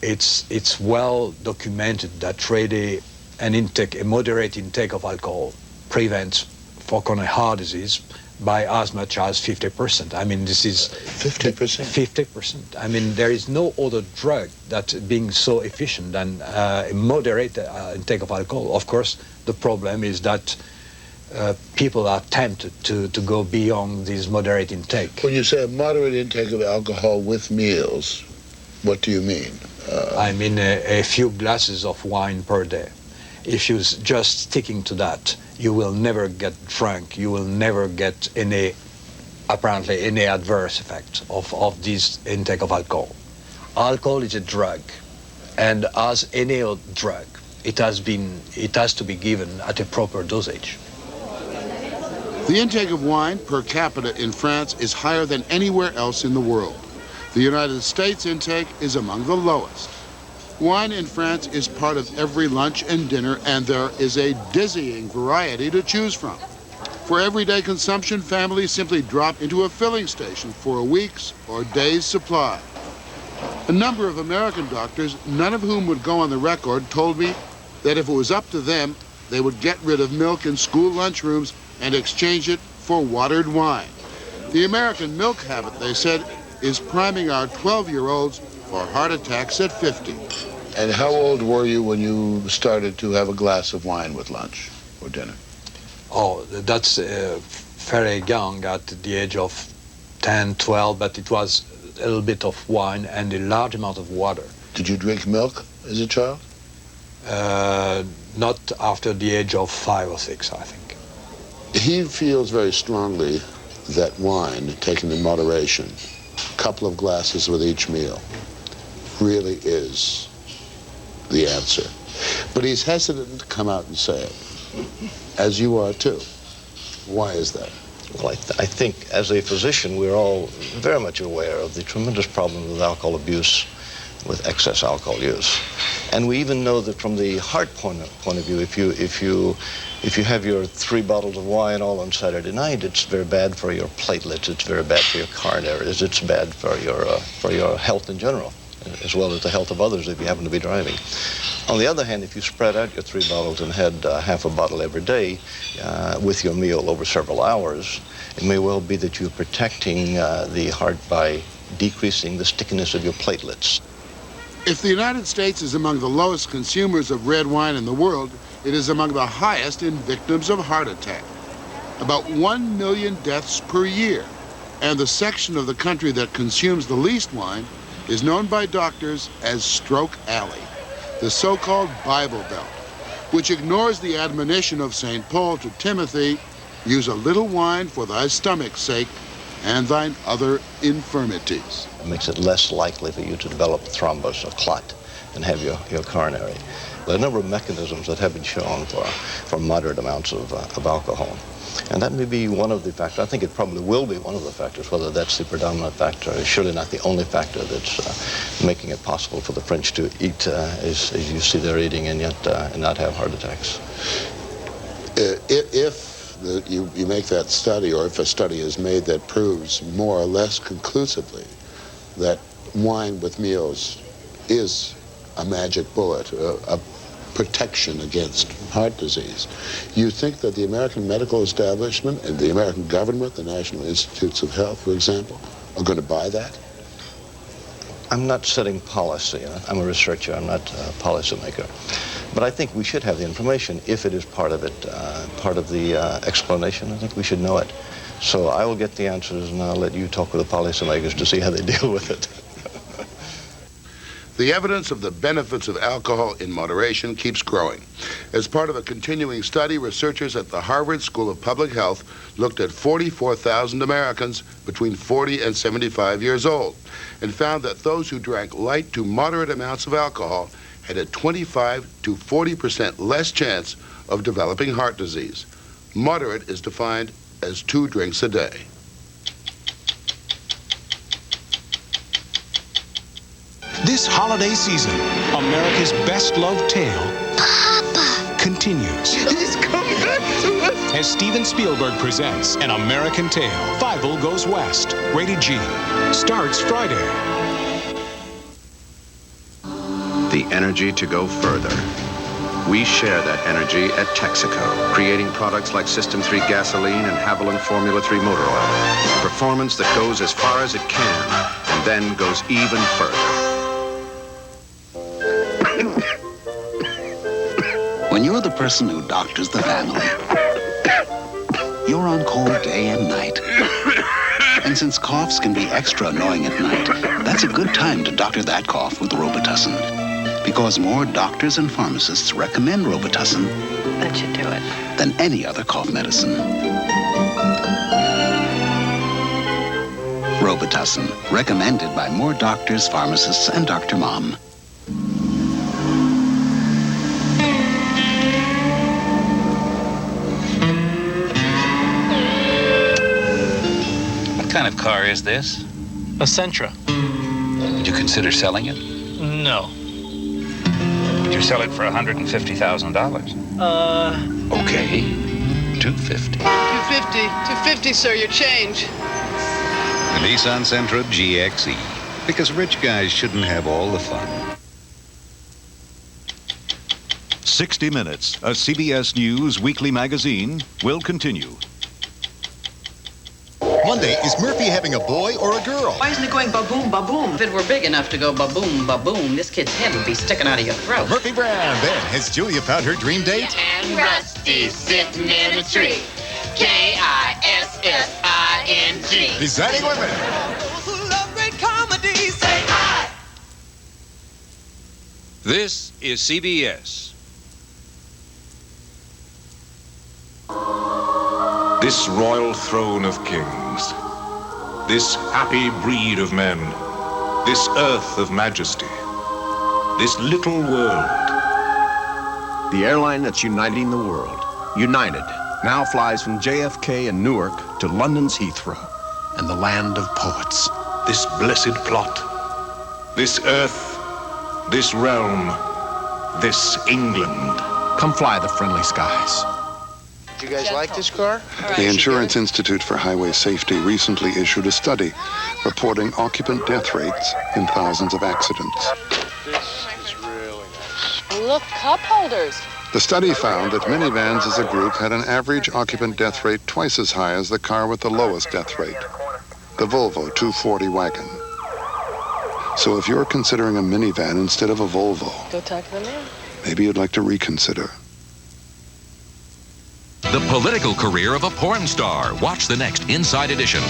It's well documented that really a moderate intake of alcohol prevents for coronary heart disease by as much as 50%. I mean, this is 50%. 50%. I mean, there is no other drug that being so efficient than a moderate intake of alcohol. Of course, the problem is that people are tempted to go beyond this moderate intake. When you say a moderate intake of alcohol with meals, what do you mean? I mean a few glasses of wine per day. If you're just sticking to that, you will never get drunk. You will never get apparently any adverse effect of this intake of alcohol. Alcohol is a drug, and as any other drug, it has to be given at a proper dosage. The intake of wine per capita in France is higher than anywhere else in the world. The United States intake is among the lowest. Wine in France is part of every lunch and dinner, and there is a dizzying variety to choose from. For everyday consumption, families simply drop into a filling station for a week's or day's supply. A number of American doctors, none of whom would go on the record, told me that if it was up to them, they would get rid of milk in school lunchrooms and exchange it for watered wine. The American milk habit, they said, is priming our 12-year-olds for heart attacks at 50. And how old were you when you started to have a glass of wine with lunch or dinner? Oh, that's very young, at the age of 10, 12, but it was a little bit of wine and a large amount of water. Did you drink milk as a child? Not after the age of 5 or 6, I think. He feels very strongly that wine, taken in moderation, a couple of glasses with each meal, really is the answer. But he's hesitant to come out and say it, as you are too. Why is that? Well, I think as a physician, we're all very much aware of the tremendous problem with alcohol abuse, with excess alcohol use. And we even know that from the heart point of view, if you have your 3 bottles of wine all on Saturday night, it's very bad for your platelets, it's very bad for your coronaries, it's bad for your health in general, as well as the health of others if you happen to be driving. On the other hand, if you spread out your 3 bottles and had half a bottle every day with your meal over several hours, it may well be that you're protecting the heart by decreasing the stickiness of your platelets. If the United States is among the lowest consumers of red wine in the world, it is among the highest in victims of heart attack. About 1 million deaths per year. And the section of the country that consumes the least wine is known by doctors as Stroke Alley, the so-called Bible Belt, which ignores the admonition of St. Paul to Timothy, use a little wine for thy stomach's sake and thine other infirmities. It makes it less likely for you to develop thrombus or clot and have your coronary. There are a number of mechanisms that have been shown for moderate amounts of alcohol. And that may be one of the factors. I think it probably will be one of the factors. Whether that's the predominant factor is surely not the only factor that's making it possible for the French to eat as you see they're eating and yet and not have heart attacks. If you make that study, or if a study is made that proves more or less conclusively that wine with meals is a magic bullet, a protection against heart disease, you think that the American medical establishment and the American government, the National Institutes of Health, for example, are going to buy that? I'm not setting policy. I'm a researcher. I'm not a policymaker. But I think we should have the information if it is part of it, part of the explanation. I think we should know it. So I will get the answers and I'll let you talk with the policymakers to see how they deal with it. The evidence of the benefits of alcohol in moderation keeps growing. As part of a continuing study, researchers at the Harvard School of Public Health looked at 44,000 Americans between 40 and 75 years old and found that those who drank light to moderate amounts of alcohol had a 25 to 40% less chance of developing heart disease. Moderate is defined as 2 drinks a day. This holiday season, America's best-loved tale continues. He's come back to us! As Steven Spielberg presents An American Tale, Fievel Goes West, rated G, starts Friday. The energy to go further. We share that energy at Texaco, creating products like System 3 gasoline and Haviland Formula 3 motor oil. Performance that goes as far as it can and then goes even further. When you're the person who doctors the family, you're on call day and night. And since coughs can be extra annoying at night, that's a good time to doctor that cough with Robitussin. Because more doctors and pharmacists recommend Robitussin That should do it. than any other cough medicine. Robitussin, recommended by more doctors, pharmacists, and Dr. Mom. What kind of car is this? A Sentra. Would you consider selling it? No. Would you sell it for $150,000? Okay, $250. $250, sir, your change. The Nissan Sentra GXE, because rich guys shouldn't have all the fun. 60 Minutes, a CBS News weekly magazine, will continue. Monday, is Murphy having a boy or a girl? Why isn't it going ba-boom, ba-boom? If it were big enough to go ba-boom, ba-boom, this kid's head would be sticking out of your throat. Murphy Brown. Ben, has Julia found her dream date? And Rusty's sitting in a tree. Kissing. Designing women. This is CBS. This royal throne of kings, this happy breed of men, this earth of majesty, this little world. The airline that's uniting the world, United, now flies from JFK and Newark to London's Heathrow and the land of poets. This blessed plot, this earth, this realm, this England. Come fly the friendly skies. You guys like this car? The Insurance Institute for Highway Safety recently issued a study reporting occupant death rates in thousands of accidents. This is really nice. Look, cup holders. The study found that minivans as a group had an average occupant death rate twice as high as the car with the lowest death rate, the Volvo 240 wagon. So if you're considering a minivan instead of a Volvo, Go talk to the man. maybe you'd like to reconsider. The political career of a porn star. Watch the next Inside Edition.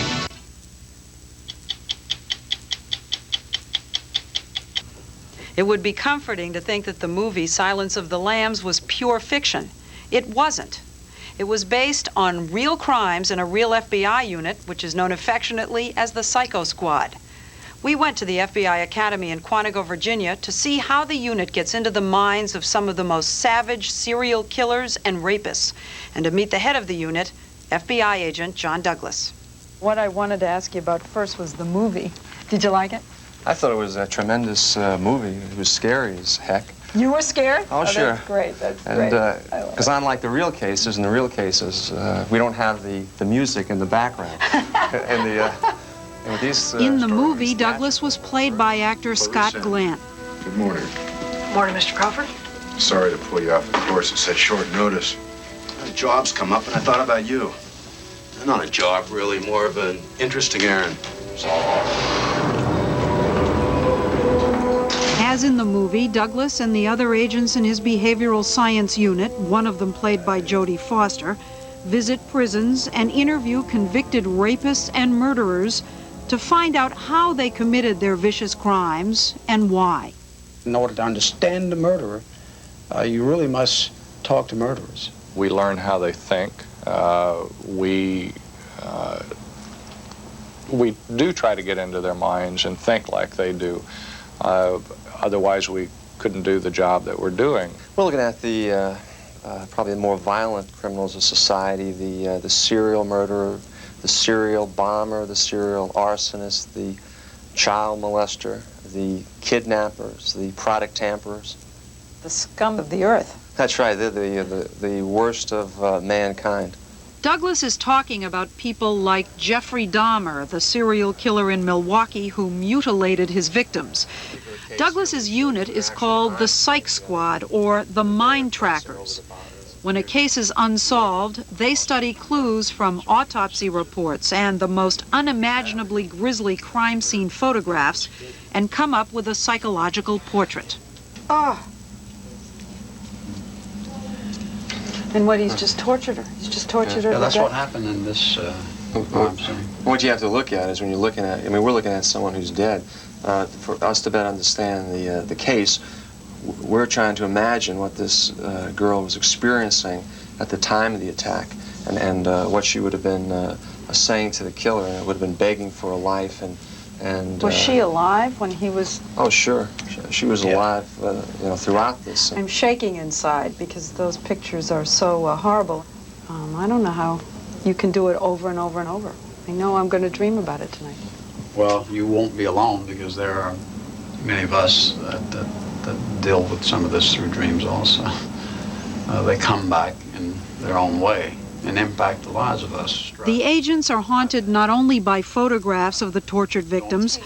It would be comforting to think that the movie Silence of the Lambs was pure fiction. It wasn't. It was based on real crimes in a real FBI unit, which is known affectionately as the Psycho Squad. We went to the FBI Academy in Quantico, Virginia, to see how the unit gets into the minds of some of the most savage serial killers and rapists, and to meet the head of the unit, FBI agent John Douglas. What I wanted to ask you about first was the movie. Did you like it? I thought it was a tremendous movie. It was scary as heck. You were scared? Oh, sure. That's great. That's and, great. Because unlike the real cases, in the real cases, we don't have the music in the background. And these, in the movie, Douglas was played by actor Scott Glenn. Good morning. Morning, Mr. Crawford. Sorry to pull you off the course at such short notice. The job's come up, and I thought about you. Not a job, really, more of an interesting errand. As in the movie, Douglas and the other agents in his behavioral science unit, one of them played by Jodie Foster, visit prisons and interview convicted rapists and murderers to find out how they committed their vicious crimes and why. In order to understand the murderer, you really must talk to murderers. We learn how they think. We do try to get into their minds and think like they do. Otherwise, we couldn't do the job that we're doing. We're looking at the probably the more violent criminals of society, the serial murderer, the serial bomber, the serial arsonist, the child molester, the kidnappers, the product tamperers. The scum of the earth. That's right, they're the worst of mankind. Douglas is talking about people like Jeffrey Dahmer, the serial killer in Milwaukee who mutilated his victims. Douglas's unit is called the Psych Squad, or the Mind Trackers. When a case is unsolved, they study clues from autopsy reports and the most unimaginably grisly crime scene photographs and come up with a psychological portrait. Oh. And what, he's just tortured her? He's just tortured her? Yeah, that's what happened in this crime scene. What you have to look at is when you're looking at, I mean, we're looking at someone who's dead. For us to better understand the case, we're trying to imagine what this girl was experiencing at the time of the attack and what she would have been saying to the killer, and it would have been begging for a life. And was she alive when he was? Oh, sure. She was alive, you know, throughout this. I'm shaking inside because those pictures are so horrible. I don't know how you can do it over and over and over. I know I'm going to dream about it tonight. Well, you won't be alone because there are many of us that deal with some of this through dreams also. They come back in their own way and impact the lives of us. The agents are haunted not only by photographs of the tortured victims,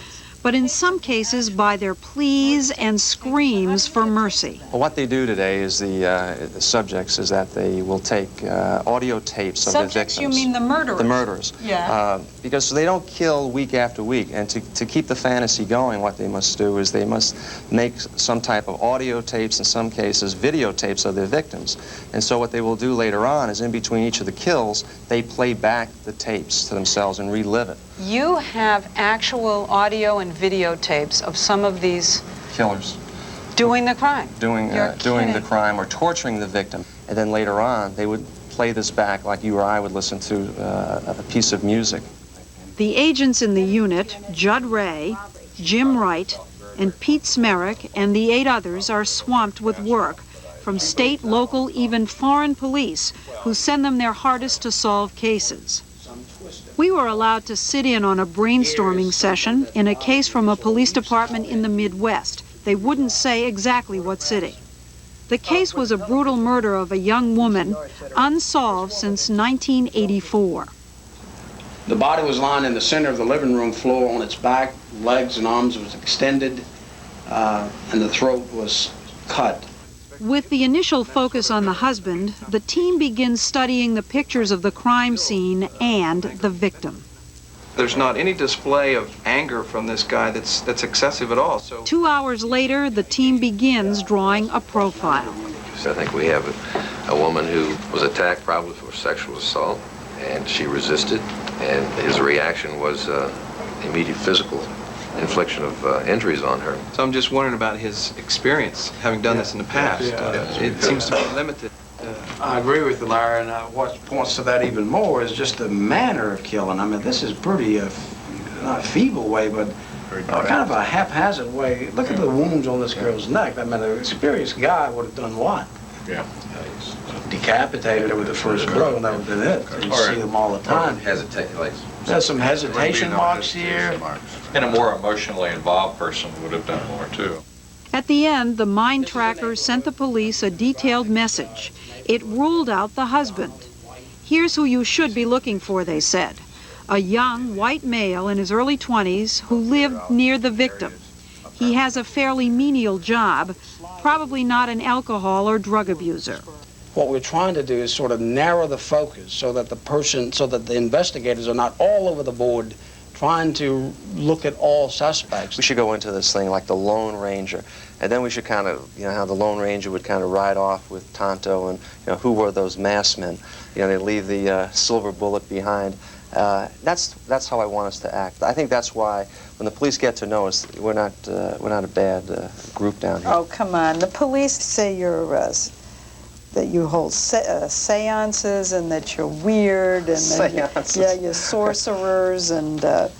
but in some cases by their pleas and screams for mercy. Well, what they do today is the subjects is that they will take audio tapes of the victims. Subjects, you mean the murderers? The murderers. Yeah. Because they don't kill week after week, and to keep the fantasy going, what they must do is they must make some type of audio tapes, in some cases videotapes of their victims. And so what they will do later on is in between each of the kills, they play back the tapes to themselves and relive it. You have actual audio and videotapes of some of these killers doing the crime. Doing the crime or torturing the victim. And then later on, they would play this back like you or I would listen to a piece of music. The agents in the unit, Judd Ray, Jim Wright, and Pete Smerick, and the 8 others are swamped with work from state, local, even foreign police who send them their hardest to solve cases. We were allowed to sit in on a brainstorming session in a case from a police department in the Midwest. They wouldn't say exactly what city. The case was a brutal murder of a young woman, unsolved since 1984. The body was lying in the center of the living room floor on its back, legs and arms was extended, and the throat was cut. With the initial focus on the husband, the team begins studying the pictures of the crime scene and the victim. There's not any display of anger from this guy that's excessive at all. So 2 hours later, the team begins drawing a profile. I think we have a woman who was attacked probably for sexual assault, and she resisted, and his reaction was immediate physical infliction of injuries on her. So I'm just wondering about his experience, having done this in the past. It seems to be limited. I agree with you, Larry, and what points to that even more is just the manner of killing. I mean, this is pretty, not a feeble way, but kind of a haphazard way. Look at the wounds on this girl's neck. I mean, an experienced guy would have done what? Yeah. Decapitated her with the first blow, and that would have been it. You see them all the time. There's some hesitation marks here. And a more emotionally involved person would have done more, too. At the end, the mine trackers sent the police a detailed message. It ruled out the husband. Here's who you should be looking for, they said. A young white male in his early 20s who lived near the victim. He has a fairly menial job, probably not an alcohol or drug abuser. What we're trying to do is sort of narrow the focus so that the investigators are not all over the board trying to look at all suspects. We should go into this thing like the Lone Ranger, and then we should kind of, how the Lone Ranger would kind of ride off with Tonto, and who were those masked men? They leave the silver bullet behind. That's how I want us to act. I think that's why when the police get to know us, we're not a bad group down here. Oh, come on. The police say you're that you hold seances and that you're weird and that you're sorcerers and that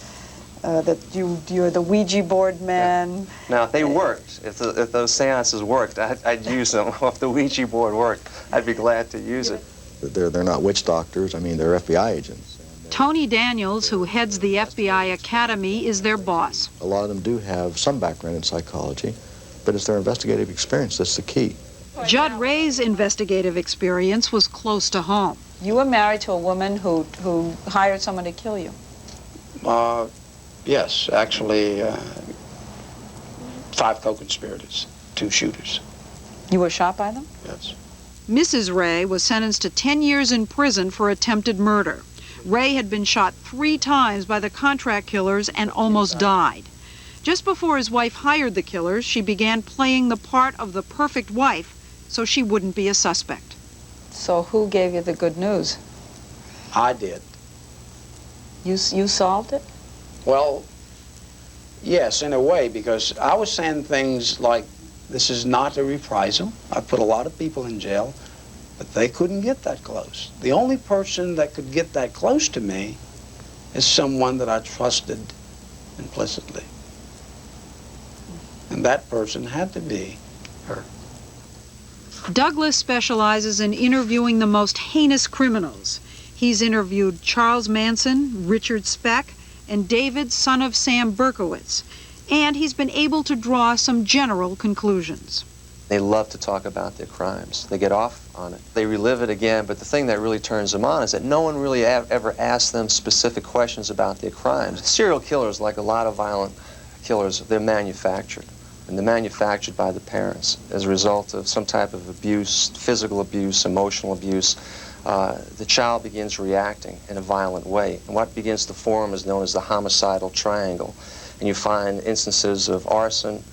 you're the Ouija board man. Now, if they worked, if those seances worked, I'd use them. If the Ouija board worked, I'd be glad to use it. They're not witch doctors. I mean, they're FBI agents. Tony Daniels, who heads the FBI Academy, is their boss. A lot of them do have some background in psychology, but it's their investigative experience that's the key. Judd Ray's investigative experience was close to home. You were married to a woman who hired someone to kill you. Yes, actually, 5 co-conspirators, 2 shooters. You were shot by them? Yes. Mrs. Ray was sentenced to 10 years in prison for attempted murder. Ray had been shot 3 times by the contract killers and almost died. Just before his wife hired the killers, she began playing the part of the perfect wife so she wouldn't be a suspect. So who gave you the good news? I did. You solved it? Well, yes, in a way, because I was saying things like, this is not a reprisal. I put a lot of people in jail, but they couldn't get that close. The only person that could get that close to me is someone that I trusted implicitly. And that person had to be her. Douglas specializes in interviewing the most heinous criminals. He's interviewed Charles Manson, Richard Speck, and David, son of Sam Berkowitz. And he's been able to draw some general conclusions. They love to talk about their crimes. They get off on it. They relive it again, but the thing that really turns them on is that no one really ever asks them specific questions about their crimes. Serial killers, like a lot of violent killers, they're manufactured. And they're manufactured by the parents as a result of some type of abuse, physical abuse, emotional abuse. The child begins reacting in a violent way. And what begins to form is known as the homicidal triangle. And you find instances of arson,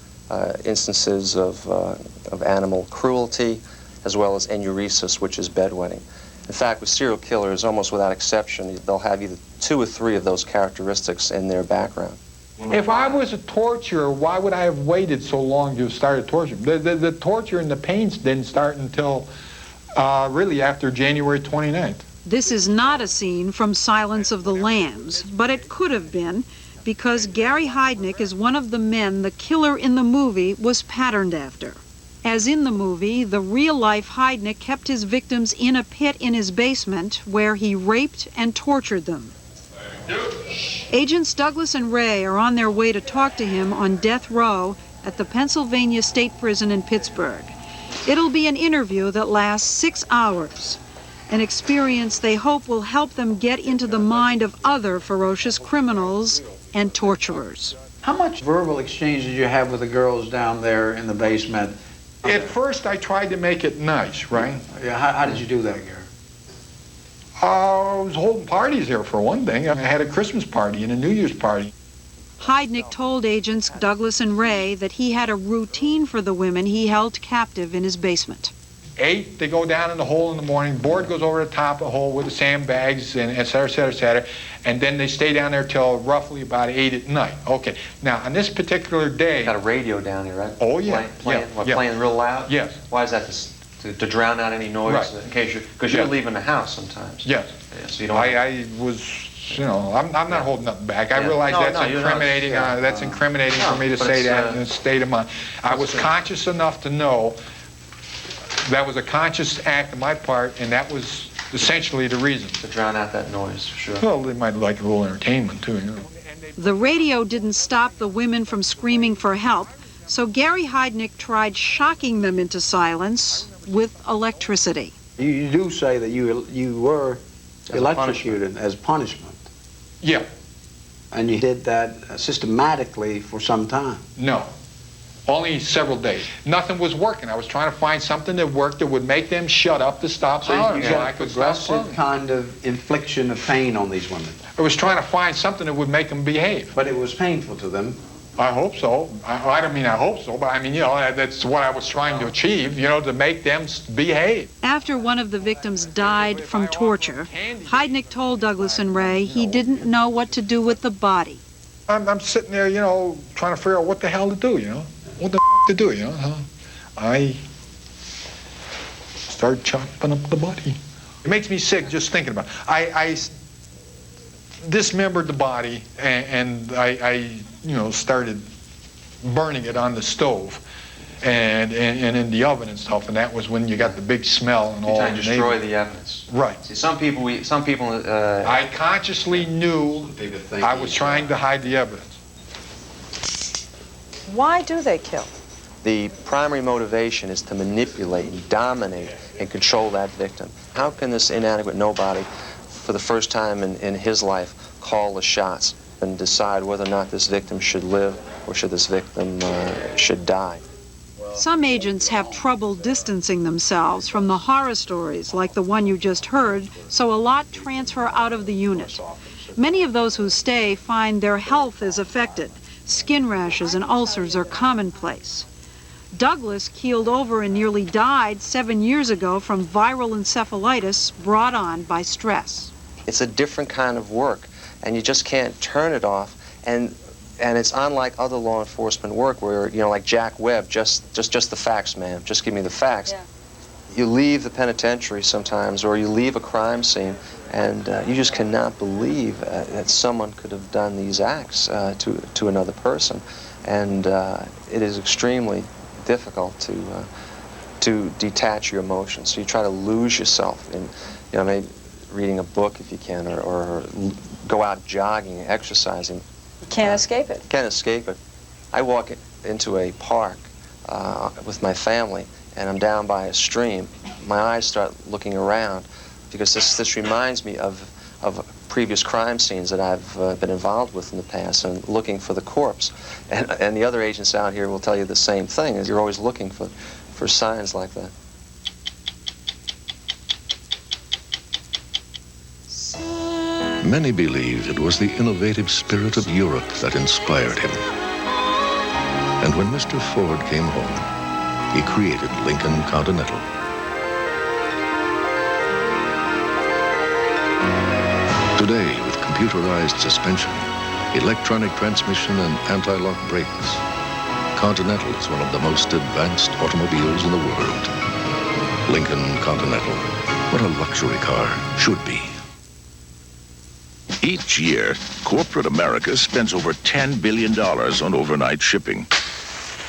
instances of animal cruelty, as well as enuresis, which is bedwetting. In fact, with serial killers, almost without exception, they'll have either 2 or 3 of those characteristics in their background. If I was a torturer, why would I have waited so long to start torturing? The torture and the pains didn't start until really after January 29th. This is not a scene from Silence of the Lambs, but it could have been because Gary Heidnik is one of the men the killer in the movie was patterned after. As in the movie, the real-life Heidnik kept his victims in a pit in his basement where he raped and tortured them. Agents Douglas and Ray are on their way to talk to him on death row at the Pennsylvania State Prison in Pittsburgh. It'll be an interview that lasts 6 hours, an experience they hope will help them get into the mind of other ferocious criminals and torturers. How much verbal exchange did you have with the girls down there in the basement? At first, I tried to make it nice, right? Yeah, how did you do that, Gary? I was holding parties there for one thing. I had a Christmas party and a New Year's party. Heidnik told agents Douglas and Ray that he had a routine for the women he held captive in his basement. 8, they go down in the hole in the morning. Board goes over the top of the hole with the sandbags and et cetera, et cetera, et cetera. And then they stay down there till roughly about 8 at night. Okay. Now, on this particular day... You got a radio down here, right? Oh, yeah. Playing real loud? Yes. Why is that? To drown out any noise? Right. In case because you're leaving the house sometimes. Yes. Yeah, so you don't I was... You know, I'm not holding nothing back. I realize that's incriminating. That's incriminating for me to say that in a state of mind. I was conscious enough to know that was a conscious act on my part, and that was essentially the reason. To drown out that noise, for sure. Well, they might like a little entertainment too, you know. The radio didn't stop the women from screaming for help, so Gary Heidnik tried shocking them into silence with electricity. You do say that you were electrocuted as punishment. Yeah. And you did that systematically for some time? No. Only several days. Nothing was working. I was trying to find something that worked that would make them shut up to stop hollering so I could stop progressive kind of infliction of pain on these women. I was trying to find something that would make them behave. But it was painful to them. I hope so. I don't mean I hope so, but I mean, you know, that's what I was trying to achieve, you know, to make them behave. After one of the victims died from torture, Heidnik told Douglas and Ray he didn't know what to do with the body. I'm sitting there, you know, trying to figure out what the hell to do, you know. What the to do, you know. I started chopping up the body. It makes me sick just thinking about it. I dismembered the body and I you know, started burning it on the stove and in the oven and stuff, and that was when you got the big smell and all. You're trying to destroy the evidence. Right. See, some people. I consciously knew I was trying to hide the evidence. Why do they kill? The primary motivation is to manipulate and dominate and control that victim. How can this inadequate nobody, for the first time in his life, call the shots and decide whether or not this victim should live or should this victim should die? Some agents have trouble distancing themselves from the horror stories like the one you just heard, so a lot transfer out of the unit. Many of those who stay find their health is affected. Skin rashes and ulcers are commonplace. Douglas keeled over and nearly died 7 years ago from viral encephalitis brought on by stress. It's a different kind of work, and you just can't turn it off. And it's unlike other law enforcement work where, you know, like Jack Webb, just the facts, man. Just give me the facts. Yeah. You leave the penitentiary sometimes, or you leave a crime scene, and you just cannot believe that someone could have done these acts to another person. And it is extremely difficult to detach your emotions. So you try to lose yourself in, you know, maybe reading a book if you can, or go out jogging, exercising. You can't escape it. Can't escape it. I walk into a park with my family, and I'm down by a stream. My eyes start looking around because this reminds me of previous crime scenes that I've been involved with in the past, and looking for the corpse. And the other agents out here will tell you the same thing, is you're always looking for signs like that. Many believe it was the innovative spirit of Europe that inspired him. And when Mr. Ford came home, he created Lincoln Continental. Today, with computerized suspension, electronic transmission, and anti-lock brakes, Continental is one of the most advanced automobiles in the world. Lincoln Continental, what a luxury car should be. Each year, corporate America spends over $10 billion on overnight shipping.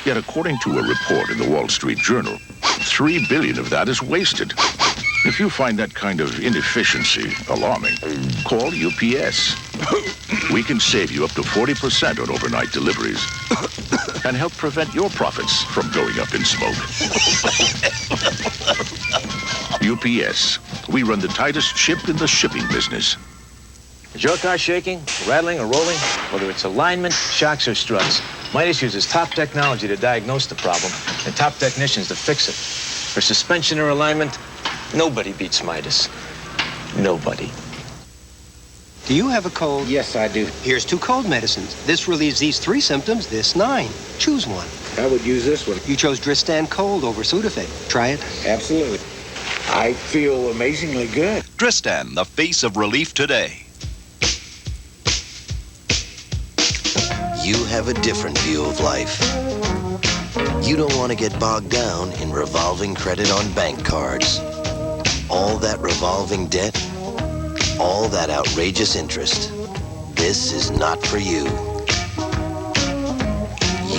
Yet according to a report in the Wall Street Journal, $3 billion of that is wasted. If you find that kind of inefficiency alarming, call UPS. We can save you up to 40% on overnight deliveries and help prevent your profits from going up in smoke. UPS, we run the tightest ship in the shipping business. Is your car shaking, rattling, or rolling? Whether it's alignment, shocks, or struts, Midas uses top technology to diagnose the problem and top technicians to fix it. For suspension or alignment, nobody beats Midas. Nobody. Do you have a cold? Yes, I do. Here's 2 cold medicines. This relieves these 3 symptoms, this 9. Choose one. I would use this one. You chose Dristan Cold over Sudafed. Try it. Absolutely. I feel amazingly good. Dristan, the face of relief today. You have a different view of life. You don't want to get bogged down in revolving credit on bank cards. All that revolving debt, all that outrageous interest. This is not for you.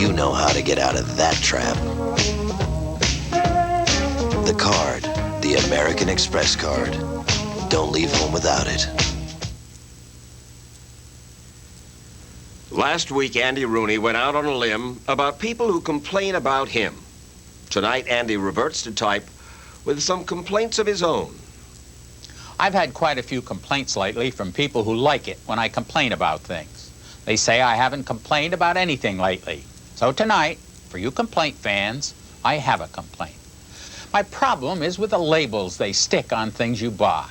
You know how to get out of that trap. The card, the American Express card. Don't leave home without it. Last week, Andy Rooney went out on a limb about people who complain about him. Tonight, Andy reverts to type with some complaints of his own. I've had quite a few complaints lately from people who like it when I complain about things. They say I haven't complained about anything lately. So tonight, for you complaint fans, I have a complaint. My problem is with the labels they stick on things you buy.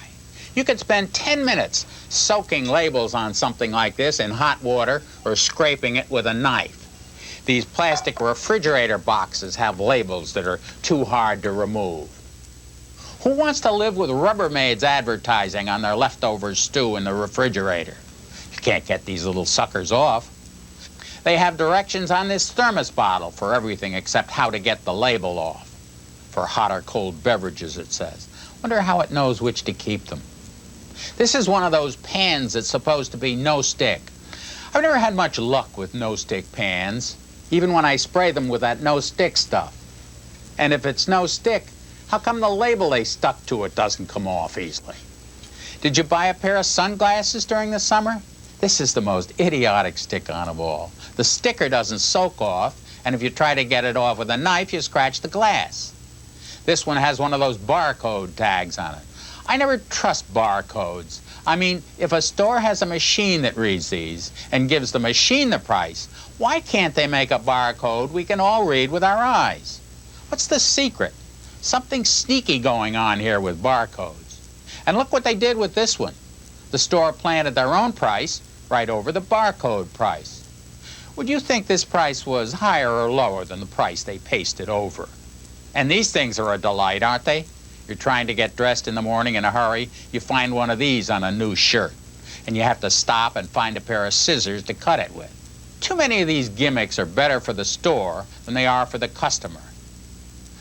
You could spend 10 minutes soaking labels on something like this in hot water or scraping it with a knife. These plastic refrigerator boxes have labels that are too hard to remove. Who wants to live with Rubbermaid's advertising on their leftover stew in the refrigerator? You can't get these little suckers off. They have directions on this thermos bottle for everything except how to get the label off. For hot or cold beverages, it says. Wonder how it knows which to keep them. This is one of those pans that's supposed to be no-stick. I've never had much luck with no-stick pans, even when I spray them with that no-stick stuff. And if it's no-stick, how come the label they stuck to it doesn't come off easily? Did you buy a pair of sunglasses during the summer? This is the most idiotic stick-on of all. The sticker doesn't soak off, and if you try to get it off with a knife, you scratch the glass. This one has one of those barcode tags on it. I never trust barcodes. I mean, if a store has a machine that reads these and gives the machine the price, why can't they make a barcode we can all read with our eyes? What's the secret? Something sneaky going on here with barcodes. And look what they did with this one. The store planted their own price right over the barcode price. Would you think this price was higher or lower than the price they pasted over? And these things are a delight, aren't they? You're trying to get dressed in the morning in a hurry, you find one of these on a new shirt, and you have to stop and find a pair of scissors to cut it with. Too many of these gimmicks are better for the store than they are for the customer.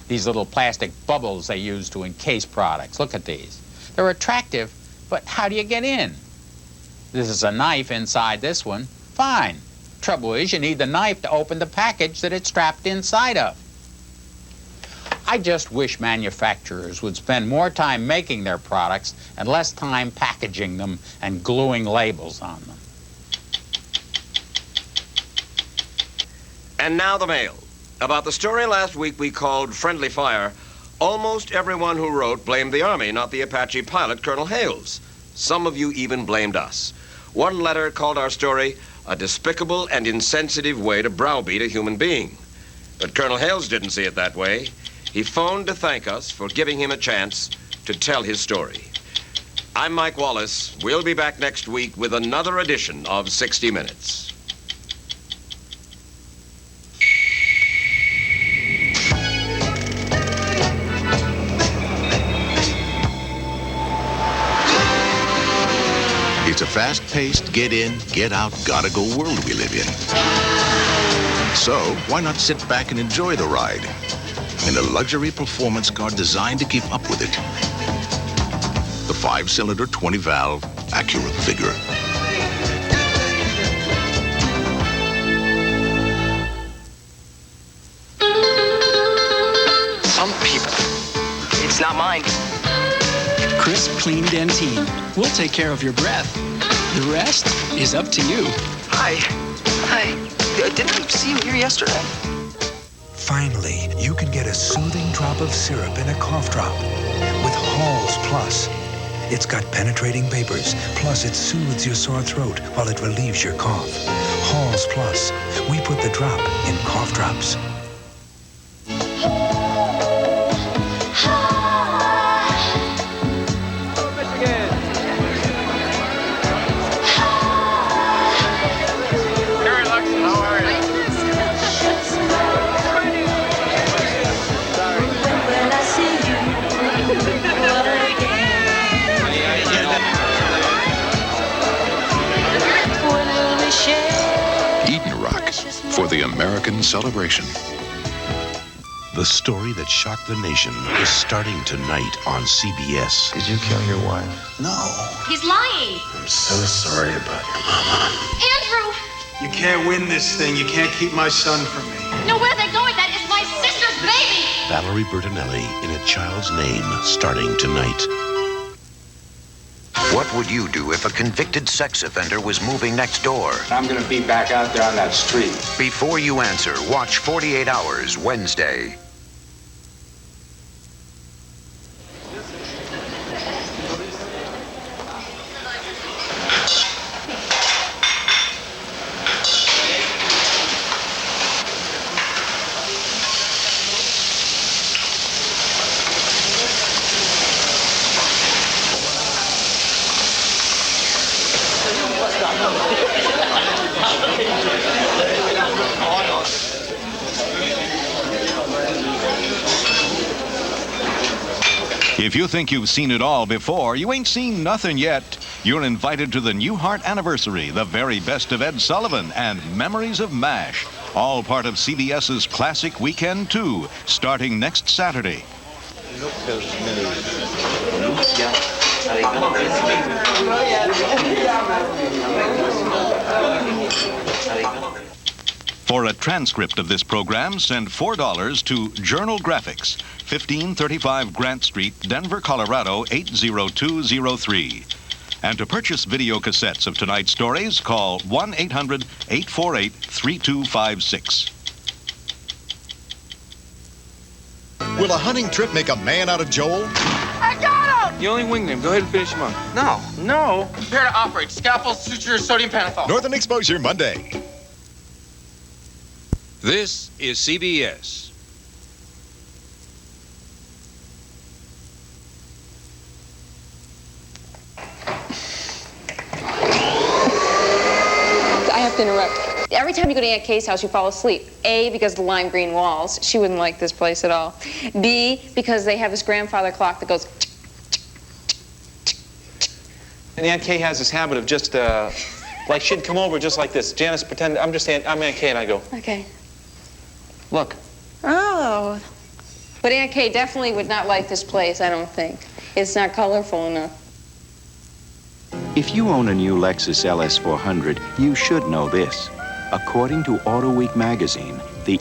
These little plastic bubbles they use to encase products, look at these. They're attractive, but how do you get in? This is a knife inside this one. Fine. Trouble is, you need the knife to open the package that it's strapped inside of. I just wish manufacturers would spend more time making their products and less time packaging them and gluing labels on them. And now the mail. About the story last week we called Friendly Fire, almost everyone who wrote blamed the Army, not the Apache pilot, Colonel Hales. Some of you even blamed us. One letter called our story a despicable and insensitive way to browbeat a human being. But Colonel Hales didn't see it that way. He phoned to thank us for giving him a chance to tell his story. I'm Mike Wallace. We'll be back next week with another edition of 60 Minutes. It's a fast-paced, get in, get out, gotta go world we live in. So, why not sit back and enjoy the ride in a luxury performance car designed to keep up with it? The 5-cylinder, 20-valve Acura Vigor. Some people. It's not mine. Crisp, clean Dentine. We'll take care of your breath. The rest is up to you. Hi. Didn't I see you here yesterday? Finally, you can get a soothing drop of syrup in a cough drop with Halls Plus. It's got penetrating vapors, plus it soothes your sore throat while it relieves your cough. Halls Plus. We put the drop in cough drops. American celebration. The story that shocked the nation is starting tonight on CBS. Did you kill your wife? No. He's lying. I'm so sorry about your mama. Andrew! You can't win this thing. You can't keep my son from me. No, where are they going? That is my sister's baby! Valerie Bertinelli in A Child's Name, starting tonight. What would you do if a convicted sex offender was moving next door? I'm gonna be back out there on that street. Before you answer, watch 48 Hours Wednesday. If you think you've seen it all before, you ain't seen nothing yet. You're invited to the Newhart Anniversary, the very best of Ed Sullivan and Memories of MASH. All part of CBS's Classic Weekend 2, starting next Saturday. For a transcript of this program, send $4 to Journal Graphics, 1535 Grant Street, Denver, Colorado, 80203. And to purchase video cassettes of tonight's stories, call 1-800-848-3256. Will a hunting trip make a man out of Joel? I got him! You only winged him. Go ahead and finish him up. No. Prepare to operate. Scalpel, suture, sodium pentothal. Northern Exposure, Monday. This is CBS. I have to interrupt. Every time you go to Aunt Kay's house, you fall asleep. A, because of the lime green walls. She wouldn't like this place at all. B, because they have this grandfather clock that goes... And Aunt Kay has this habit of just, like she'd come over just like this. Janice, pretend I'm Aunt Kay, and I go, Okay. look. Oh. But Aunt Kay definitely would not like this place, I don't think. It's not colorful enough. If you own a new Lexus LS400, you should know this. According to Auto Week magazine, the